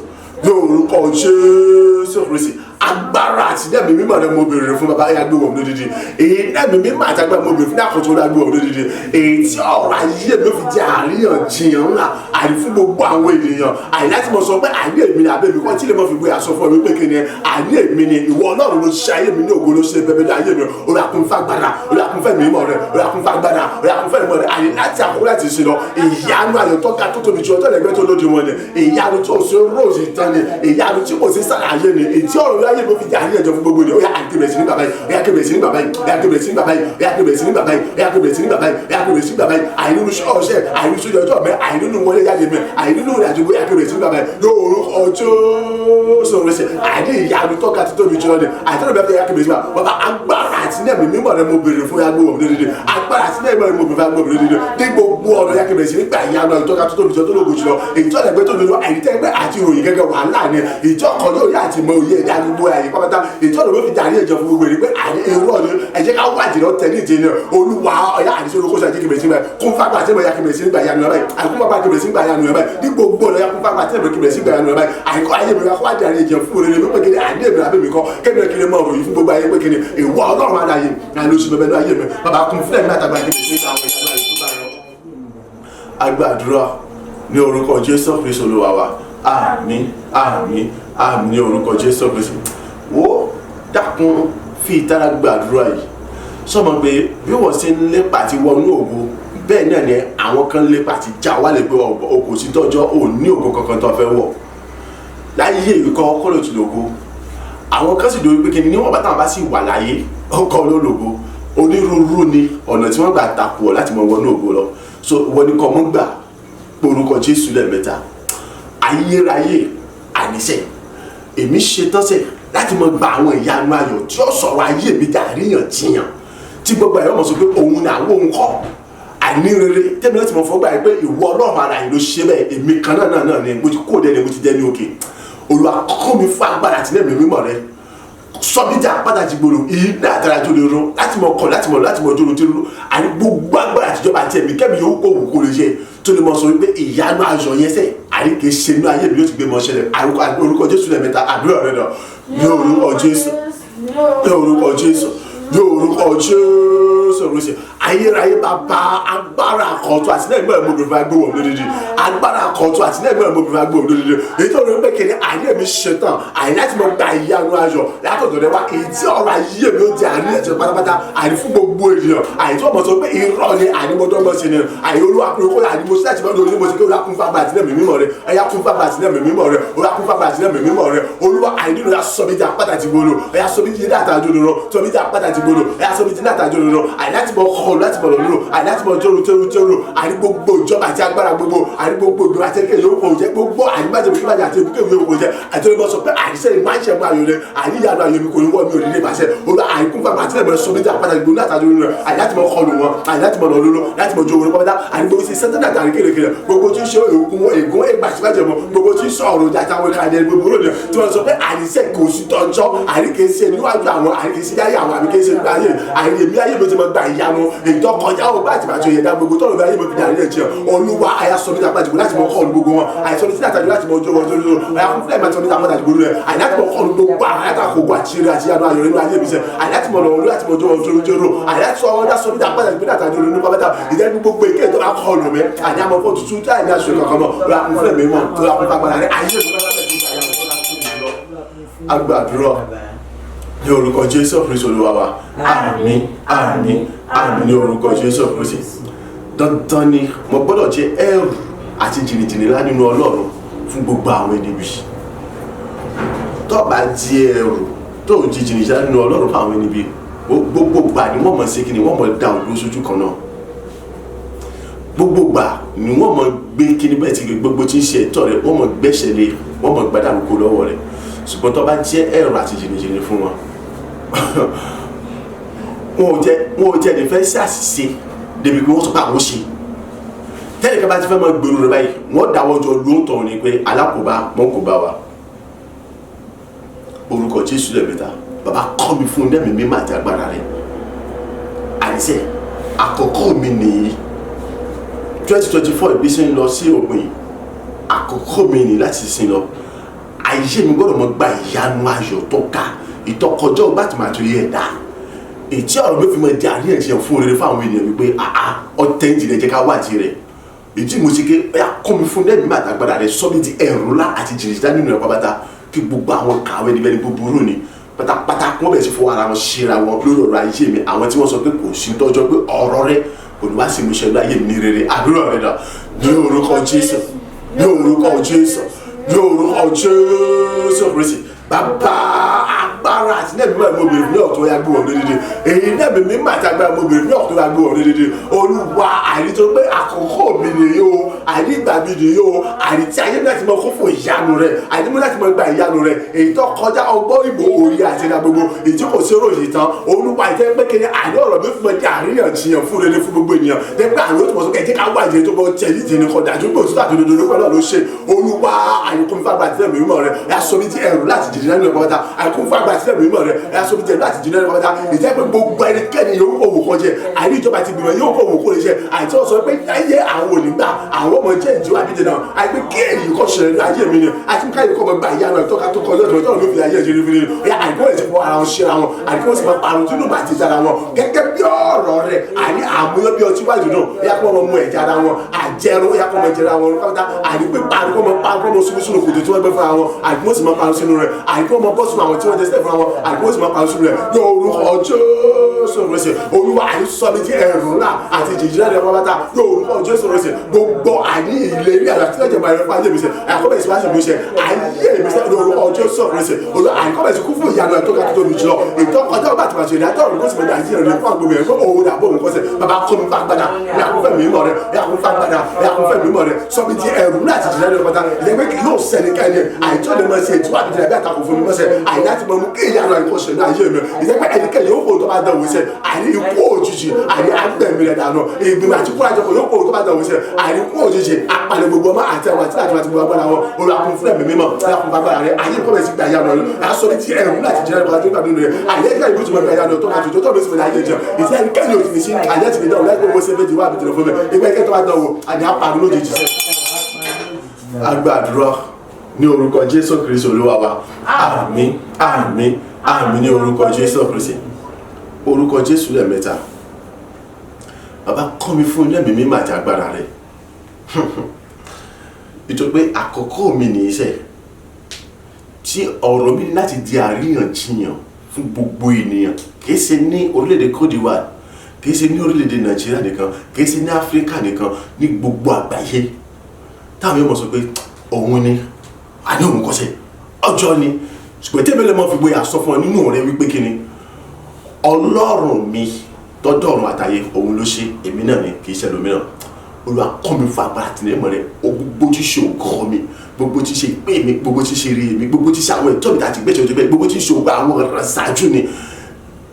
S1: ní orúkọ Jésù Kristi. Agbára àti ẹ̀mí mímọ́ rẹ̀ mo béèrè fún bàbá yá gbé wọ̀ lódìdí. Èyí ẹ̀mí mímọ́ àti agbára mo béèrè fún àkótó rẹ̀ gbé wọ̀ lódìdí. Èyí tí ọ̀rọ̀ ayé mi fi jẹ́ àríyànjiyàn ńlá àrí fún gbogbo àwọn ènìyàn. Àyè láti mọ̀ sọ pé àní èmi ni àbẹ́ mi kọ́ tí lè mọ̀ fi gbé aṣọ fún mi pé kí ni àní èmi ni ìwọ Ọlọ́run ló ṣe ayé mi ní ògo ló ṣe bẹ́bẹ́ ní ayé mi. Orí akúnfà gbára, orí akúnfà mímọ́ rẹ̀, orí akúnfà gbára, orí akúnfà mímọ́ rẹ̀. Àyè láti àkókò láti ṣe lọ ìyanu ayọ̀ tó ga tó tóbi ju ọjọ́ lẹ́gbẹ́ tó lóde wọn ni. Ìyanu tí ò sí róòsì tán ni, ìyanu tí kò sí sàlàyé ni, èyí tí ọ̀rọ̀ ayé mi fi jẹ́ àríyànjiyàn fún gbogbo ènìyàn. Ó yá àkébẹ̀ sí ní bàbá yìí, ó yá àkébẹ̀ sí ní bàbá yìí, ó yá àkébẹ̀ sí ní bàbá yìí, ó yá àkébẹ̀ sí ní bàbá yìí, ó yá àkébẹ̀ sí ní bàbá yìí, ó yá àkébẹ̀ sí ní bàbá yìí. Àìnínú ọ̀ṣẹ́, àìnínú sójú ọjọ́ mẹ́, àìnínú wọlé jáde mẹ́, àìnínú ìrìnàjò bóyá àkébẹ̀ sí ní bàbá yìí. Lórúkọ Jésù rẹ̀ ṣe àìní ìyanu tó ga ti tóbi jùlọ ni. Àìtọ́nà bẹ́ẹ̀ yá àkébẹ̀ sí bàbá. Bàbá agbára àti ẹ̀mí mímọ́ rẹ̀ mo béèrè fún yàgbó wọ̀ lódìdí. Agbára àti ẹ̀mí mímọ́ rẹ̀ mo béèrè fún yàgbó wọ̀ lódìdí. Ní gbogbo ọ̀nà yá àkébẹ̀ sí nígbà ìyanu ìtọ́ka tó tóbi jùlọ tó lógo jùlọ. Ìjọ́ ẹ̀gbẹ́ tó lólo àìtẹ́gbẹ́ àti ìròyìn gẹ́gẹ́ wàhálà ni. Ìjọ́ kan yóò yá àti mọ òye ẹ̀dá gbogbo àyè pápátá. Ìjọ́ ló fi dàrí ẹ̀jọ̀ fún gbogbo èrè pé èrò ọ̀dọ́ ẹ̀jẹ̀ ká wá jìnnà tẹ̀lé ìdílé Olúwa ọ̀yá àdìsí olókòsó àti kìbẹ̀sí báyìí kún fágbà tí mo yá kìbẹ̀sí nígbà yanu rẹ̀ báyìí àìkún fágbà kìbẹ̀sí nígbà yanu rẹ̀ báyìí ní gbogbo ọ̀nà yá kún fágbà tí mo kìbẹ̀sí nígbà yanu rẹ̀ báyìí àìkọ́ ayé mi kó wá dàrí ẹ̀jẹ̀ fún òrèrè pé kéde àdé mi àbẹ́ mi kọ́ kébìrì kiri mọ́ òròyìn fún gbogbo ayé pé kéde ìwọ Ọlọ́run aláyé àlóṣù bẹ̀bẹ̀ ní ayé mi bàbá kún fúlẹ̀ nígbà tàgbà kìbẹ̀sí agbàdúrà ní orúkọ Jésù Kristi Olúwa wa. Àmín, àmín, àmín ní orúkọ Jésù Kristi. Wo dákun fi ìtara gbàdúrà yìí sọmọ pé bí wọ́n ṣe ń lépa àti wọnú ògo bẹ́ẹ̀ náà ni àwọn kan lépa àti já wálé pé òkò sí tọ́jọ́ ò ní ògo kankan tó fẹ́ wọ̀ láyé ìkọ́ ọkọ̀ ló ti lògo. Àwọn kan sì dórí pé kíni níwọ̀n bàtà bá sì wà láyé ọkọ̀ ló lògo. Onírúurú ni ọ̀nà tí wọ́n gbà takò ọ̀ láti mọ wọnú ògo lọ. So wọ́n ní kọ́ mọ́ gbà orúkọ Jésù lẹ́ẹ̀mẹ́ta. Ayérayé àníṣe èmi ṣetán sẹ́ láti mọ gba àwọn ìyanu ayọ̀ tí ó sọ̀rọ̀ ayé mi dàríyànjiyàn tí gbogbo ẹ̀rọ mọ̀ sọ pé òun ni àwọn òun kọ́ àní rere tẹ́mi láti mọ̀ fọ́gbà yìí pé ìwọ Ọlọ́run ara yìí ló ṣe bẹ́ẹ̀ èmi kan náà ni mo ti kó dẹ́ni mo ti dẹ́ni òkè. Olúwa kọ́ mi fún agbára àti ẹ̀mí mímọ́ rẹ sọ́bíjà pàtàkì gbòòrò èyí náà dára tó lè rún láti mọ kàn láti mọ jòrò tó rún àní gbogbo agbára àtijọba àti ẹ̀mí kẹ́mi yóò kó òun kó lè ṣe tó lè mọ sọ wípé ìyanu ayọ̀ yẹn sẹ́ àní kì í ṣe inú ayé mi yóò ti gbé mọ ṣẹlẹ̀ orúkọ Jésù lẹ́mẹ̀ta àdúrà rẹ̀ náà ní orúkọ Jésù ní orúkọ Jésù ní orúkọ Jésù rúṣẹ ayérayé bàbá agbára àkọ́tún àtìlẹ́yìn mẹ́rin mo bèrè fún agbóhùn lódìdí agbára àkọ́tún àtìlẹ́yìn mẹ́rin mo bèrè fún agbóhùn lódìdí èyí tó rí pé kìíní àní èmi ṣetán àní láti mọ gba ìyanu ayọ̀ látọ̀dọ̀ rẹ wá èyí tí ọ̀rọ̀ ayé mi ó di àní ẹ̀jẹ̀ pátápátá àní fún gbogbo ènìyàn àní tí wọ́n mọ̀ sọ pé irọ́ ni àní mo dọ́gbọ́n sí ni àní olúwa pé kó àní mo sílẹ̀ tí wọ́n lórí mo ti ké olúwa kún fábà àtìlẹ́yìn mi mímọ́ rẹ ẹ̀yà kún fábà àtìlẹ́yìn mi mímọ́ rẹ olúwa kún fábà àtìlẹ́yìn mi mímọ́ rẹ olúwa àní nínú ya sọmídìí apáta ti gbòòrò ẹ̀yà sọmídìí ní àtàjọ lòrò sọmídìí apáta ti gbòòrò ẹ̀yà sọmídìí ní àtàjọ lòrò àní láti mọ kọ́ láti mọ lòrò àní láti mọ jòrò àní gbogbo ìjọba àti agbára gbogbo àní gbogbo ìjọba àti ẹkẹ yòókù jẹ gbogbo àní májè kí májè àti ebúkẹ́ yòókù jẹ àti olùkọ́ sọ pé àníṣe ìmáṣẹ mú ayọ̀ rẹ àní ìyanu ayọ̀ mi kò ní wọ́n mi ò ní lè bàṣẹ olú àní kún fún àti ẹ̀mọ́ sọmídìí apáta gbogbo láti àjọ lòrò àní láti mọ kọlù wọn àní láti mọ lòrò láti mọ jòrò pátá àní gbogbo sí sẹ́ńtẹ́ àti àríkèrèkèrè gbogbo tí ń ṣe ègún ìgbàsíwájẹ mọ gbogbo tí ń sọ ọ̀rọ̀ ọjà àtàwọn ìkàdé gbogbo lónìí tí wọ́n sọ pé àníṣe kò sí tọ́jọ́ àríkèsí níwájú àwọn àríkèsí ayé àwọn àríkèsí nígbà ayé àríyèmí ayé mi ti mọ gba ìyanu ìtọ́kọjá ọgbà àti bàtí òye dá gbogbo tọ́lọ̀ bí ayé mi fi dà nílẹ̀ tiẹ̀ olúwa àyà sọ níta pàtàkì láti mọ kọ́ọ̀lù gbogbo wọn àìsọ ní títàjú láti mọ ọjọ́ wọn tó lóru àyà fún fúlẹ̀ máa sọ níta pàtàkì gbogbo rẹ̀ àyà láti mọ kọ́ọ̀lù gbogbo àwọn àyà kò gbà tí àti ìyanu ayọ̀ nínú ayé mi sẹ́ àyà láti mọ lọ́wọ́ láti mọ ọjọ́ wọn tó lóru àyà sọ wọn dá sọ níta pàtàkì pé látàjú nínú pàtàkì ìdẹ́nu gbogbo èké tó bá kọ́ọ̀lù mi àyà mọ fọ́ tuntun tí àyà sọ kankan mọ́ lọ́wọ́ fún fúlẹ̀ mi mọ́ tó lọ́wọ́ fún fagbára rẹ̀ ayé mi agbàdúrà ní orúkọ Jésù Kristi Olúwa wa àmín àmín àmín ní orúkọ Jésù Kristi dandan ni mo gbọ́dọ̀ jẹ́ ẹrù àti jìnnìjìnnì lá nínú Ọlọ́run fún gbogbo àwọn ènìyàn tó bá jẹ́ ẹrù tó jí jìnnìjìnnì lá nínú Ọlọ́run fún àwọn ènìyàn gbogbo gbà ni wọ́n mọ̀ sí kí ni wọ́n mọ̀ dá òdúró sójú kan náà gbogbo gbà ni wọ́n mọ̀ gbé kí ni bẹ́ẹ̀ ti gbogbo tí ń ṣe ẹ̀tọ́ rẹ̀ wọ́n mọ̀ gbẹ́sẹ̀ lé wọ́n mọ̀ gbádàrúkọ lọ́wọ́ rẹ̀ ṣùgbọ́n tó bá jẹ́ ẹrù àti jìnnìjìnnì fún wọn wọn ò jẹ́ ní fẹ́ sí àṣìṣe débi pé wọ́n sọ pé àwọn ṣe tẹ́lẹ̀ ká bá ti fẹ́ mọ́ gbèrú rẹ̀ báyìí wọ́n dáwọ́ jọ lóòótọ́ ni pé alákòóbá mọ́ kò bá wa orúkọ Jésù lẹ́mẹ̀ta bàbá kọ́ mi fún lẹ́mìí mímọ́ àti agbára rẹ̀ àìsẹ́ àkọ́kọ́ mi nìyí 2024 ìbí sí ń lọ sí òpin àkọ́kọ́ mi nìyí láti sin lọ ayé mi gbọ́dọ̀ mọ́ gba ìyanu ayọ̀ tó ká ìtọ́kọjọ́ ọgbà tí màá tó yẹ dá ètí ọ̀rọ̀ mi fi mọ̀ di àríyànjiyàn fún rere fún àwọn ènìyàn wípé ọ̀tẹ̀ ń jìnlẹ̀ jẹ́ ká wá àti rẹ̀ ètí mo ṣe ké ẹ̀yà kọ́ mi fún lẹ́nu àti agbára rẹ̀ sọ́mi di ẹ̀rù ńlá àti jìnnìjìnnà nínú ẹ̀ pátá kí gbogbo àwọn kàwé níbẹ̀ ní búburú ni pátápátá wọ́n bẹ̀rẹ̀ sí fún ara wọn ṣera wọn lórí ọ̀rọ̀ ayé mi àwọn tí wọ́n sọ pé kò sí tọ́jọ́ pé ọ̀rọ̀ rẹ̀ olùwà sì mú ṣẹlú ayé mi ní rere àdúrà rẹ̀ dà ní orúkọ Jésù ní orúkọ Jésù ní orúkọ Jésù Kristi bàbá agbára àti nẹ́ẹ̀mí máa mo bèrè ní ọ̀tún ya gbé wọn dédé èyí nẹ́ẹ̀mí mi máa ti agbára mo bèrè ní ọ̀tún ya gbé wọn dédé olúwa àìrítorí pé àkókò mi nìyí o àìrígbà mi nìyí o àìrítí ayé mi láti mọ kó fún ìyanu rẹ àìrímú láti mọ gba ìyanu rẹ èyí tó kọjá ọgbọ́n ìbò òye àti ìlà gbogbo èyí tí kò sí ròyìn tán olúwa ìtẹ́ pé kí àní ọ̀rọ̀ mi fún mi di àríyànjiyàn fún rere fún gbogbo ènìyàn dẹ́gbẹ́ àwọn yóò tó mọ̀ sókè ẹ̀jẹ̀ ká wà ìdílé tó bọ́ tẹ̀ ní ìdílé kan dájú pé òtútù àti òdodo ló ló ṣe olúwa àyíkún fún agbára tẹ́lẹ̀ mímọ́ rẹ ẹ̀ aṣọ mi di ẹ̀rù láti dìde nínú ẹ̀kọ́ pátá àyíkún fún agbára tẹ́lẹ̀ mímọ́ rẹ ẹ̀ aṣọ mi di ẹ̀rù láti dìde nínú ẹ̀kọ́ pátá ìjẹ́ pé gbogbo ẹnikẹ́ni yóò kó òwò kan jẹ àìrí ìjọba ti gbìmọ̀ yóò kó òwò kó lè jẹ àìtí ọ̀sọ̀ pé ayé àwọn òní gbà àwọn ọmọ jẹ́ ìjọ àbíjẹ náà àìpé kí èyí kọ́ ṣẹlẹ̀ ní ayé mi ni àti ká yìí kọ́ mọ gba ìyanu ẹ̀ tọ́ka tó kọ lọ́dọ̀ tó ló fi ayé ìjẹ́rì fi ni àìkú ẹ̀ ti fọ ara wọn ṣe ra wọn àìkú ẹ̀ sì máa parun tí lùbà ti dára wọn gẹ́gẹ́ bí ọ̀rọ̀ rẹ̀ àní àmúyọ́ bí ọtí wájú náà ẹ̀yà kọ́ mọ mú ẹ̀jẹ̀ ara wọn àjẹrun ẹ̀yà kọ́ mọ ẹ̀jẹ̀ ara wọn káfíńtà àìpé parun kọ́ mọ sunu sunu kòtò tí wọ́n gbé fún àwọn àìkú ẹ̀ sì máa parun sínú rẹ̀ àìkú mọ bọ́ sínú àwọn tí wọ́n jẹ́ sẹ́fún àwọn àìkú ẹ̀ sì máa parun sínú rẹ̀ ní orúkọ Jésù rẹ̀ olúwa àìsọ mi ti ẹ̀rù ńlá àti jìjìlá rẹ̀ pátá ní orúkọ Jésù rẹ̀ gbogbo àní ìlérí àlàtìlẹ́jẹ̀ máa rẹ̀ fún ayé mi sẹ́ àkọ́bẹ̀ sí wáṣẹ̀ mi sẹ́ ayé mi sẹ́ ní orúkọ Jésù rẹ̀ olúwa àìkọ́bẹ̀ sí kú fún ìyanu ẹ̀ tó ga tó tóbi jùlọ ìtọ́kọjá ọba àti màṣẹ ìdájọ́ òrùn kó sì mẹ́ta àjíyàn rẹ̀ fún àgbègbè ẹ̀ fún òun àbọ̀ òun kọ́sẹ̀ bàbá kọ́ mi fagbada ní àkúnfẹ́ mímọ́ rẹ̀ ní àkúnfẹ́ fagbada ní àkúnfẹ́ mímọ́ rẹ̀ sọ́bi ti ẹ̀rù láti jìnnà rẹ̀ pátá ìyẹn pé kì yóò sẹ́ni kẹ́ni àìtọ́ lè mọ̀ sí ètò àbíjẹ́ àbí àtakò fún mi mọ́sẹ̀ àìláti mọ̀ mú kí ìyanu àìkọ́ṣẹ́ náà ayé mi ìṣẹ́pẹ́ ẹnikẹ́ni yóò kó tó bá dánwò iṣẹ́ àní ikú òjijì àní agbẹ̀mí rẹ̀ dànù ìgbìmọ̀ àti kúrò àjọpọ̀ yóò kó tó bá dánwò iṣẹ́ àní ikú òjijì apalẹ̀ gbogbo ọmọ àti àwọn àti láti gbogbo agbára wọn olùkún fún ẹ̀mí mímọ́ olùkún agbára rẹ̀ ayé kọ́ bẹ̀ sí gbà yanu rẹ̀ aṣọ ní ti ẹ̀rù láti jẹ́ ẹ̀rọ tó gbàdúrà rẹ̀ ayé ẹ̀ka ìlú tìmọ̀ gbà yanu tó máa tó bẹ̀ sí mi láyé jẹun ìṣẹ́ ẹnikẹ́ni òtún sí ayé ti mi dánwò láì gbogbo ṣe méjì wá àbìtìlẹ̀ fún mi ìgbà ẹ̀kẹ́ tó bá dánwò àní apàdé lójijì sẹ́ agbàdúrà ní orúkọ Jésù Kristi Olúwa wa àmín àmín àmín ní orúkọ Jésù Kristi orúkọ Jésù lẹ́ẹ̀mẹ́ta bàbá kọ́ mi fún ẹ̀mí mímọ́ àti agbára rẹ̀ nítorí pé àkọ́kọ́ mi ní iṣẹ́ tí ọ̀rọ̀ mi ní láti di àríyànjiyàn fún gbogbo ènìyàn kìí ṣe ní orílẹ̀-èdè Côte d'Ivoire kìí ṣe ní orílẹ̀-èdè Nàìjíríà nìkan kìí ṣe ní Áfíríkà nìkan ní gbogbo àgbáyé táwọn yóò mọ̀ sọ pé òun ni àní òun kọ́sẹ̀ ọjọ́ ni ṣùgbọ́n tẹ́bẹ̀ lè mọ́ fi gbóyà sọ fún ọ nínú rẹ wípé kí ni Ọlọ́run mi tọ́jọ́ ọ̀run àtayé òun ló ṣe èmi náà ni kì í ṣe lómìnà Olúwa kọ́ mi fún agbára tìǹbù mọ́ rẹ gbogbo tí ṣe ògùn mi gbogbo tí ṣe ìpè mi gbogbo tí ṣe rí mi gbogbo tí ṣe àwọn ìtọ́ mi láti gbẹ́sẹ̀ ojú bẹ́ẹ̀ gbogbo tí ṣe ògùn àwọn ọ̀rọ̀ ṣáájú ni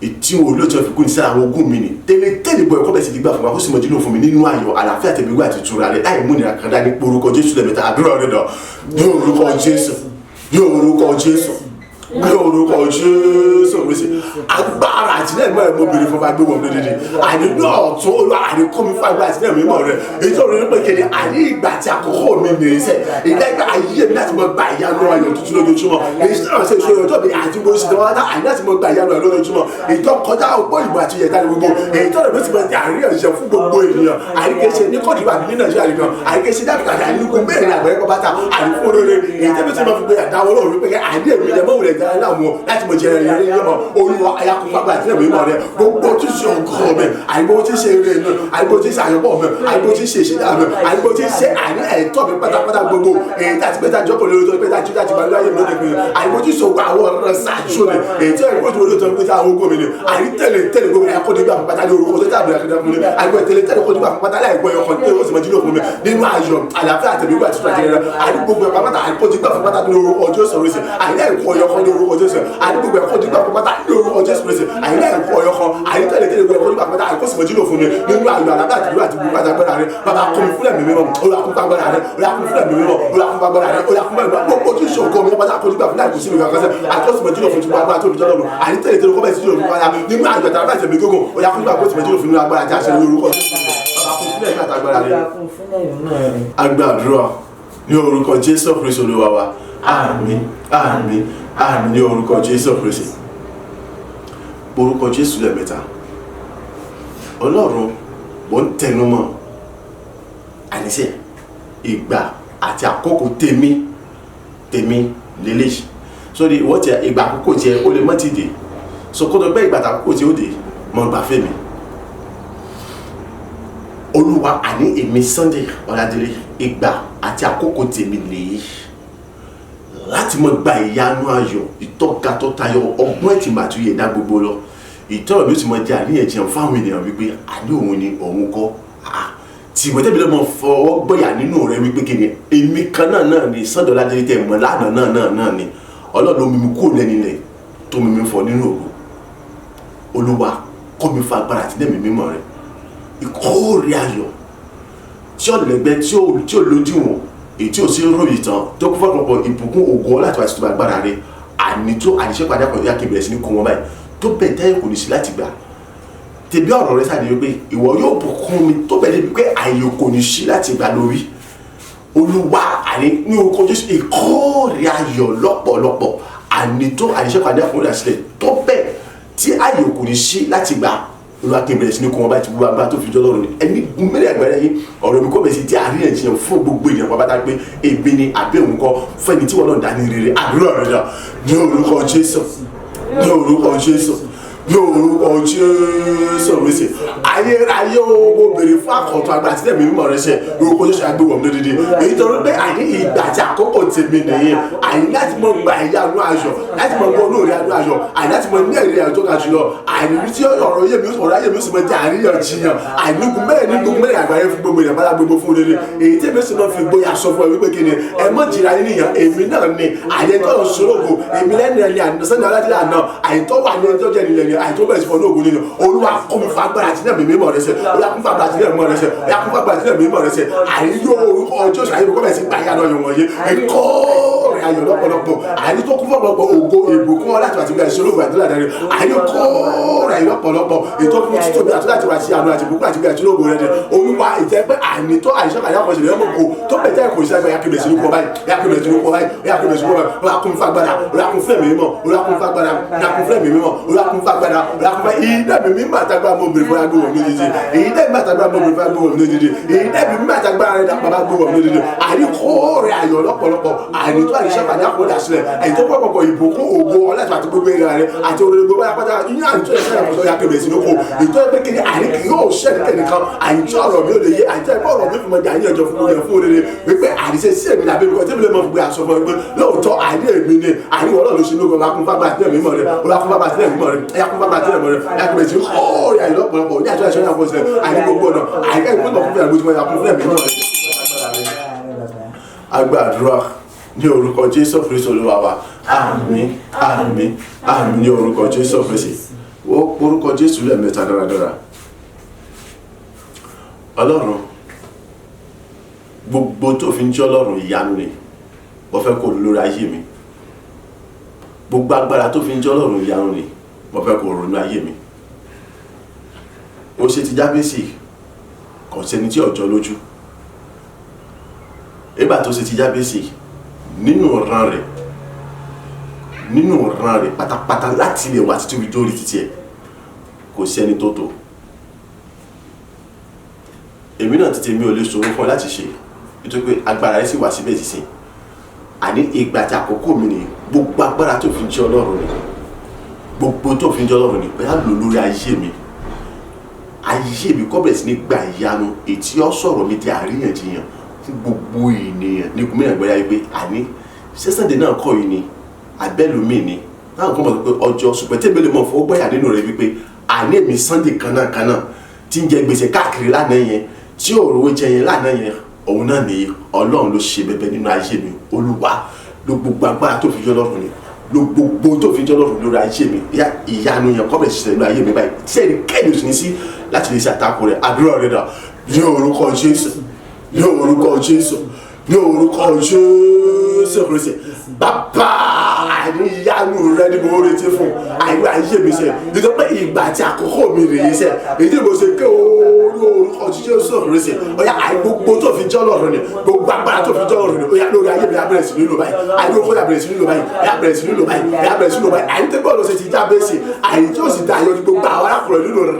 S1: ìtí wo ló tọ́ fi kú ní sára àwọn ogún mi ni tẹ́lẹ̀ bọ̀ ẹ̀kọ́ bẹ̀ sí gbígbà fún wa kó sì mọ̀ dínú fún mi nínú ayọ̀ àlàáfíà tẹ̀míwá àti ìtura rẹ̀ láì múnira kan dání pé orúkọ Jésù lẹ́mẹ̀ta àdúrà rẹ̀ dọ̀ ní orúkọ Jésù ní orúkọ Jésù ní orúkọ Jésù Kristi agbára àtìlẹ́yìn mọ́ ẹ̀ mo bèrè fún bá gbé wọn lódìdí àdúgbò ọ̀tún Olúwa àdúkọ́ mi fún agbára àtìlẹ́yìn mímọ́ rẹ̀ èyí tó rí pé kéde àní ìgbà tí àkọ́kọ́ mi nìyí sẹ́ ìgbà ìgbà ayé mi láti mọ gba ìyanu ayọ̀ tuntun lójoojúmọ́ èyí tí wọ́n ṣe ìṣòro ọjọ́ mi àti bó ṣe tẹ́wọ́ látà àní láti mọ gba ìyanu ayọ̀ lójoojúmọ́ èyí tó kọjá ọgbọ́ ìgbà àti ìyẹ̀dá ní gbogbo èyí tó rẹ̀ ló ti mọ di àríyànjiyàn fún gbogbo ènìyàn àríkèsè ní Côte d'Ivoire ní Nàìjíríà nìkan àríkèsè dábìkà àní ní gbogbo mẹ́rin àgbẹ̀rẹ̀ pátá àní fún olóore èyí tẹ́bi tí wọ́n fi gbé àdáwọ́ lọ́wọ́ wípé àní èmi lẹ́mọ́ wulẹ̀ dára láàmú láti mọ jẹrẹ ìrírí yọmọ Olúwa ayakunfagba àti ẹ̀mí mọ̀ rẹ gbogbo tí ṣe ọkọ mi àyíbó tí ṣe eré mi àyíbó tí ṣe àyọ̀bọ̀ mi àyíbó tí ṣe ìṣẹ̀dá mi àyíbó tí ṣe àní ẹ̀tọ́ mi pátápátá gbogbo èyí tí a ti pẹ́ tá a jọ́pọ̀ lórí tó pẹ́ tá a jí láti gbàlúwà yé mi lóde pé àyíbó tí ṣe ògbà àwọn ọ̀rọ̀ ṣáàṣù ni èyí tí ẹ̀kọ́ tí wọ́n lè tọ́ pé tá a ogún mi ni àyí tẹ̀lé gbogbo ẹ̀kọ́ nígbà fún pátá ní orúkọ tó tàbí àkàdá fún mi àyíbó tẹ̀lé kọ́ nígbà fún pátá láìpẹ́ ọkọ̀ tí ó sì mọ̀ jílò fún mi nínú ayọ̀ àlàáfíà àtẹ̀mígbà tí wọ́n ti rẹ̀ àyí gbogbo ẹ̀kọ́ pátá àyíkó ti gbà fún pátá ní orúkọ Jésù Kristi àyí láìpẹ́ ọyọkọ ní orúkọ Jésù àyí gbogbo ẹ̀kọ́ ti gbà fún pátá ní orúkọ Jésù Kristi àyí láìpẹ́ ọyọkọ àyí tẹ̀lé gbogbo ẹ̀kọ́ nígbà fún pátá àyíkó sì mọ̀ jílò fún mi nínú ayọ̀ àlàáfíà àtẹ̀mígbà tí gbogbo àtàgbẹ́ra rẹ̀ bàbá kọ́ mi fúnlẹ̀ mímọ́ olùkún fagbára rẹ̀ olùkún fúnlẹ̀ mímọ́ olùkún fagbára rẹ̀ olùkún fagbára rẹ̀ gbogbo tí ìṣòro kọ́ mi pátá kọ́ nígbà fún láìkú sí mi kankan sẹ́ àyíkó sì mọ̀ jílò fún gbogbo agbára tó lùjọ́ lọ́rùn àyí tẹ̀lé kọ́ bẹ́ẹ̀ sí jílò fún pátá nínú àgbẹ̀tà àbá ìtẹ̀mí gógó olùkún fagbára sì mọ̀ jílò fún agbára àti àṣẹ lórúkọ agbàdúrà ní orúkọ Jésù Kristi Olúwa wa àmín àmín àmín ní orúkọ Jésù Kristi orúkọ Jésù lẹ́ẹ̀mẹ́ta Ọlọ́run mo ń tẹnumọ́ àníṣe ìgbà àti àkókò tèmi lélẹ́yìí sórí ìwọ́n ti ìgbà àkókò tiẹ̀ ó lè mọ́ ti dé sọkọ́dọ̀ bẹ́ẹ̀ ìgbà àkókò tí ó dé mọ́ gbà fẹ́ mi Olúwa àní èmi Sunday Ọládélé ìgbà àti àkókò tèmi lèyí láti mọ gba ìyanu ayọ̀ ìtọ́ga tó tayọ ọgbọ́n ìtìmọ̀ àti ìyẹ̀dá gbogbo lọ ìtọ́rọ̀ mi ó ti mọ di àríyànjiyàn fáwọn ènìyàn wípé àní òun ni òun kọ́ tí ìwé tẹ́bi lọ́mọ fọwọ́ gbọ́yà nínú rẹ wípé kí ni èmi kan náà ni Sunday Ọládélé tẹ̀ mọ́ lánàá náà ni Ọlọ́run mímú kó lẹ́ni lẹ̀ tó mímú fọ nínú ògo Olúwa kọ́ mi fa agbára àti lẹ́mìí mímọ́ rẹ ìkórè ayọ̀ tí ó lẹ́gbẹ́ tí ó lódiwọ̀n èyí tí ó sì ròyìn tán tó kún fọ́pọ̀pọ̀ ìbùkún ògo láti wá sí tó bá gbára rẹ ànító àníṣẹ́pàdé àkọ́jú àkébẹ̀rẹ̀ sí ní kó wọn báyìí tó bẹ̀ táyé kò ní sí láti gbà tẹ̀bí ọ̀rọ̀ rẹ sáà ní wípé ìwọ yóò bùkún mi tó bẹ̀ débi pé àyè kò ní sí láti gbà lórí Olúwa àní ní orúkọ Jésù ìkórè ayọ̀ lọ́pọ̀lọpọ̀ ànító àníṣẹ́pàdé àkọ́jú àsílẹ̀ tó bẹ̀ tí àyè kò ní sí láti gbà Olúwa kí n bẹ̀rẹ̀ sí ní kún wọn báyìí tí gbogbo agbára tó fi jọ lọ́rùn ni ẹni mẹ́rin àgbẹ̀rẹ̀ yìí ọ̀rọ̀ mi kọ́ bẹ̀rẹ̀ sí di àríyànjiyàn fún gbogbo ènìyàn pátá pé ebi ni àbẹ̀wò kọ́ fẹ́ni tí wọ́n náà dání rere àdúrà rẹ̀ dà ní orúkọ Jésù ní orúkọ Jésù ní orúkọ Jésù Kristi ayérayé o bèrè fún àkọ́tún agbára tí ẹ̀mí mímọ́ rẹ ṣe lórúkọ Jésù agbéwọ̀ mi lódìdí èyí tó rí pé àní ìgbà tí àkókò tèmi nìyí àní láti mọ gba ìyanu ayọ̀ láti mọ gbọ́ olóore anu ayọ̀ àní láti mọ ní èrè ayọ̀ tó ga jùlọ àní tí ọ̀rọ̀ yé mi ọ̀rọ̀ ayé mi ó sì mọ jẹ́ àríyànjiyàn àní gbogbo mẹ́rin àgbáyé fún gbogbo ìyàn bára gbogbo fún rere èyí tí èmi sì máa fi gbóyà sọ fún ẹ wípé kí ni ẹ mọ̀ jìra yín nìyàn èmi náà ni àyẹ̀tọ́ ìṣòro èmi lẹ́nu ẹni àdìsẹ́ni aládìlá àná àyẹ̀tọ́ wà ní ẹjọ́ jẹ́ nílẹ̀ ni àyẹ̀tọ́ bẹ̀rẹ̀ sí fọ́ lóògùn nínú olúwa kọ́ mi fagbára àti náà mímọ́ rẹ sẹ́ olúwa kún fagbára àti náà mímọ́ rẹ sẹ́ olúwa kún fagbára àti náà mímọ́ rẹ sẹ́ àyẹ̀yọ́ orúkọ ọjọ́ àyẹ̀kọ́ bẹ̀rẹ̀ sí gbàyà náà yọ̀ wọ̀nyí ẹ̀kọ́ rẹ̀ ayọ̀ lọ́pọ̀lọpọ̀ àyẹ̀ tó kún fọ́pọ̀lọpọ̀ ògo ìbùkún láti wà ti gba ìṣòro ìgbà àdúrà rẹ̀ àyẹ̀kọ́ rẹ̀ lọ́pọ̀lọpọ̀ ètò fún títóbi àti láti wà sí àánú àti ìbùkún àti gba ìṣòro ìgbà rẹ̀ olúwa ìjẹ́ pé ànító àìsàn àyà kan ṣẹlẹ̀ mọ̀kò tó bẹ̀jẹ̀ kò sí ẹgbẹ́ yakébẹ̀ sínú kọ́ báyìí yakébẹ̀ sínú kọ́ báyìí yakébẹ̀ sínú kọ́ báyìí olùwàkùn fagbára olùwàkùn fẹ́mi mímọ́ olùwàkùn fagbára olùwàkùn fẹ́mi mímọ́ olùwàkùn fagbára olùwàkùn fẹ́ ìdẹ́bi mímọ́ àtàgbà mọ́ obìnrin fún agbóhùn ní dídí ìdẹ́bi àtàgbà mọ́ obìnrin fún agbóhùn ní dídí ìdẹ́bi mímọ́ àtàgbà rẹ̀ dàgbà agbóhùn ní dídí àríkọ́ rẹ̀ ayọ̀ lọ́pọ̀lọpọ̀ àrító àríṣẹ́ pàdé àkọ́dà sílẹ̀ àyító pọ̀pọ̀ ìbùkún ògo ọlẹ́tọ̀ àti gbogbo ìrìn rẹ̀ àti orin gbogbo apáta inú àrító ẹ̀ṣẹ́ ìrìnàmọ́sọ yakébẹ̀ sínú kò ìtọ́ ẹgbẹ́ kiri àríkì yóò ṣẹ́ nìkan àyító ọ̀rọ̀ mi ò lè yé àyító ẹgbẹ́ ọ̀rọ̀ mi fi mọ̀ jà ní ẹjọ́ fún mi fún rere wípé àríṣẹ́ sí èmi làbẹ́ bíkọ́ tẹ́mi lè mọ̀ fún pé àṣọ fún ẹgbẹ́ lóòótọ́ àìní èmi ni àríwọ̀ náà ló ṣe lóògùn ọlákùn fábà àti ẹ̀mí mọ̀ rẹ̀ ọlákùn fábà àti ẹ̀mí mọ̀ rẹ̀ ẹ̀yàkùn fábà àti ẹ̀mí rẹ̀ ẹ̀yàkùn bẹ̀rẹ̀ sí ọ̀ọ́rẹ́ àyè lọ́pọ̀lọpọ̀ ní àjọ ìṣẹ́ ìyàwó sílẹ̀ àìní gbogbo ọ̀nà àìká ìpínlẹ̀ fún ẹ̀mí mọ̀ ẹ̀yàkùn fún ẹ̀mí mọ̀ rẹ̀. Agbàdúrà ní orúkọ Jésù Kristi Olúwa wa àmín àmín àmín ní orúkọ Jésù Kristi orúkọ Jésù lẹ́ẹ̀mẹ́ta dáradára. Ọlọ́run gbogbo tó fi ń jẹ́ Ọlọ́run ìyanu ni mo fẹ́ kó lórí ayé mi gbogbo agbára tó fi ń jẹ́ Ọlọ́run ìyanu ni mo fẹ́ kó ronú ayé mi ó ṣe ti Jábésì kò sẹ́ni tí ọjọ́ lójú ìgbà tó ṣe ti Jábésì nínú ran rẹ̀ pátápátá láti ilẹ̀ wá títí dórí títí ẹ̀ kò sẹ́ni tó tó èmi náà ti tèmi ò lè ṣòro fún ẹ láti ṣe nítorí pé agbára rẹ sì wà síbẹ̀ sísìn àní ìgbà tí àkókò mi ni gbogbo agbára tó fi ń jẹ́ Ọlọ́run ni gbogbo tó fi ń jẹ́ Ọlọ́run ni pé á lò lórí ayé mi kọ́ bẹ̀rẹ̀ sí ní gba ìyanu ètí ọ sọ̀rọ̀ mi di àríyànjiyàn fún gbogbo ènìyàn ní gómìnà ìgbéra yìí pé àní sẹ́sẹ̀dẹ̀ náà kọ́ yìí ni abẹ́lómi ni táwọn kan mọ̀ pé ọjọ́ ṣùgbọ́n tẹ́gbẹ́ lè mọ̀ fọwọ́ gbọ́yà nínú rẹ̀ wípé àní èmi Sunday kanáà tí ń jẹ gbèsè káàkiri lánàá yẹn tí òróró jẹ yẹn lánàá yẹn òun náà ni Ọlọ́run ló ṣe bẹbẹ nínú ayé mi Olúwa ló gbogbo agbára tó fi jẹ́ Ọlọ́run ni ló gbogbo tó fi jẹ́ Ọlọ́run lórí ayé mi ìyanu yẹn kọ́ bẹ̀ ṣiṣẹ́ nínú ayé mi báyìí tí ẹni kẹ́ni oṣù ní sí láti lè ṣe àtakò rẹ̀ àdúrà rẹ̀ dà ní orúkọ Jésù ní orúkọ Jésù ní orúkọ Jésù Kristi bàbá ìyanu rẹ ni mo retí fún àìwé ayé mi sẹ nítorí pé ìgbà tí àkókò mi rèé sẹ èyí mo ṣe ké orúkọ Jésù Kristi ọyá àìgbogbo tó fi jẹ́ Ọlọ́run ni gbogbo agbára tó fi jẹ́ Ọlọ́run ni ọyá lórí ayé mi abẹ́rẹ́ sí nílò báyìí àìgbogbo abẹ́rẹ́ sí nílò báyìí abẹ́rẹ́ sí nílò báyìí abẹ́rẹ́ sí nílò báyìí àìtẹ́gbọ́n ló ṣe ti Jábésì àìtí ó sì dá ayọ̀ ní gbogbo àwọn arákùnrin nílò rẹ̀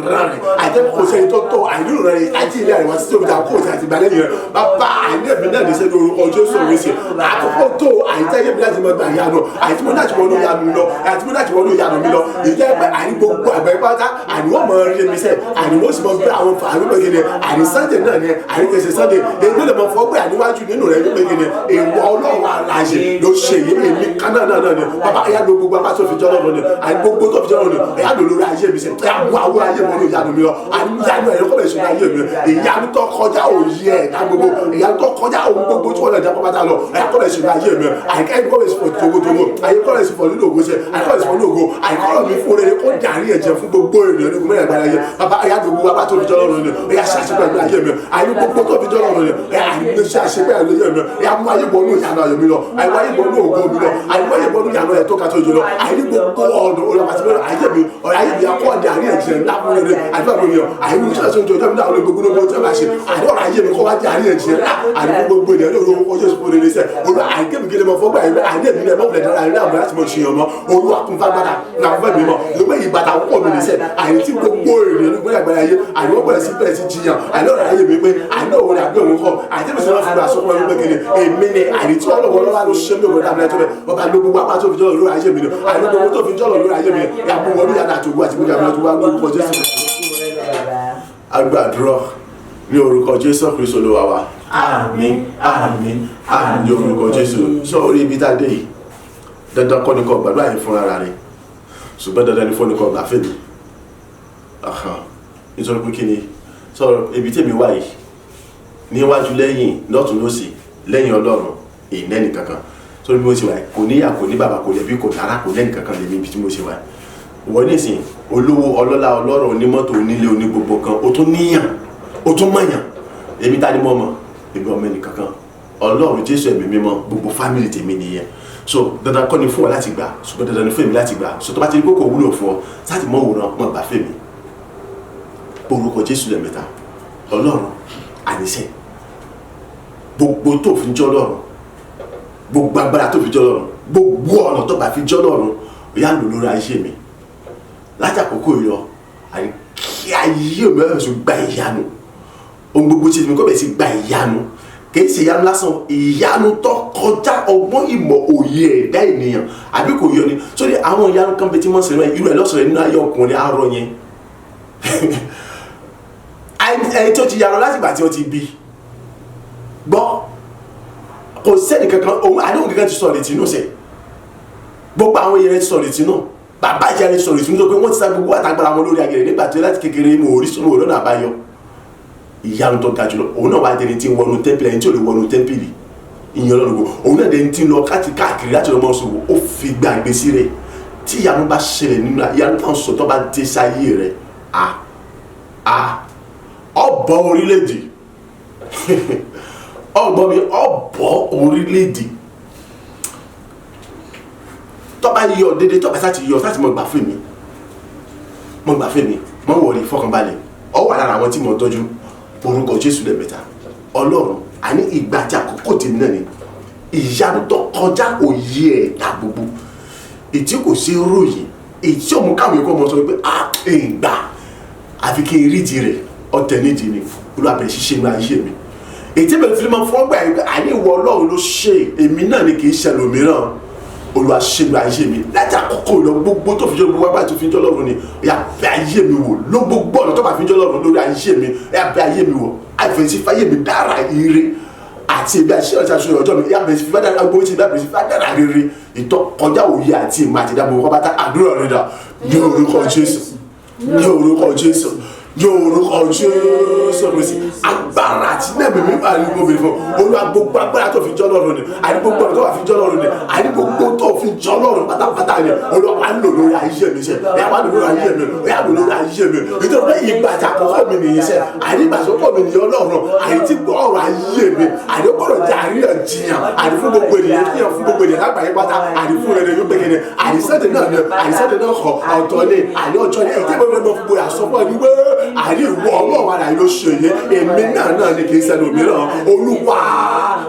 S1: àìtẹ́gbọ́n sẹ́yìn tó tó àìnílò rẹ̀ àti ilé àríwá títí òbí àkókò àti ìgbàlẹ́yìn rẹ̀ bàbá àìní ẹ̀mí náà ní sẹ́yìn orúkọ Jésù Kristi àkókò tó àìtẹ́yẹ mi láti mọ gbà yanu àti mo láti wọnú yanu mi lọ àti mo láti wọnú yanu mi lọ ìjẹ́ pé àní gbogbo àgbẹ̀ pátá àní wọ́n mọ rí mi sẹ́ àní wọ́n sì mọ gbé àwọn fàánù gbẹ̀gẹ̀dẹ̀ àní Sunday náà ni àní kẹsẹ̀ Sunday èmi lè mọ fọ́ pé àníwájú nínú rẹ̀ gbẹ̀gẹ̀dẹ̀ èèwọ̀ Ọlọ́run aláṣẹ ló ṣe yé èmi kánà náà ni bàbá ẹ̀yà ló gbogbo apá tó fi jọ́lọ́ lọ ni àní gbogbo tó fi jọ́lọ́ ni ẹ̀yà ló lórí ayé mi sẹ́ ẹ̀yà mú àwọn ayé mọ́ ní ìyanu mi lọ àní ìyanu ẹ̀rọ kọ́ bẹ̀ ṣe ayé mi ìyanu tó kọjá òye ẹ̀dá gbogbo ìyanu tó kọjá òun gbogbo tí wọ́n lè dá pátá lọ ẹ̀yà kọ́ bẹ̀ ṣe ayé mi àyíká ẹ̀kọ́ bẹ̀ ṣe fọ̀ togotogo àyíkọ́ bẹ̀ ṣe fọ̀ nínú ògo sẹ́ àyíkọ́ bẹ̀ ṣe fọ̀ nínú ògo àyíkọ́ mi fún rere kó dàrí ẹ̀jẹ̀ fún gbogbo ènìyàn ní gbogbo ẹ̀gbára yẹ bàbá ẹ̀yà gbogbo apá tó fi jọ́ lọ́rùn ni ẹ̀yà ṣàṣepẹ̀ ẹ̀gbẹ́ ayé mi àyí gbogbo tó fi jọ́ lọ́rùn ni ẹ̀yà àyí ṣàṣepẹ̀ ẹ̀gbẹ́ ayé mi ẹ̀yà mú ayé bọ́nú ìyànà ayọ̀ mi lọ àyí wáyé bọ́nú ògo mi lọ àyí wáyé bọ́nú ìyànà ẹ̀ tó ka tó jù lọ àyí gbogbo ọ̀dọ̀ olùpàtìmọ́ ayé mi ọ̀rọ̀ ayé mi akọ́ dàrí ẹ̀jẹ̀ ńlá fún rere àyí fẹ́ mi àyí mi ṣe àṣẹ ìjọba mi àwọn gbogbo gbogbo tẹ́ bá ṣe àyí ọ̀rọ̀ ayé mi kọ́ wá dàrí ẹ̀jẹ̀ ńlá àyí gbogbo ènìyàn lórí orúkọ Jésù fún rere sẹ́ olú àyí kébì kí lè mọ fọ́gbà yìí àyí èmi náà mọ̀wùlẹ̀ dára àyí náà mọ̀ láti mọ̀ ṣe ọmọ olú àkúnfàgbàdà náà fẹ́ mi mọ̀ lóògbé ìbàdàn pọ̀ mi ní sẹ́ àyí tí gbogbo ènìyàn nígbà àgbáyé ayé àyí wọ́n bẹ̀rẹ̀ sí bẹ̀rẹ̀ sí jiyàn àyí ọ̀rọ̀ ayé mi pé àyí òun ni àbí òun kọ́ àyí tí mi sọ fún mi àsopọ̀ ẹni pé èmi ni àyí tí ọlọ́wọ́ lọ́wọ́ ló ṣe mí òun dàbí ẹjọ́ bẹ́ẹ̀ ọba ló gbogbo apá tó fi jọ́lọ̀ lórí ayé mi ni àyí gbogbo tó fi jọ́lọ̀ lórí ayé mi yàgò wọlé yàrá àtògbò àti gbogbo àti gbogbo àti gbogbo Jésù. a gbàdúrà ní orúkọ Jésù Kristi Olúwa wa.
S2: Àmín, àmín,
S1: àmín ní orúkọ Jésù. Sọ orí ibi tá a dé yìí dandan kọ́ ni kò gbàdúrà yìí fún ara rẹ̀ ṣùgbọ́n dandan ni fún ni kò gbà fẹ́ mi. Nítorí pé kí ni sọ̀rọ̀ ibi tèmi wà yìí níwájú lẹ́yìn lọ́tún lọ́sì lẹ́yìn Ọlọ́run èyí lẹ́nì kankan sórí bí mo ṣe wà yìí kò níyà kò ní bàbá kò lẹ́bí kò dára kò lẹ́nì kankan lè ní ibi tí mo ṣe wà yìí. Wọ́n nísìn olówó ọlọ́lá ọlọ́rọ̀ onímọ́tò onílé onígbogbo kan ó tún níyàn ó tún mọ̀yàn èmi ta ni mo mọ̀ èmi ọmọ ẹnì kankan Ọlọ́run Jésù ẹ̀mí mímọ́ gbogbo fámìlì tèmi nìyẹn. So dandan kọ́ ni fún ọ láti gbà ṣùgbọ́n dandan ni fún èmi láti gbà so tó bá ti rí kókò wúlò fún ọ sáà ti mọ òwúrọ̀ mọ̀ gbà fèmí orúkọ Jésù lẹ́mẹ̀ta. Ọlọ́run àníṣe gbogbo tó fi jọ́ lọ́run gbogbo agbára tó fi jọ́ lọ́run gbogbo ọ̀nà tó bá fi jọ́ lọ́run yá lò lórí ayé mi láti àkókò yìí lọ àní kí ayé mi ọ̀rọ̀ sọ gba ìyanu ohun gbogbo tí mi kọ́ bẹ̀ sí gba ìyanu kì í ṣe ìyanu lásán ìyanu tó kọjá ọgbọ́n ìmọ̀ òye ẹ̀dá ènìyàn àbí kò yọ ni sórí àwọn ìyanu kan bẹ tí wọ́n ṣe irú ẹ̀ lọ́sọ̀rọ̀ nínú ayé ọkùnrin àárọ̀ yẹn ẹni tó ti yarọ láti ìgbà tí ó ti bí gbọ́ kò sẹ́ni kankan òun àdéhùn kankan ti sọ̀rọ̀ ìtìnú sẹ́ gbogbo àwọn èèyàn ti sọ̀rọ̀ ìtìnú bàbá ìyá rẹ̀ sọ̀rọ̀ ìtìnú tó pé wọ́n ti sá gbogbo àtàgbàrà wọn lórí agẹrẹ nígbà tí láti kékeré mo rí sọ́nù òlọ́nà àbáyọ ìyanu tó ga jùlọ òun náà wá dẹni tí ń wọnú tẹ́ḿpìlì ẹni tí ò lè wọnú tẹ́ḿpìlì ìyẹn lọ́nà gbogbo òun náà dẹni tí ń lọ káàkiri láti lọ́mọ sọ̀rọ̀ ó fi gba ìgbésí rẹ̀ tí ìyanu bá ṣẹlẹ̀ nínú ìyanu tó ń sọ tó bá dé sáyé rẹ̀ ọ̀bọ orílẹ̀-èdè ọ̀bọ mi ọ̀bọ orílẹ̀-èdè tọ́ba yọ dédé tọ́ba sáti yọ sáti mọ̀ gbà fún mi mọ̀ wọ̀rí fọkànbalẹ̀ ọ wà lára àwọn tí mo tọ́jú orúkọ Jésù lẹ́mẹ̀ta. Ọlọ́run àní ìgbà tí àkókò tèmi náà ni ìyanu tó kọjá òye ẹ̀dá gbogbo ètí kò sí ròyìn ètí ọmọ káwọn ẹ̀kọ́ ọmọ sọ pé ìgbà àfi kí n rí di rẹ̀ ọ̀tẹ̀ nídìí ni olùwàbẹ̀rẹ̀ ṣiṣẹ́ inú ayé mi ètí bẹ̀rẹ̀ fi máa fọ́ gbà yìí pé àní ìwọ Ọlọ́run ló ṣe èmi náà ni kì í ṣe ẹlòmíràn Olúwa ṣe inú ayé mi láti àkókò lọ gbogbo tó fi jọ gbogbo agbára tó fi jọ Ọlọ́run ni ẹ̀yà bẹ ayé mi wò ló gbogbo ọ̀nà tó bá fi jọ Ọlọ́run lórí ayé mi ẹ̀yà bẹ ayé mi wò àìfẹ̀sí fáyé mi dára ire àti ẹ̀bí àṣẹ ọ̀sẹ̀ àṣọ ọjọ́ mi ẹ̀yà bẹ̀sí fífá dára gbogbo tí ìbá bẹ̀sí fífá dára rere ìtọ́ kọjá òye àti ìmọ̀ àti ìdáàbò kọ́ bá tá àdúrà rẹ̀ dà ní orúkọ Jésù ní orúkọ Jésù yorùkọ Jésù Kristi agbára àti nẹ́ẹ̀mí mi bá ní gbogbo ìfọ̀ Olúwa gbogbo agbára tó fi jọ́ lọ́rùn ni àní gbogbo ọ̀rọ̀ tó wà fi jọ́ lọ́rùn ni àní gbogbo tó fi jọ́ lọ́rùn pátápátá ni Olúwa wà ń lò lórí ayé mi sẹ́ ẹ̀ wà lò lórí ayé mi ẹ̀ wà lò lórí ayé mi nítorí pé ìgbà àti àkọ́kọ́ mi nìyí sẹ́ àní ìgbàsọ́kọ́ mi nìyí Ọlọ́run àní tí gbọ́ ọ̀rọ̀ ayé mi àní gbọ́dọ̀ jẹ́ àríyànjiyàn àní fún gbogbo ènìyàn kíyàn fún gbogbo ènìyàn lágbàáyé pátá àní fún rere yóò gbẹgẹdẹ àní sẹ́dẹ̀ náà ni àní sẹ́dẹ̀ náà kọ̀ ọ̀tọ̀ ni àní ọjọ́ ni èyí tí mo fi gbogbo àsọpọ̀ ni wé àní ìwọ Ọlọ́run wa láì ló ṣe yé èmi náà ni kì í ṣẹlẹ̀ òmíràn Olúwa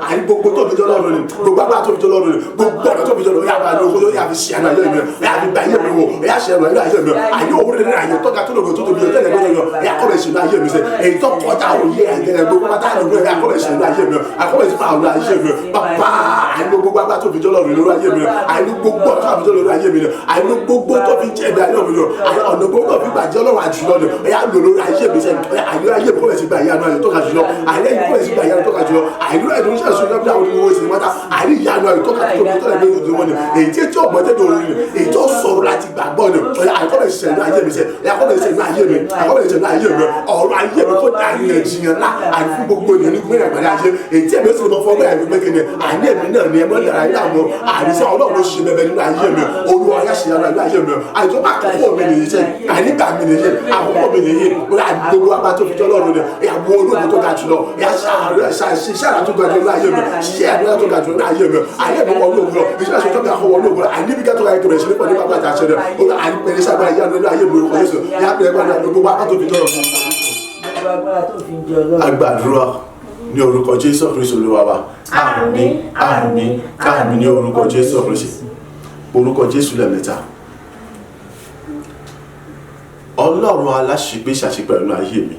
S1: àní gbogbo tó fi jọ lọ́rùn ni gbogbo agbára tó fi jọ lọ́rùn ni gbogbo ọ̀nà tó fi jọ lọ́rùn yà máa lo owó yà fi ṣe àná ayé mi yà fi bá ayé mi wò yà ṣe ẹ̀rọ ayé mi àní òwúrọ̀ nínú ayé tọ́ka tó lògùn tó tóbi yọ tẹ́lẹ̀ gbọ́dọ̀ yọ yà kọ́ bẹ̀ ṣe ayé mi sẹ́ èyí tó kọjá òye àgẹ̀rẹ̀ gbogbo pátá lògùn yà kọ́ bẹ̀ ṣe ayé mi àkọ́ bẹ̀ ṣe máa lo ayé mi bàbá àní gbogbo agbára tó fi jọ lọ́rùn lórí ayé mi àní gbogbo ọ̀nà tó fi jọ lórí ayé mi àní gbogbo tó fi jẹ́ ẹ̀dá ayé mi ọ̀nà gbogbo tó fi gbàjẹ́ Ọlọ́run àjùlọ ni yà lò lórí ayé mi sẹ́ àní ayé mi kọ́ bẹ̀ ṣe gba ìyanu ayé tó ka jùlọ àní ayé kọ́ bẹ̀ ṣe gba ìyanu tó ka jùlọ àní ayé tó ń ṣàṣọ ìyá bí àwọn onímọ̀ ìsìn mọ́ta àní ìyanu ayé tó ka tó tó lẹ́gbẹ̀ẹ́ ìdúró wọn ni èyí tí ọ̀gbọ́n tẹ́ lórí ni èyí tó sọ̀rọ̀ láti gbàgbọ́ ni àkọ́ bẹ̀ ṣe ìlú ayé mi sẹ́ àkọ́ bẹ̀ ṣe ìlú ayé mi àkọ́ bẹ̀ ṣe ìlú ayé mi ọ̀rọ̀ ayé mi kó dàrí ẹ̀ jiyàn lá àní fún gbogbo ènìyàn ní gbẹ́rẹ́ àgbàdo ayé èyí tí ẹ̀mí ó sì lọ fọ́ bẹ́ẹ̀ gbẹ́gbẹ́ kẹ́ni àní ẹ̀mí náà ni ẹ̀mọ́ dára ilé àwọn àrísẹ́ Ọlọ́run ló ṣe bẹ́ẹ̀ nínú ayé mi Olúwa yá ṣe ìlú ayé mi àìtó bá àkókò mi nìyí sẹ́ ànígbà mi nìyí àkókò mi nìyí gbogbo agbá tó fi jọ́ lọ́rùn ni ìyàwó olóògùn tó ga jùlọ ṣiṣẹ́ àrà tó ga jùlọ ayé mi ṣiṣẹ́ àdúrà tó ga jùlọ ayé mi ayé mi wọ olóògùn lọ iṣẹ́ àṣọ tó ga kọ́ wọ olóògùn lọ àníbi kẹ́tọ́ ga ìkẹrẹ ìṣẹ́lẹ̀ pẹ̀lú bàbá àti àṣẹ rẹ̀ ànípẹ̀lẹ́ sábà ìyá nínú ayé mi orúkọ Jésù ìyá pẹ̀lẹ́ gbàdúrà gbogbo agbá tó fi jọ́ agbàdúrà ní orúkọ Jésù Kristi Olúwa wa àmín àmín àmín ní orúkọ Jésù Kristi orúkọ Jésù lẹ́mẹ̀ta. Ọlọ́run aláṣepé ṣàṣepẹ̀ nínú ayé mi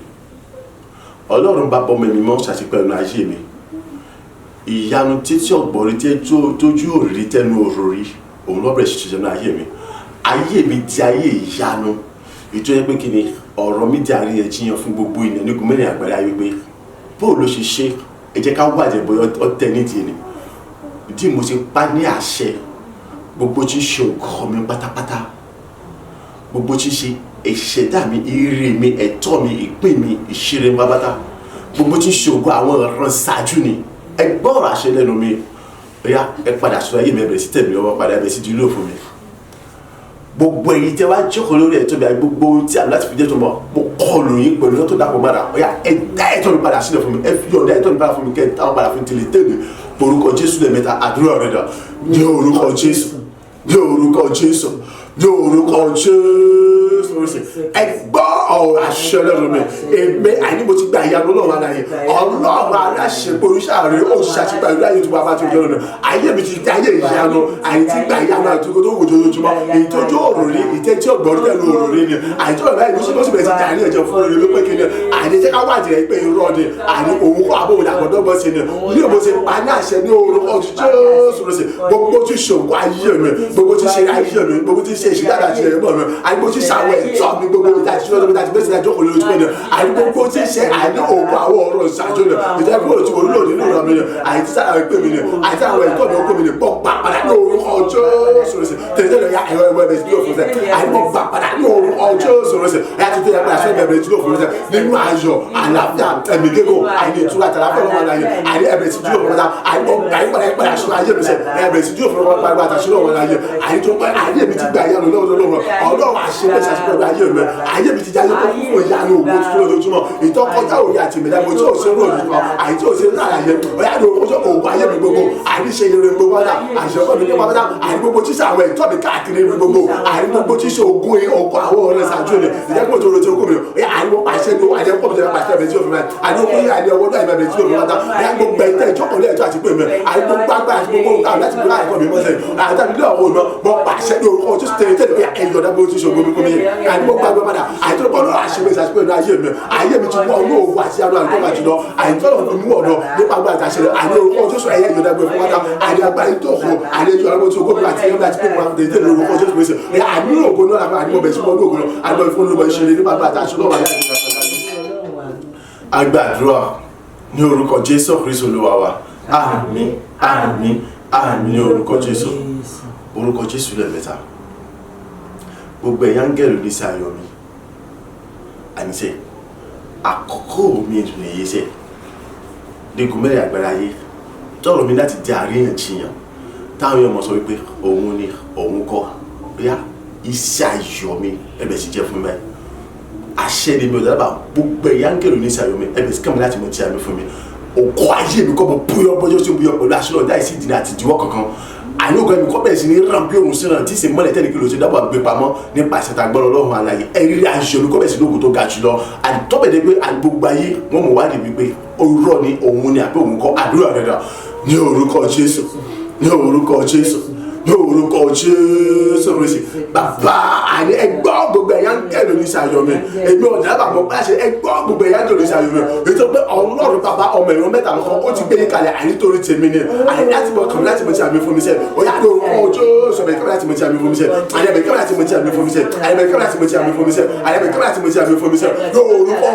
S1: Ọlọ́run bá bọ́ mi mọ́ ṣàṣepẹ̀ nínú ayé mi ìyanu títí ọ̀gbọ̀nrí tí tójú òrìrí tẹnu òròrí òun lọ́bẹ̀rẹ̀ ṣiṣẹ́ nínú ayé mi di ayé ìyanu ìjọ yẹ pé kí ni ọ̀rọ̀ mídíà rí ẹ̀ jiyàn fún gbogbo ènìyàn ní gúnmẹ́rin àgbàlá yìí pé bóò ló ṣe ṣe ẹ jẹ́ ká wájẹ̀ bóyá ọtẹ nídìí ni ìdí mo ṣe pa ní àṣẹ gbogbo tí ń ṣe ògùn mi pátápátá gbogbo tí ń ṣe ìṣẹ̀dá mi ire mi ẹ̀tọ́ mi ìpín mi ìṣeré mi pátápátá gbogbo tí ń ṣe ògùn àwọn ọ̀ràn ṣáájú ni ẹ gbọ́ ọ̀rọ̀ àṣẹ lẹ́nu mi bóyá ẹ padà sọ ayé mi ẹ bẹ̀rẹ̀ sí tẹ̀mí lọ́wọ́ padà ẹ bẹ̀rẹ̀ sí di ìlú fún mi gbogbo èyí tẹ wá jókòó lórí ẹ̀tọ́ mi àti gbogbo tí àmì láti fi jẹ́ tó mọ̀ mo kọ́ lóyún pẹ̀lú lọ́tọ̀ dàpọ̀ padà bóyá ẹ dá ẹ̀tọ́ mi padà sílẹ̀ fún mi ẹ fi ọ̀dà ẹ̀tọ́ mi padà fún mi kẹ́ ẹ táwọn padà fún tèlé tèlé orúkọ Jésù lẹ́ẹ̀mẹ́ta àdúrà rẹ̀ dà ní orúkọ Jésù ní orúkọ Jésù ní orúkọ Jésù ẹ gbọ́ ọ̀rọ̀ àṣẹ lẹ́nu mi èmi àìní mo ti gba ìyanu Ọlọ́run aláyé Ọlọ́run aláṣepọ̀ oríṣàárẹ̀ òṣìṣàtìgbà ìlú ayé tó bá bá tó jẹ́ ọ̀nà ayé mi ti ayé ìyanu àìní ti gba ìyanu àti tó wò lójoojúmọ́ ìtọ́jú òròrí ìtẹ́tí ọ̀gbọ́n tẹ̀lé òròrí ni àìtọ́ ìbá ìlú sí lọ́sibẹ̀ ti dàní ẹ̀jẹ̀ fún òròrí lópẹ́ kí ni àìní jẹ́ ká wà jẹ́ pé irọ́ ni àìní òun kọ́ àbòwò àgbọ̀dọ́gbọ́n sí ni ní òbó ṣe pa ní àṣẹ ní orúkọ Jésù lọ́sẹ̀ gbogbo tí ṣògo ayé mi gbogbo tí ṣe ayé mi gbogbo tí ṣe ìṣẹ́dára ṣe ẹ̀mọ́ mi àìgbó tí ṣàwọ̀ ẹ̀tọ́ mi gbogbo ìdájí lọ́dọ̀ mi láti bẹ́sẹ̀ ìdájọ́ kò lè lójú pẹ̀lú àìgbogbo tí ṣe àìní òògùn àwọn ọ̀rọ̀ ìṣàjò ni ìdájọ́ tí olúlò nínú ọ̀rọ̀ mi ni àìtí sára ẹgbẹ́ mi ni àìtí àwọn ẹ̀tọ́ mi ọkọ mi ni bọ́ gbà padà ní orúkọ Jésù tẹ̀lé ya ẹ̀rọ ẹ̀wọ̀ ẹ̀bẹ̀ sílẹ̀ òfin sẹ̀ àìmọ̀ gbà padà ní orúkọ Jésù ẹ̀ àti tẹ̀lé padà sọ́ọ̀ ẹ̀bẹ̀ sílẹ̀ òfin sẹ̀ nínú ayọ̀ àlàáfíà ẹ̀mí gígùn àìní ìtura àtàlàfẹ́ wọn láyé àìní ẹ̀bẹ̀ sí dúró fún wọn àìmọ̀ gbà yín padà sọ́ọ̀ ayé mi sẹ̀ ẹ̀bẹ̀ sí dúró fún wọn padà àtàṣírò wọn láyé àìní tó pẹ́ ayé mi ti gbà yánu lọ́wọ́ Ọlọ́run àṣẹ ṣàṣepẹ̀lú ayé mi ayé mi ti jáde tó fún ìyanu ògbó tuntun lójoojúmọ́ ìtọ́kọjá òye àti ìmẹ̀lẹ́ mo tí ò ṣe ń ròyìn kan àyè tí ò ṣe ń rà àyè ọ̀yá ni ojú òògùn ayé mi gbogbo àìníṣe eré gbogbo wádà àṣẹkọ́ mi nípa wádà àyè gbogbo tíṣà àwọn ẹ̀tọ́ mi káàkiri mi gbogbo àyè gbogbo tíṣà ògùn àwọn ọ̀rẹ́ ṣáájú ni ìjẹ́pọ̀ tó rotí okùn mi ọ̀yá àyè mo pàṣẹ ní àyè pọ̀ mi jẹ́ pàṣẹ mi tí ò fi mẹ́ àyè ó kúrò àyè ọwọ́ náà ìmẹ̀ tí ò fi wádà ọ̀yá gbogbo ẹ̀tẹ́ ìjọkọ̀ lẹ́ẹ̀tọ́ àti pé mi àyè gbogbo agbára àti gbogbo nǹkan láti gbé láìpọ̀ mi mọ́sẹ̀ àyè ilé ọ̀hún náà mo pàṣẹ ní orúkọ tó tẹ̀lé tẹ̀lé ẹ̀yọ̀ dábò tí ṣògo mi kò mi àyè mo gbàgbọ́ padà àyè tó gbọ́dọ̀ àṣẹ ìṣàṣepẹ̀lú ayé mi ti wọ inú òwò àti àánú àti tọ́ka jùlọ àìtọ́lọ̀ tó mú ọ̀nà nípa agbára àti àṣẹlẹ̀ àní orúkọ Jésù ẹ̀yẹ ìjọdàgbẹ̀ fún wáta àní agbára ìtòkò àní ẹjọ́ alábọ̀ tí ó gómìnà àti ẹgbẹ́ àti pípọ̀ àwọn tẹ̀lé orúkọ Jésù pèsè àní ògo náà àmọ́ àní ọbẹ̀ sí wọn ní ògo náà àgbọ̀ ìfún olùbọ̀ ìṣẹ̀lẹ̀ nípa agbára àti àṣẹlẹ̀ wà láti agbàdúrà ní orúkọ Jésù Kristi Olúwa wa àmín àmín àmín ní orúkọ Jésù lẹ́ẹ̀mẹ́ta gbogbo ẹ̀yà ń gẹ̀rù ní sí ayọ̀ mi àníṣe àkọ́kọ́ mi nìyí ṣe dínkù mẹ́rin àgbára ayé tọrọ mi láti di àríyànjiyàn táwọn ọmọ sọ wípé òun ni òun kọ́ bóyá iṣẹ́ ayọ̀ mi ẹ̀bẹ̀ sì jẹ́ fún mi àṣẹ ni mi ò dábàá gbogbo ẹ̀yà ń gẹ̀rù ní sí ayọ̀ mi ẹ̀bẹ̀ sì kàn mí láti mọ̀ tí a mi fún mi òkú ayé mi kọ́ mọ bóyọ́ bọ́jọ́ sí bóyọ́ pẹ̀lú aṣọ náà láìsí ìdílé àti ìdíwọ́ kankan àní ògbà mi kọ́ bẹ̀rẹ̀ sí ní ràn bí òun síran tí sì mọ́lẹ̀ tẹ́lẹ̀ kí ló ṣe dábàá gbé pamọ́ nípa ìṣẹ̀tà gbọ́dọ̀ Ọlọ́run àlàyé ẹ̀rí àṣẹ mi kọ́ bẹ̀rẹ̀ sí lóògùn tó ga jùlọ àtọ́bẹ̀dẹ̀ pé gbogbo ayé wọn mọ̀ wá níbi pé òrùrọ̀ ni òun ni àbí òun kọ́ àdúrà rẹ̀ ní orúkọ Jésù ní orúkọ Jésù ní orúkọ Jésù Kristi bàbá àní ẹgbọ́ gbogbo ẹ̀yà ń kẹ́lò ní sàyọ̀ mi èmi ọ̀dà àbàmọ́ pàṣẹ ẹgbọ́ gbogbo ẹ̀yà ń kẹ́lò ní sàyọ̀ mi ètò pé Ọlọ́run bàbá ọmọ ẹ̀rọ mẹ́ta lọ́kọ́ ó ti gbé yín kalẹ̀ àní torí tèmi ni àní láti mọ̀ kàn láti mọ̀ tí a mi fún mi sẹ́ ọ̀yà ní orúkọ Jésù ẹ̀bẹ̀ kẹ́mẹ́ láti mọ̀ tí a mi fún mi sẹ́ àní ẹ̀bẹ̀ kẹ́mẹ́ láti mọ̀ tí a mi fún mi sẹ́ àní ẹ̀bẹ̀ kẹ́mẹ́ láti mọ̀ tí a mi fún mi sẹ́ àní ẹ̀bẹ̀ kẹ́mẹ́ láti mọ̀ tí a mi fún mi sẹ́ ní orúkọ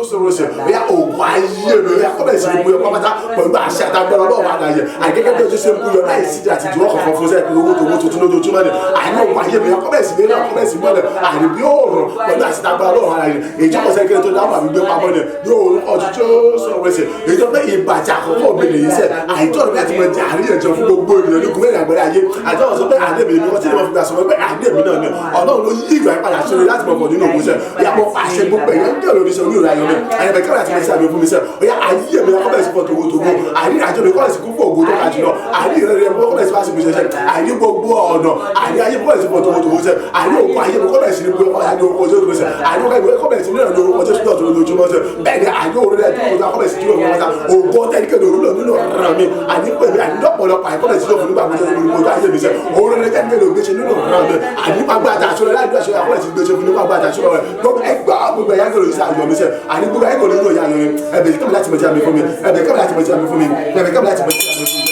S1: Jésù Kristi ọ̀yà ògùn ayé mi ọ̀yà kọ́bẹ̀ sí ibùyọ̀ pátá pẹ̀lú àṣẹ àtàgbọ́n Ọlọ́run àdáyẹ àgẹ́gẹ́ bí o ti ṣe ibùyọ̀ láì sí àti ìdíwọ́ kankan fún sẹ́ẹ̀ owó tuntun lójoojúmọ́ ni àìní ògùn ayé mi kọ́bẹ̀ sí nílẹ̀ kọ́bẹ̀ sí mọ́lẹ̀ àìní bí òòrùn pẹ̀lú àṣẹ àtàgbọ́n Ọlọ́run àdáyẹ ìjọba sẹ́kẹ́rẹ́ tó dáhùn àbí gbé pamọ́ ni yóò ọjọ́ sọ̀rọ̀ ẹsẹ̀ ìjọba ìbàjẹ́ àkọ́kọ́ mi nìyí sẹ́ àìtọ́ mi láti mọ jẹ́ àríyànjiyàn fún gbogbo ènìyàn ní gúnmẹ́rin àgbẹ̀rẹ̀ ayé àtọ́wọ̀n sọ pé àdé mi ni wọ́n ti ní wọ́n fi gbà sọ pé àdé mi náà ni Ọlọ́run ló yí ìgbà ìpadà sórí láti mọ̀ nínú òkú sẹ́ ìyàpọ̀ àṣẹ gbogbo ẹ̀yẹ ń dẹ̀rọ ní sẹ́ orí ìrayọ̀ mi àyẹ̀bẹ̀ kẹ́rẹ́ àti mẹ́sì àmì fún mi sẹ́ ọ̀yà ayé mi kọ́ bẹ̀rẹ̀ sí fọ́ tòwótòwó àní àjọ mi kọ́ bẹ̀rẹ̀ sí kún fún ògo tó ga jùlọ àní ìrẹ́rẹ́ mi kọ́ bẹ̀rẹ̀ sí fásitì mi sẹ́ àní gbogbo ọ̀nà àní ayé kọ́ bẹ̀rẹ̀ sí fọ́ tòwótòwó sẹ́ àní òkú ayé mi kọ́ bẹ̀rẹ̀ sí ní gbé ọ̀yà ní orúkọ Jésù sẹ́ àní òkú ayé mi kọ́ bẹ̀rẹ̀ sí ní ìrìn orúkọ Jésù tó lójoojúmọ́ sẹ́ bẹ́ẹ̀ ni àní òrùlé tó kọ́ bẹ̀rẹ̀ sí ní orúkọ ògo tẹ́lifíkẹ́ òrùlé nínú ọ̀ràn mi àní pẹ̀lú àní lọ́pọ̀lọpọ̀ àìkọ́ bẹ̀rẹ̀ sí ní òfin gbàgbọ́ sẹ́yìn olùkọ́ ayé mi sẹ́ òrùlé tẹ́lifíkẹ́ ògbéṣe nínú ọ̀ràn mi àní pàgbà àtàṣọrẹ láì dúró àkọ́ bẹ̀rẹ̀ sí gbéṣe fún nípa àtàṣọrẹ rẹ̀ gbogbo ẹgbẹ́ gbogbo ẹ̀yà ń lòdì sí àjọ mi sẹ́ àní gbogbo ẹ̀kọ́ nínú ìyá mi ẹ̀bẹ̀ kẹ́mi láti mọ̀ tí a mi fún mi ẹ̀bẹ̀ kẹ́mi láti mọ̀ tí a mi fún mi ẹ̀bẹ̀ kẹ́mi láti mọ̀ tí a mi fún mi.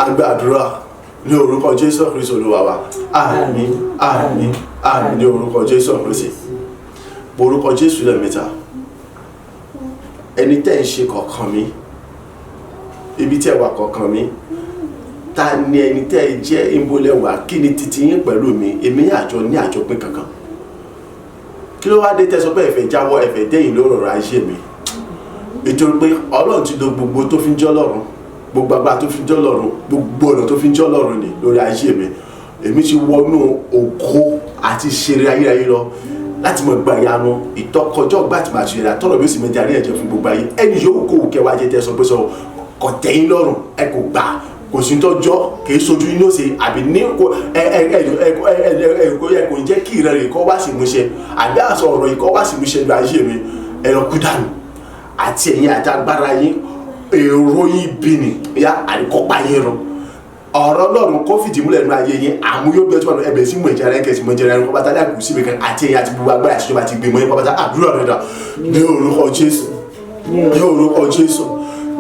S1: Àgbàdúrà ní orúkọ Jésù Kristi Olúwa wa. Àmín àmín àmín ní orúkọ Jésù Kristi. Orúkọ Jésù lẹ́ẹ̀mẹ́ta. Ẹni tẹ́ ń ṣe kọ̀ọ̀kan mi, ibi tẹ́ wà kọ̀ọ̀kan mi, ta ni ẹni tẹ́ jẹ́ ìmọ̀lẹ́wà, kí ni titi yín pẹ̀lú mi, èmi àjọ ní àjọpín kankan. Kí ló wá dé tẹ́ sọ pé ẹ fẹ́ jáwọ́, ẹ fẹ́ dẹ́yìn lórí ọ̀rọ̀ ayé mi? Nítorí pé Ọlọ́run ti lo gbogbo tó fi ń jẹ́ Ọlọ́run, gbogbo agbára tó fi ń jẹ́ Ọlọ́run, gbogbo ọ̀nà tó fi ń jẹ́ Ọlọ́run ni lórí ayé mi. Èmi ti wọnú ògo àti ìṣeré ayérayé lọ láti mọ gba ìyanu ìtọkọjọ́ gbà tí màá ṣe rà tọ́lọ̀ bí ó sì mẹ́ta rí ẹ̀jẹ̀ fún gbogbo ayé. Ẹni yóò kó òkè wájẹ tẹ́ sọ pé sọ kò tẹ́yìn lọ́rùn, ẹ kò gbà, kò sí tọ́jọ́, kì í sojú inú ṣe àbí ní kò jẹ́ kí ìrẹ̀lẹ̀ kọ́ wá sí ìmúṣẹ àbí àṣọ ọ̀rọ̀ ìkọ́ wá sí ìmúṣẹ ní ayé mi. Ẹ̀rọ kú dànù àti ẹ̀yin àti agbára yín, èrò yín bí ni ya àríkọ́pá yín rọ. Ọ̀rọ̀ Ọlọ́run kó fìdí múlẹ̀ nínú ayé yín, àmúyó bí ọtí wọn ẹbẹ̀ sí mú ìjà rẹ̀ kẹsì mú ìjà rẹ̀ kọ́ bàtà dàgbù síbi kan àti ẹ̀yin àti gbogbo agbára ìṣèjọba ti gbé mọ́ yín pàpàtà àdúrà rẹ̀ dà ní orúkọ Jésù, ní orúkọ Jésù,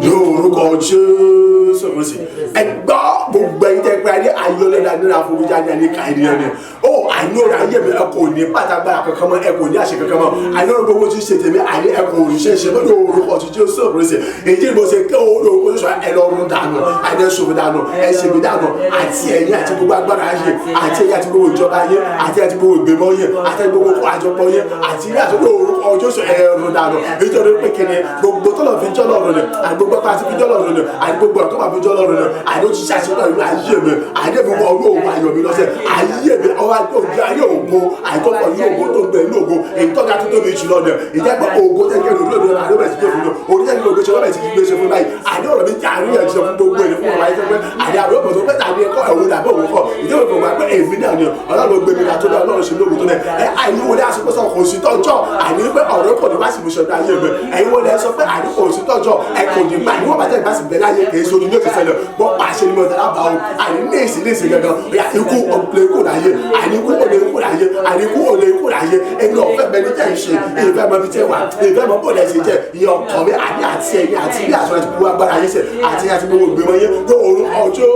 S1: ní orúkọ Jésù Kristi. Ẹgbọ́ gbogbo ẹ̀yin tẹ́ pé ayé ayọ́lẹ́dà nínú àfọwọ́jà ní àníkà ènìyàn ni. Ó àìní ọ̀rọ̀ ayé mi ẹ kò ní pàtàgbára kankan mọ́, ẹ kò ní àṣẹ kankan mọ́. Àìní ọ̀rọ̀ gbogbo tí ṣe tèmi àìní ẹ kò ní ṣe mọ́ ní orúkọ Jésù Kristi. Èyí ni mo ṣe kí orúkọ Jésù ẹ lọ́rùn dànù, àìní ẹ̀ṣọ́ dànù, ẹ̀ṣẹ̀ mi dànù, àti ẹ̀yin àti gbogbo agbára ayé, àti ẹ̀yin àti gbogbo ìjọba ayé, àti àti gbogbo ìgbìmọ̀ yẹn, àti gbogbo àjọpọ̀ yẹn, àti ilé àti orúkọ Jésù ẹ̀rùn dànù. Nítorí pé kíni gbogbo tó lọ fi jọ́ lọ́rùn ni, àti gbogbo pàtí fi jọ́ lọ́rùn ni, àti gbogbo ọ̀tọ́ máa fi jọ́ lọ́rùn ni, àti ó ti ṣàṣeyọrí ìlú ayé mi, àti gbogbo ọdún òun ayọ̀ mi lọ́sẹ̀, ayé mi ọwọ́ òjì ayé ògo, àìkọ́kọ́ ní ògo tó gbẹ ní ògo, èyí tọ́jà tó tóbi jù lọ́dẹ̀, ìjẹ́pọ̀ ògo tẹ́kẹ́ lórí òdo àdó bẹ̀rẹ̀ sí gbé fún mi, oníṣẹ́ ìlú ògo ṣe lọ́bẹ̀ sí gbé ṣe fún báyìí, àdé ọ̀rọ̀ mi jà ní ẹ̀jẹ̀ fún gbogbo èdè fún ọ̀rọ̀ ayé tó pẹ́, àdé àbúrò pọ̀ tó pẹ́ tàbí ẹ̀kọ́ ẹ̀wọ̀n dàbọ̀ òun kọ́, ìjọba ìfọ̀ máa pẹ́ èmi náà ni Ọlọ́run gbé mi ká tó dá Ọlọ́run ṣe lóògùn tó dẹ̀, àìní wọlé àsopọ̀sọ̀ kò sí tọ́jọ́, àìní pé ọ̀rọ̀ kò ní bá sì mú ṣọdún ayé mi, ẹ̀yin wọlé sọ pé àìní kò sí tọ́jọ́, ẹ kò ní gbà níwọ̀n bàtẹ́ ìbá sì bẹ̀ láyé kì í so ní yóò ti ṣẹlẹ̀, bọ́ pàṣẹ ni mo tẹ̀lé àbá o, àìní ní èsì gangan, ikú olè ikú láyé, àìní ikú olè ikú láyé, àìní ikú olè ikú láyé, ẹni ọ̀fẹ́ bẹni jẹ́ ìṣe, ìfẹ́ mọ bí tẹ́ wà, ìfẹ́ mọ bọ́ọ̀lù ẹ̀sìn jẹ́, ìyẹn ọkàn mi àní àti ẹ̀yìn àti ilé àṣọ àti gbogbo agbára ayé sẹ̀, àti gbogbo ìgbìmọ̀ yẹn lóòrùn ọjọ́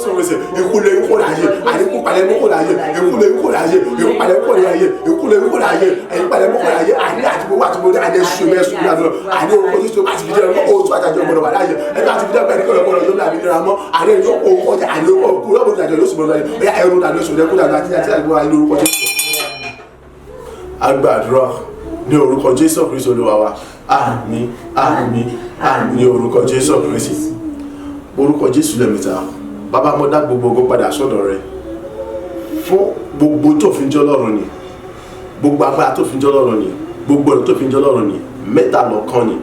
S1: sọ̀rọ̀sẹ̀, ikú lè ikú láyé, àìní ikú palẹ̀ mọ́kò láyé, ikú lè ikú láyé, ikú palẹ̀ mọ́kò láyé, ikú lè ikú láyé, ẹ̀yìn palẹ̀ mọ́kò láyé, àìní àti gbogbo àti gbogbo àìní ṣùgbọ́n ẹ̀sùn ìlànà, àìní orúkọ tó àti fi jẹ́ oṣù àtàjọ gbọdọ̀ wà láyé, ẹ̀ka àti fi jẹ́ bẹ́ẹ̀ kọ́lọ̀ gbọdọ̀ yóò lábí nira mọ́, àìní yóò kó ọjà àìní yóò kó lọ́gbọ̀dọ̀ àjọ yóò sì gbọdọ̀ láyé, ẹ̀yà ẹ̀rù dàdó oṣù rẹ̀ kó dàdó àti àgbọ̀ àìní orúkọ Jésù. Agbàdúrà ní orúkọ Jésù Kristi Olúwa wa. Àmín àmín àmín ní orúkọ Jésù Kristi. Orúkọ Jésù lẹ́mìta. Bàbá mo dá gbogbo ogo padà sọ́dọ̀ rẹ fún gbogbo tó fi ń jọ́ lọ́run ni, gbogbo agbára tó fi ń jọ́ lọ́run ni, gbogbo ọ̀rọ̀ tó fi ń jọ́ lọ́run ni, mẹ́ta lọ́kan ni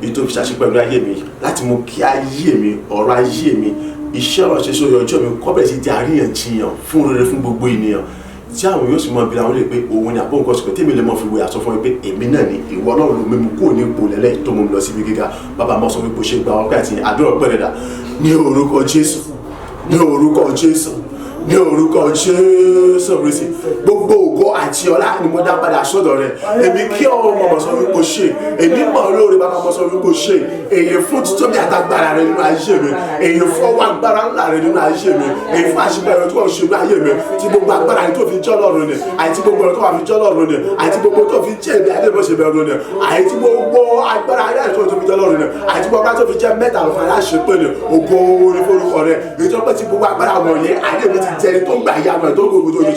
S1: èyí tó fi ṣàṣẹ pẹ̀lú ayé mi láti mú kí ayé mi, ọ̀rọ̀ ayé mi, iṣẹ́ ọ̀rọ̀ ṣe sórí ọjọ́ mi kọ́ bẹ̀rẹ̀ sí di àríyànjiyàn fún rere fún gbogbo ènìyàn tí àwọn yóò sì mọ ibi àwọn lè pé òun ni àbọ̀ nǹkan sọ̀kẹ́ tèmi lè mọ fi wòye àsọ fún mi pé èmi náà ni ìwọ náà ló mímú kúrò ní ipò lẹ́lẹ́ tó mú mi lọ síbi gíga. Bàbá mọ́ sọ pé bó ṣe gba ọpẹ́ àti àdúrà pẹ̀lẹ́dà ní orúkọ Jésù, ní orúkọ Jésù, ní orúkọ Jésù Kristi. Gbogbo ògo àti ọlá ni mo dá padà sọ́dọ̀ rẹ. Èmi kí ọmọ mọ̀ sọ wípé o ṣe, èmi mọ̀ lóore bàbá mọ̀ sọ wípé o ṣe, èyí fún títóbi àtàgbára rẹ nínú ayé mi, èyí fún ọwọ́ agbára ńlá rẹ nínú ayé mi, èyí fún àṣìbẹ̀rẹ̀ tó ṣe nínú ayé mi, tí gbogbo agbára rẹ tó fi jọ́ lọ́run ni, àti gbogbo rẹ tó wà fi jọ́ lọ́run ni, àti gbogbo tó fi jẹ́ ìbí adébọ̀ṣe bẹ̀rù ni, àti gbogbo agbára rẹ tó fi jọ́ lọ́run ni, àti gbogbo agbára tó fi jẹ́ mẹ́ta lọ́fà láṣẹ pé ni ògo orí forúkọ rẹ, èyí tó pẹ́ tí gbogbo agbára wọ̀nyí ayé mi ti jẹ́ tó gbà yá tó gbogbo tó yẹ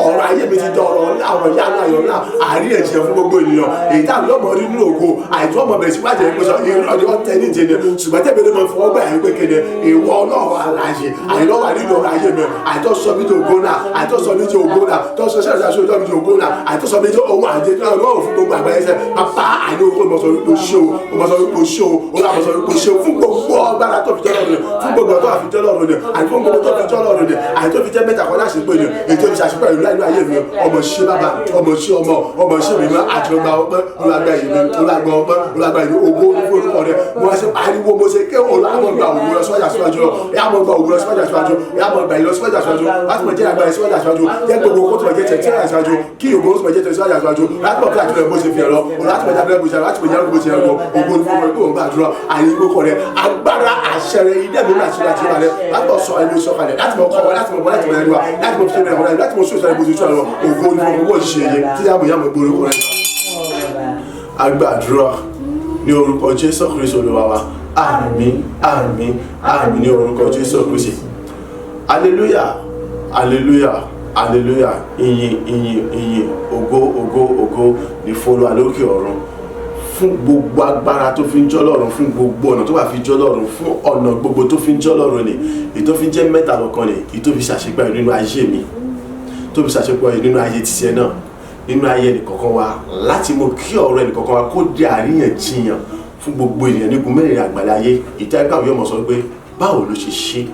S1: ọ̀rọ̀ ayé mi ti jẹ́ ọ̀rọ̀ yánu ayọ̀ ńlá àríyànjiyàn fún gbogbo ènìyàn, èyí tá àbí ọmọ rí nínú ògo àìtó ọmọ bẹ̀rẹ̀ sí wájú ẹgbẹ́ sọ ìrọ̀lẹ́ ọ̀tẹ́ ní ìjẹni ṣùgbọ́n tẹ́bí ló máa fọwọ́ gbà yín pé kéde ìwọ ọlọ́run aláṣẹ àìlọ́ wà nínú ọ̀rọ̀ ayé mi, àìtó sọ mí di ògo náà, àìtó sọ mí di ògo náà, tó sọ sẹ́yìn aṣọ ìjọba di ògo náà, àìtó sọ mí di ohun àjẹ náà lọ́wọ́ fún gbogbo àgbáyé sẹ́ pápá àìní orúkọ ìmọ̀sọ̀ wípé ṣé o ìmọ̀sọ̀ wípé ṣé o olùmọ̀sọ̀ wípé ṣé o fún gbogbo ọgbàrá tó fi jọ́ lọ́rùn ni, fún gbogbo tó fi jọ́ lọ́rùn ni, àti fún gbogbo tó fi jọ́ lọ́rùn ni, àìtó fi jẹ́ mẹ́ta kan láṣẹ pé ni ètò ìṣàṣepọ̀ ìlú láìlú ayé mi, ọmọ ṣe bàbá, ọmọ ṣe ọmọ, ọmọ ṣe mi máa àti ọgbà ọpẹ́, olùgbà yìí mi, olùgbà ọpẹ́, olùgbà yìí ògo olùkọ́ rẹ̀, mo ṣe pariwo mo ṣe ké olùgbà òwú lọ síwájú síwájú lọ, yà mọ̀ gbà òwú lọ síwájú síwájú, yà mọ̀ gbà yìí lọ síwájú síwájú, láti mọ̀ jẹ́ àgbà síwájú síwájú, jẹ́ gbogbo kó tó mọ̀ jẹ́ tẹ̀ síwájú, kí ògo tó mọ̀ jẹ́ tẹ̀ síwájú síwájú, láti mọ̀ kí àtúntò bó ṣe fi ẹ̀rọ, láti mọ̀ jábẹ́ bó ṣe láti mọ̀ jábẹ́ bó ṣe ẹ̀rọ, ògo olùkọ́ rẹ̀ kó ń gbàdúrà, àyè ìgbókọ̀ rẹ̀, agbára àṣẹ rẹ̀ ilé mi láti láti rẹ̀, láti mọ̀ sọ ẹni sọ kalẹ̀, láti mọ̀ kọ́ láti mọ̀ bọ́ láti mọ̀ ẹni wa láti mọ̀ fi ṣe rẹ̀ wọ́n láti mọ̀ sọ̀rọ̀ ìbò ìṣòro ògo ní ọmọ owó ìṣe yẹ tí yàmù yàmù gbòòrò kọ́ rẹ̀. Agbàdúrà ní orúkọ Jésù Kristi Olúwa wa. Àmín àmín àmín ní orúkọ Jésù Kristi. Hallelujah hallelujah hallelujah ìyìn ògo ní fọlọ́ àlókè ọ̀run fún gbogbo agbára tó fi ń jọ́ lọ́run, fún gbogbo ọ̀nà tó bá fi jọ́ lọ́run, fún ọ̀nà gbogbo tó fi ń jọ́ lọ́run ni ètò fi jẹ́ mẹ́ta lọ́kan ni ètò fi ṣàṣepọ̀ nínú ayé mi, tó fi ṣàṣepọ̀ nínú ayé tìṣẹ́ náà, nínú ayé ẹnìkọ̀ọ̀kan wa, láti mú kí ọ̀rọ̀ ẹnìkọ̀ọ̀kan wa kó di àríyànjiyàn fún gbogbo ènìyàn ní igun mẹ́rin àgbáláyé. ìtẹ́gbàwé ọmọ sọ pé báwo ló ṣe ṣe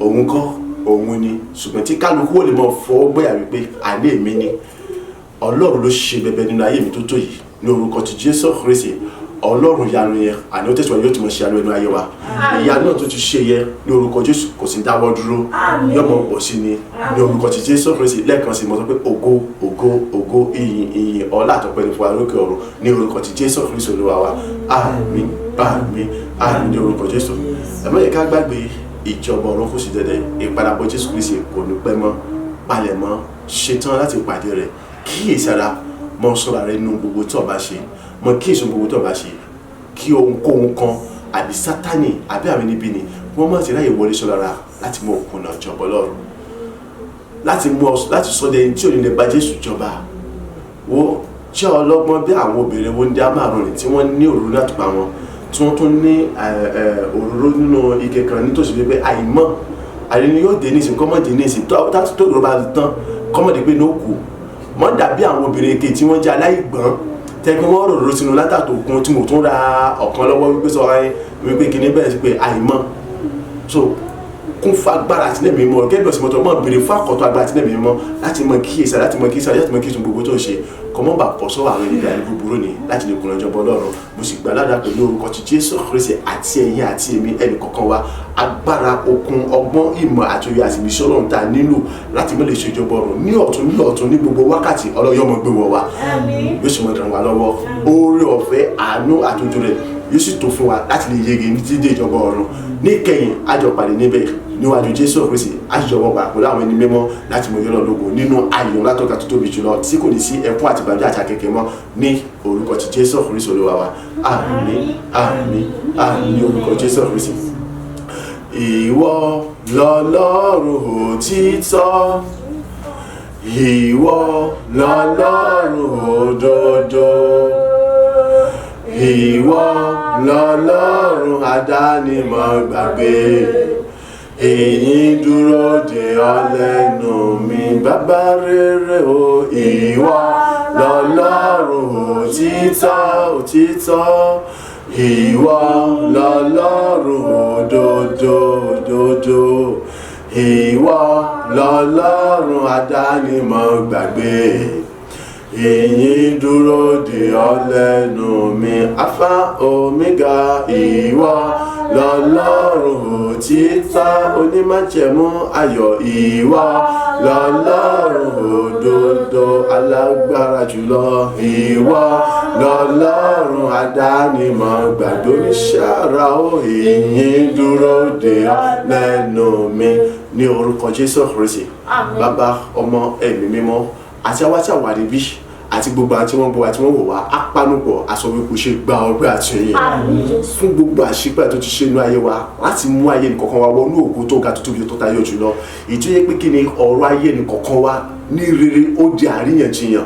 S1: òun kọ́ òun ni, ṣùgbọ́n tí kálukú ó lè mọ fọwọ́ gbọ́yà wípé àlẹ́ mi ni Ọlọ́run ló ṣe bẹbẹ nínú ayé mi tó tó yìí ní orúkọ ti Jésù Kristi. Ọlọ́run ìyanu yẹn àní ó tẹ̀síwájú yóò tún mọ̀ ṣe àánú ẹnu ayé wa. ìyanu náà tó ti ṣe yẹ ní orúkọ Jésù kò sí dáwọ́ dúró, yóò mọ̀ pọ̀ sí ni ní orúkọ ti Jésù Kristi. lẹ́ẹ̀kan sí mo sọ pé ògo ìyìn ọlá àtọpẹ́ ní fún wa lókè ọ̀run ní orúkọ ti Jésù Kristi Olúwa wa. Àmín àmín àmín ní orúkọ Jésù. ẹ má yẹ ká gbàgbé ìjọba ọ̀run kò sí dẹ̀dẹ̀, ìpadàbọ̀ Jésù Kristi kò ní pẹ́ mọ́. palẹ̀mọ́ ṣetán láti pàdé rẹ̀, kíyèsára mọ́ sọ́ra rẹ̀ nínú gbogbo tó bá ṣe, mọ́ kíyèsí gbogbo tó bá ṣe, kí ohunkóhun kan àbí Sátánì àbí àwọn níbi ni wọ́n máa ti ráyè wọlé sọ́ra láti mú òkúnà jọba lọ́rùn, láti sọ́dẹ̀ ẹni tí ò ní lè bá Jésù jọba. wo jẹ́ ọlọ́gbọ́n bí àwọn obìnrin wo ń dá márùn-ún tí wọ́n ní òróró àtùpà wọn, tí wọ́n tún ní òróró nínú ike kan nítòsí pé àìmọ́ àrí ni yóò dé ní ìsìn kọ́mọ̀dé ní ìsìn tó dúró bá tán kọ́mọ̀dé pé ní ó kù. mọ́ dàbí àwọn obìnrin èké tí wọ́n jẹ́ aláìgbọ́n tẹ́gbẹ́ wọ́n rọ̀rọ̀ sínú látàtò òkun tí mo tún ra ọ̀kan lọ́wọ́ wípé sọ wípé kìíní bẹ̀rẹ̀ sí pé àìmọ́. so kún fún agbára àtìlẹ́ mi mọ́ gẹ́gẹ́ bí ọ̀sìn mọ́tò mọ́ béèrè fún àkọ́tọ̀ agbára àtìlẹ́ mi mọ́ láti mọ kíyèsí láti mọ kíyèsí gbogbo tó ń ṣe kọ́mọ́ bà pọ̀ sọ́wọ́ àwọn ènìyàn ní búburú ni láti lè kùnà ìjọba Ọlọ́run. mo sì gbà ládàá pẹ̀lú orúkọ ti Jésù Kristi àti ẹ̀yin àti èmi ẹnì kọ̀ọ̀kan wa agbára okun ọgbọ́n ìmọ̀ àti òye àti ìbísí Ọlọ́run tá a nílò láti mọ́ lè ṣe ìjọba ọ̀run ní ọ̀tún ní gbogbo wákàtí Ọlọ́run yóò mọ gbé wọ wa, yóò sì mọ dàn wá lọ́wọ́. oore ọ̀fẹ́ àánú àtòjò rẹ̀ yóò sì tó fún wa láti lè yege ní dídé ìjọba ọ̀run. níkẹyìn àjọpàdé níbẹ̀ níwájú Jésù Kristi àjọwọ́ gbà pẹ̀lú àwọn ẹni mímọ́ láti mọ yọ́nà lógo nínú ayọ̀ látọ̀ka tó tóbi jùlọ tí kò ní sí ẹkún àti ìbànújẹ́ àti akẹ́kẹ́ mọ́ ní orúkọ ti Jésù Kristi Olúwa wa. àmín àmín àmín ní orúkọ Jésù Kristi. ìwọ lọ́lọ́run òtítọ́, ìwọ lọ́lọ́run òdodo, ìwọ lọ́lọ́run àdánimọ̀gbàgbé, èyí dúró de ọ lẹ́nu mi bàbá rere o. ìwọ lọ́lọ́run òtítọ́, ìwọ lọ́lọ́run òdodo, ìwọ lọ́lọ́run àdánimọ̀gbàgbé, èyí dúró de ọ lẹ́nu mi Alpha Omega. ìwọ lọ́lọ́run òtítọ́ onímájẹ̀mú ayọ̀, ìwọ lọ́lọ́run òdodo alágbára jùlọ, ìwọ lọ́lọ́run àdánimọ̀gbàgbé oníṣàrà o. èyí dúró de ọ lẹ́nu mi ní orúkọ Jésù Kristi. Bàbá ọmọ ẹ̀mí mímọ́ àti àwa tí àwa níbí àti gbogbo àti wọn gbọ́ àti wọn wò wá apanupọ̀ aṣọ wípé ṣe gba ọgbẹ́ àti ẹ̀yìn fún gbogbo àṣìpẹ́ tó ti ṣe inú ayé wa láti mú ayé nìkọ̀ọ̀kan wa wọnú ògo tó ga tó tóbi tó tayọ jùlọ. ìtú yẹ pé kí ni ọ̀rọ̀ ayé nìkọ̀ọ̀kan wa ní rere ó di àríyànjiyàn.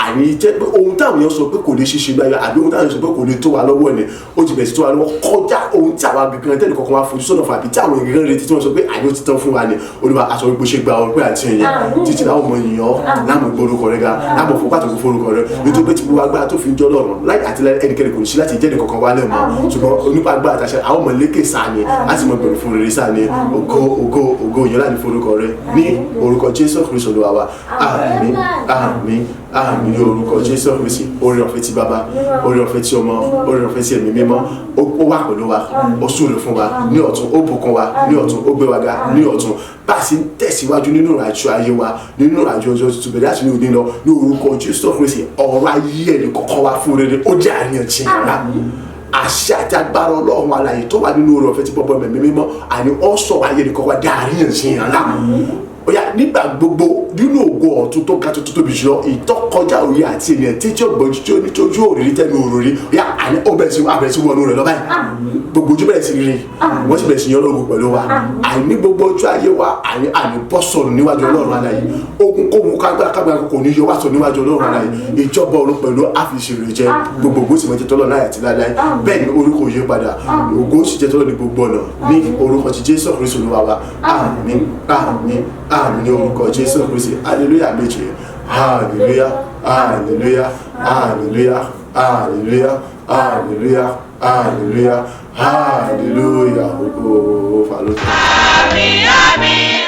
S1: àní jẹ́ pé ohun táwọn èèyàn sọ pé kò lè ṣiṣẹ́ gbáyà àbí ohun táwọn èèyàn sọ pé kò lè tó wa lọ́wọ́ ni ó ti bẹ̀rẹ̀ sí tó wa lọ́wọ́ kọjá ohun tí àwa gangan tẹ́lẹ̀ kọ̀ọ̀kan wa fojú sọ́nà fún àbí tí àwọn èèyàn retí tí wọ́n sọ pé àní ó ti tán fún wa ni Olúwa aṣọ wípé ṣe gba ọpẹ́ àti ẹ̀yìn títí láwọn ọmọ èèyàn láàmú gbórúkọ rẹ ga láàmú fún pàtàkì forúkọ rẹ nítorí pé tí gbogbo agbára tó fi ń jọ́ lọ́rùn láì àti ẹnikẹ́ni kò ní sí láti jẹ́ nìkankan wá lẹ́mọ̀ ṣùgbọ́n onípa agbára àtàṣẹ àwọn ọmọ lékè sáà ni láti mọ gbèrò fún rere sáà ni ògo yẹn láti forúkọ rẹ ní orúkọ Jésù Kristi Olúwa wa. àmín àmín àmín ní orúkọ Jésù Kristi. oore ọ̀fẹ́ ti bàbá, oore ọ̀fẹ́ ti ọmọ, oore ọ̀fẹ́ ti ẹ̀mí mímọ́ ó wà pẹ̀lú wa, ó súre fún wa ní ọ̀tún, ó bùkún wa ní ọ̀tún, ó gbé wa ga ní ọ̀tún. bá a sì ń tẹ̀síwájú nínú ìrìnàjò ayé wa nínú ìrìnàjò ọjọ́ tuntun bẹ̀rẹ̀ láti ní òní lọ ní orúkọ Jésù Kristi. ọ̀rọ̀ ayé ẹni kọ̀ọ̀kan wa fún rere ó jẹ́ àríyànjiyàn ńlá àṣẹ àti agbára Ọlọ́run alààyè tó wà nínú oore ọ̀fẹ́ tí bọ́bọ́ ẹ̀mí mímọ́ àní ó sọ ayé nìkan wá dárí ìsìn ńlá oya nígbà gbogbo nínú ògo ọ̀tún tó ga tó tóbi jùlọ ìtọ́kọjá òye àti ènìyàn tí ọgbọ̀n tí ó ní tójú òrìrí tẹnu òrìrí oya àní ó bẹ̀rẹ̀ sí wọnú rẹ̀ lọ́bàá gbogbo ojú bẹ̀rẹ̀ sí rí wọ́n sì bẹ̀rẹ̀ sí yan Ọlọ́run pẹ̀lú wa àní gbogbo ojú ayé wa àní bọ́ sọ̀rọ̀ níwájú Ọlọ́run alààyè ogun kóhun kágbára kò ní yọ wá sọ níwájú Ọlọ́run alààyè ìjọba ọ̀run pẹ̀lú àfìṣirò jẹ gbogbo ògo sì mọ̀ jẹ́ tọ́lọ́ láyà àti láyà bẹ́ẹ̀ ni orúkọ yí padà ògo sì jẹ́ tọ́lọ́ ní gbogbo ọ̀nà ní orúkọ ti Jésù Kristi Olúwa wa àmín àmín àmín ní orúkọ Jésù Kristi hallelujah méje hallelujah hallelujah hallelujah hallelujah hallelujah hallelujah hallelujah ògo fàlọ́tà.
S3: Àmín àmín.